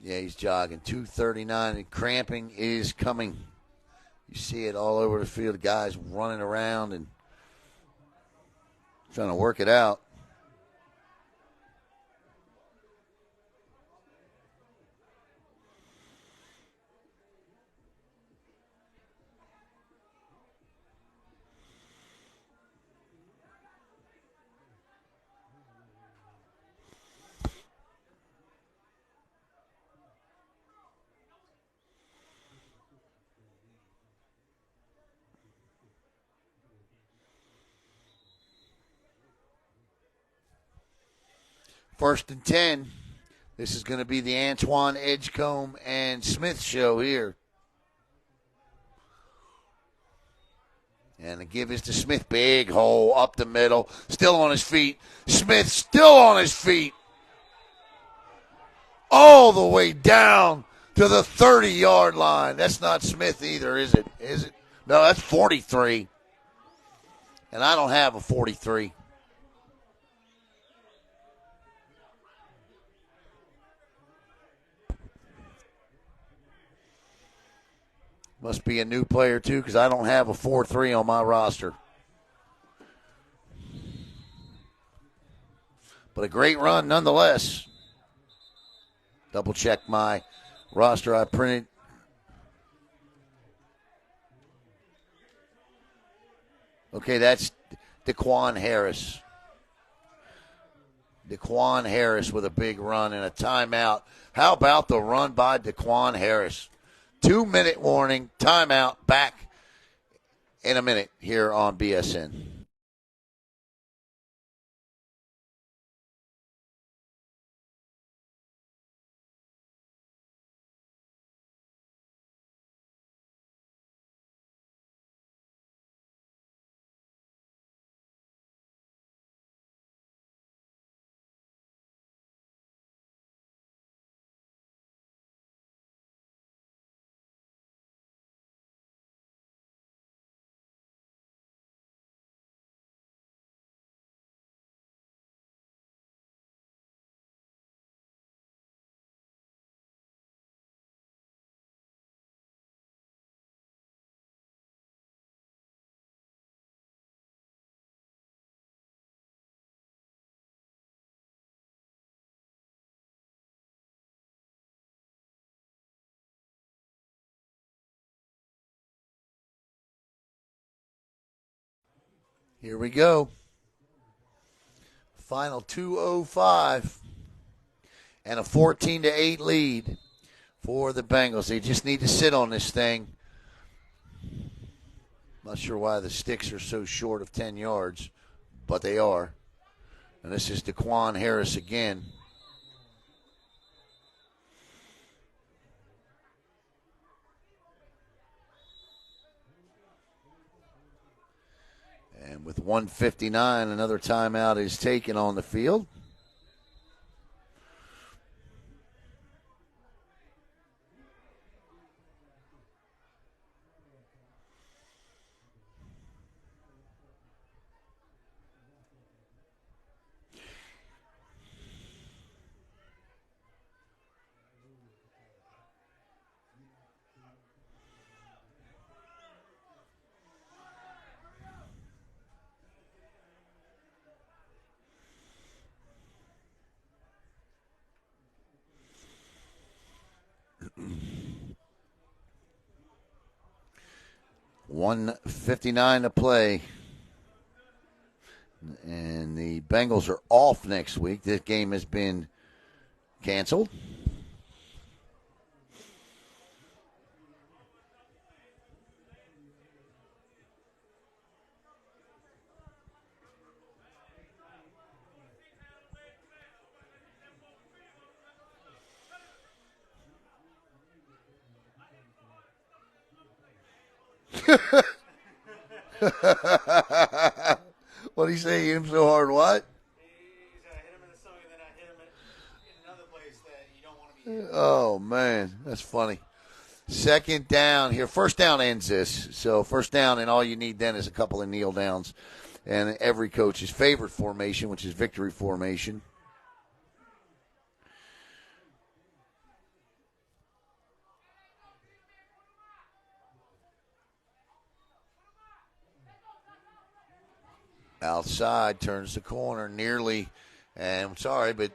Yeah, he's jogging. 2:39, and cramping is coming. You see it all over the field. Guys running around and trying to work it out. First and 10. This is going to be the Antoine Edgecombe and Smith show here. And the give is to Smith. Big hole up the middle. Still on his feet. Smith still on his feet. all the way down to the 30-yard line. That's not Smith either, is it? Is it? No, that's 43. And I don't have a 43. Must be a new player, too, because I don't have a 4-3 on my roster. But a great run nonetheless. Double check my roster I printed. Okay, that's Daquan Harris. Daquan Harris with a big run and a timeout. How about the run by Daquan Harris? 2-minute warning, timeout, back in a minute here on BSN. Here we go. Final 2:05 and a 14-8 lead for the Bengals. They just need to sit on this thing. Not sure why the sticks are so short of 10 yards, but they are. And this is Daquan Harris again. And with 1:59, another timeout is taken on the field. $1:59 to play. And the Bengals are off next week. This game has been canceled. What do you say? Hit him so hard, what? He's hit him in the stomach, and then I hit him in another place that you don't want to be hit. Oh, man. That's funny. Second down here. First down ends this. So first down, and all you need then is a couple of kneel downs. And every coach's favorite formation, which is victory formation. Outside, turns the corner nearly. And I'm sorry, but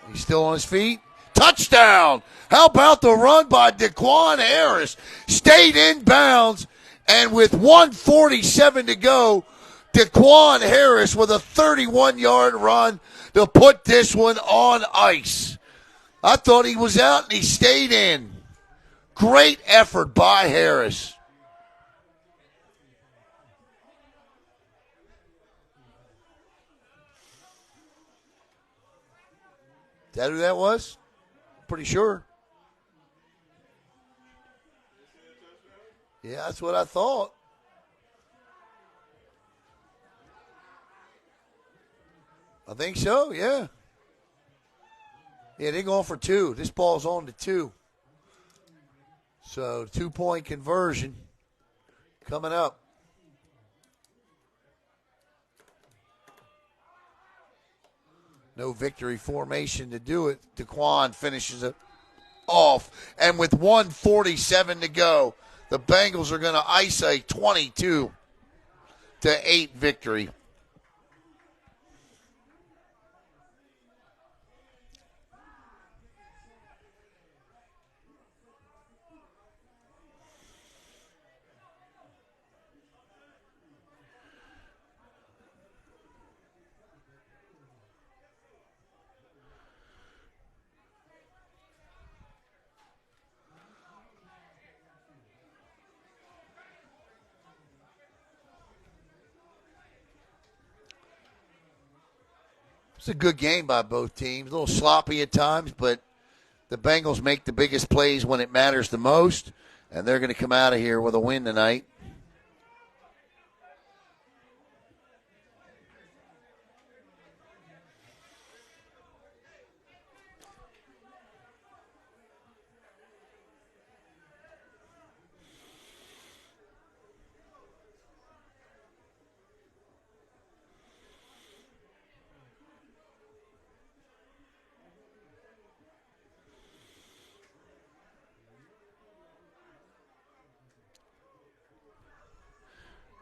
he's still on his feet. Touchdown! How about the run by Daquan Harris? Stayed in bounds, and with 1:47 to go, Daquan Harris with a 31-yard run to put this one on ice. I thought he was out, and he stayed in. Great effort by Harris. Is that who that was? Pretty sure. Yeah, that's what I thought. I think so, yeah. Yeah, they're going for 2. This ball's on to 2. So 2-point conversion coming up. No victory formation to do it. DeQuan finishes it off. And with 1:47 to go, the Bengals are going to ice a 22-8 victory. It's a good game by both teams. A little sloppy at times, but the Bengals make the biggest plays when it matters the most, and they're going to come out of here with a win tonight.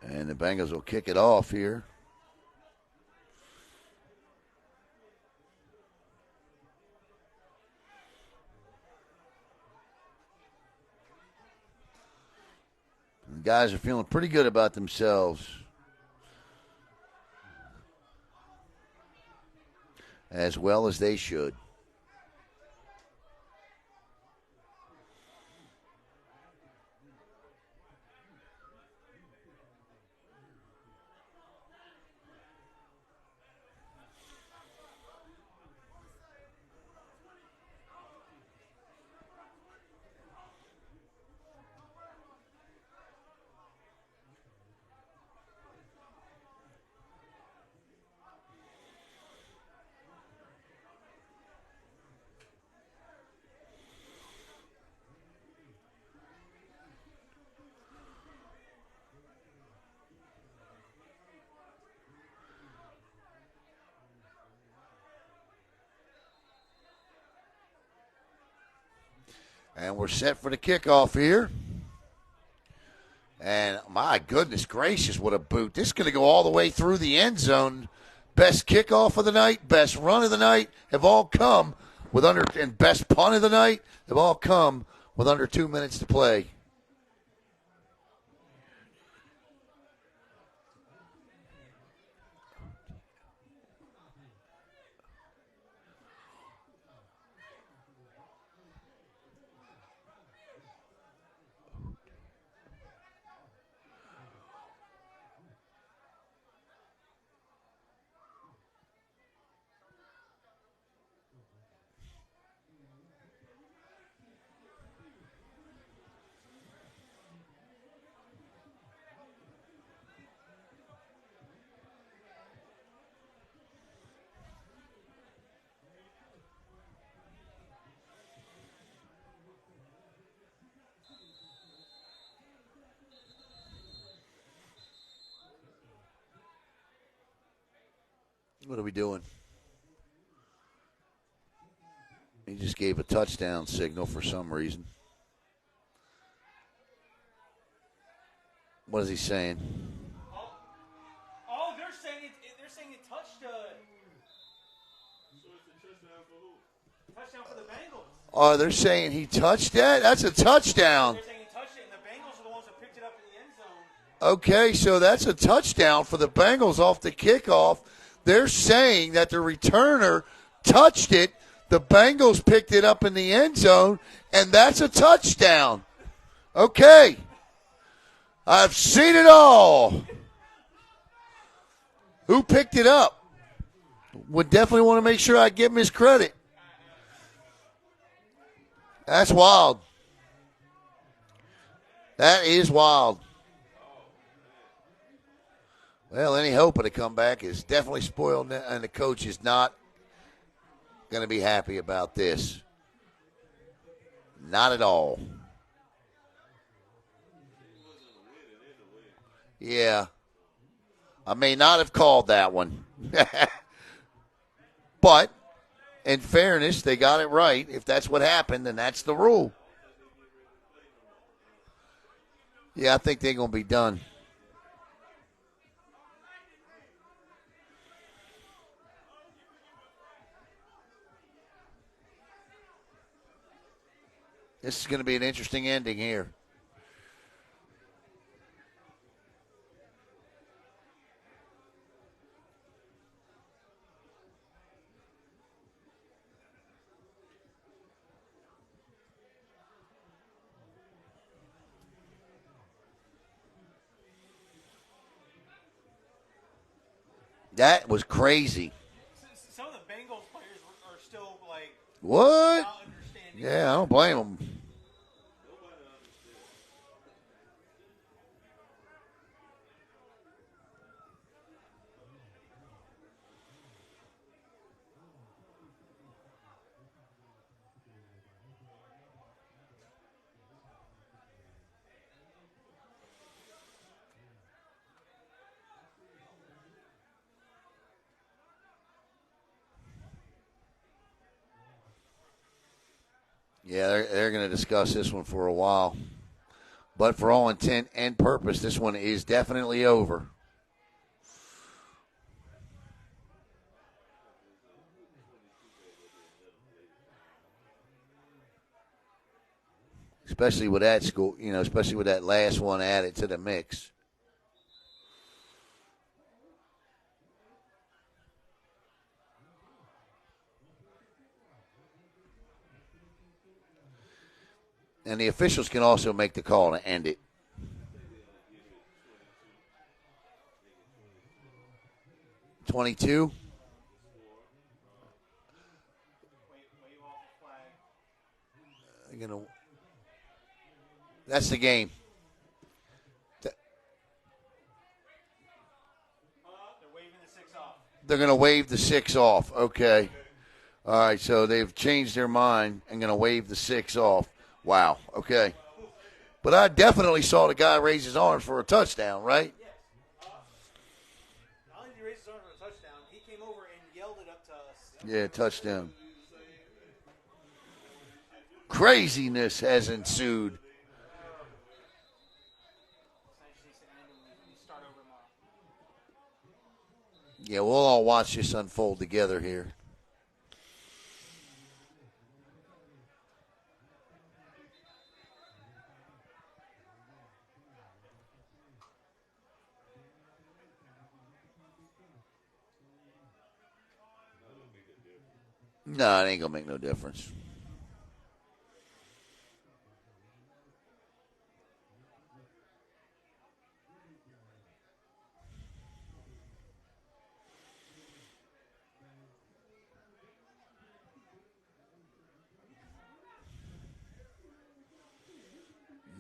And the Bengals will kick it off here. The guys are feeling pretty good about themselves. As well as they should. And we're set for the kickoff here. And my goodness gracious, what a boot. This is going to go all the way through the end zone. Best kickoff of the night, best run of the night have all come with and best punt of the night have all come with under 2 minutes to play. What are we doing? He just gave a touchdown signal for some reason. What is he saying? Oh, they're saying it touched. So it's a touchdown for who? Touchdown for the Bengals. Oh, they're saying he touched that? That's a touchdown. They're saying he touched it, and the Bengals are the ones that picked it up in the end zone. Okay, so that's a touchdown for the Bengals off the kickoff. They're saying that the returner touched it. The Bengals picked it up in the end zone, and that's a touchdown. Okay. I've seen it all. Who picked it up? Would definitely want to make sure I give him his credit. That's wild. That is wild. Well, any hope of a comeback is definitely spoiled, and the coach is not going to be happy about this. Not at all. Yeah. I may not have called that one. But, in fairness, they got it right. If that's what happened, then that's the rule. Yeah, I think they're going to be done. This is going to be an interesting ending here. That was crazy. Some of the Bengals players are still like What? not understanding. Yeah, I don't blame them. Yeah, they're going to discuss this one for a while. But for all intent and purpose, this one is definitely over. Especially with that school, especially with that last one added to the mix. And the officials can also make the call to end it. $22. That's the game. They're waving the 6 off. They're going to wave the 6 off. Okay. All right, so they've changed their mind and going to wave the 6 off. Wow. Okay. But I definitely saw the guy raise his arms for a touchdown, right? Yes. Not only did he raise his arm for a touchdown, he came over and yelled it up to us. Yeah, touchdown. Craziness has ensued. Yeah, we'll all watch this unfold together here. No, it ain't going to make no difference.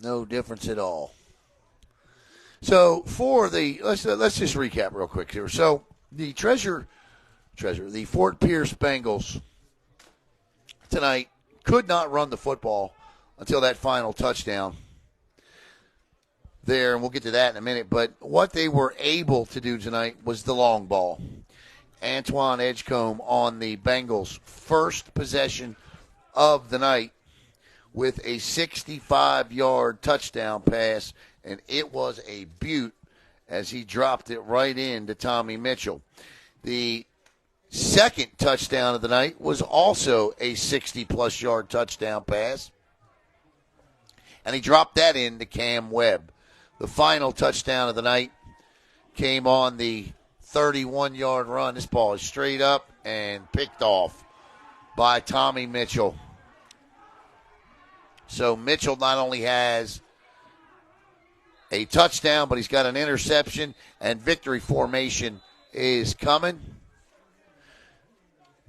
No difference at all. So for the let's just recap real quick here. So the the Fort Pierce Bengals tonight could not run the football until that final touchdown there, and we'll get to that in a minute. But what they were able to do tonight was the long ball. Antoine Edgecombe on the Bengals' first possession of the night with a 65-yard touchdown pass, and it was a beaut as he dropped it right into Tommy Mitchell. The second touchdown of the night was also a 60-plus yard touchdown pass, and he dropped that into Cam Webb. The final touchdown of the night came on the 31-yard run. This ball is straight up and picked off by Tommy Mitchell. So Mitchell not only has a touchdown, but he's got an interception, and victory formation is coming.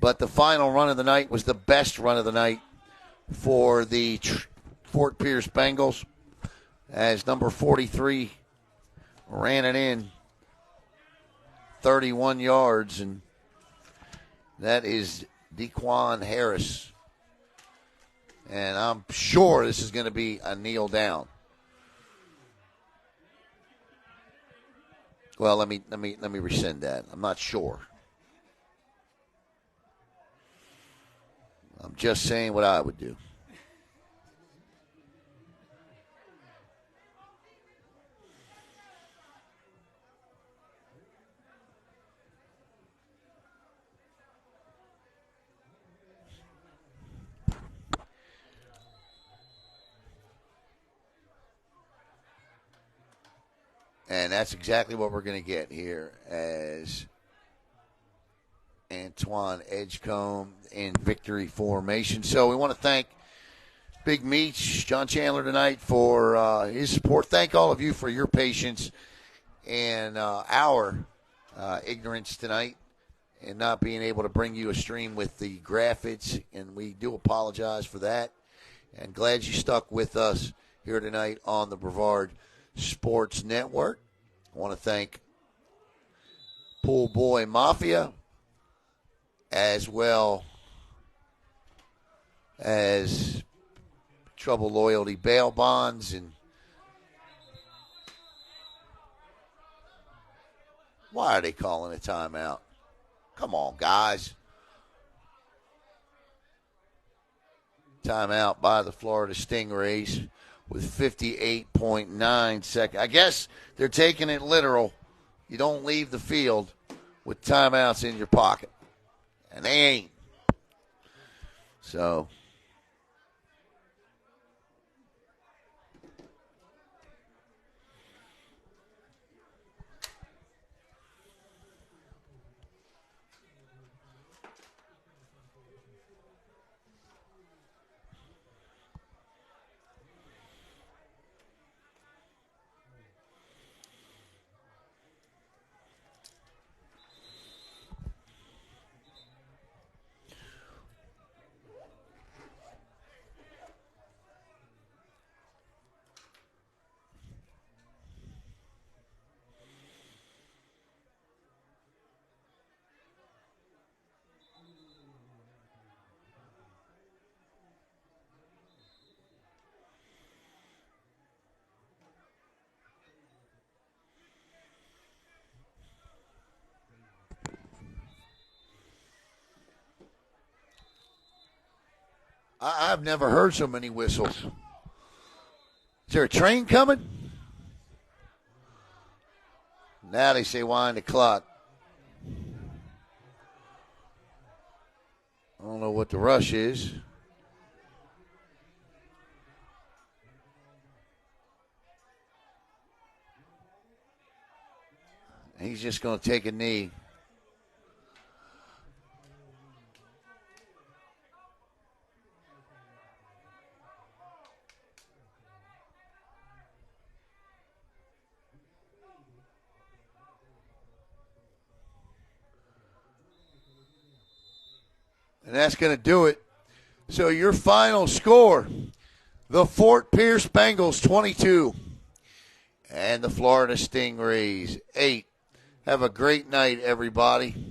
But the final run of the night was the best run of the night for the Fort Pierce Bengals, as number 43 ran it in 31 yards, and that is Dequan Harris. And I'm sure this is going to be a kneel down. Well, let me rescind that. I'm not sure. I'm just saying what I would do. And that's exactly what we're going to get here as Antoine Edgecombe in victory formation. So we want to thank Big Meech, John Chandler tonight for his support. Thank all of you for your patience and our ignorance tonight and not being able to bring you a stream with the graphics. And we do apologize for that. And glad you stuck with us here tonight on the Brevard Sports Network. I want to thank Pool Boy Mafia as well as Trouble Loyalty Bail Bonds. And why are they calling a timeout? Come on, guys. Timeout by the Florida Stingrays with 58.9 seconds. I guess they're taking it literal. You don't leave the field with timeouts in your pocket. And they ain't. So I've never heard so many whistles. Is there a train coming? Now they say wind the clock. I don't know what the rush is. He's just going to take a knee. And that's going to do it. So your final score, the Fort Pierce Bengals 22 and the Florida Stingrays 8. Have a great night, everybody.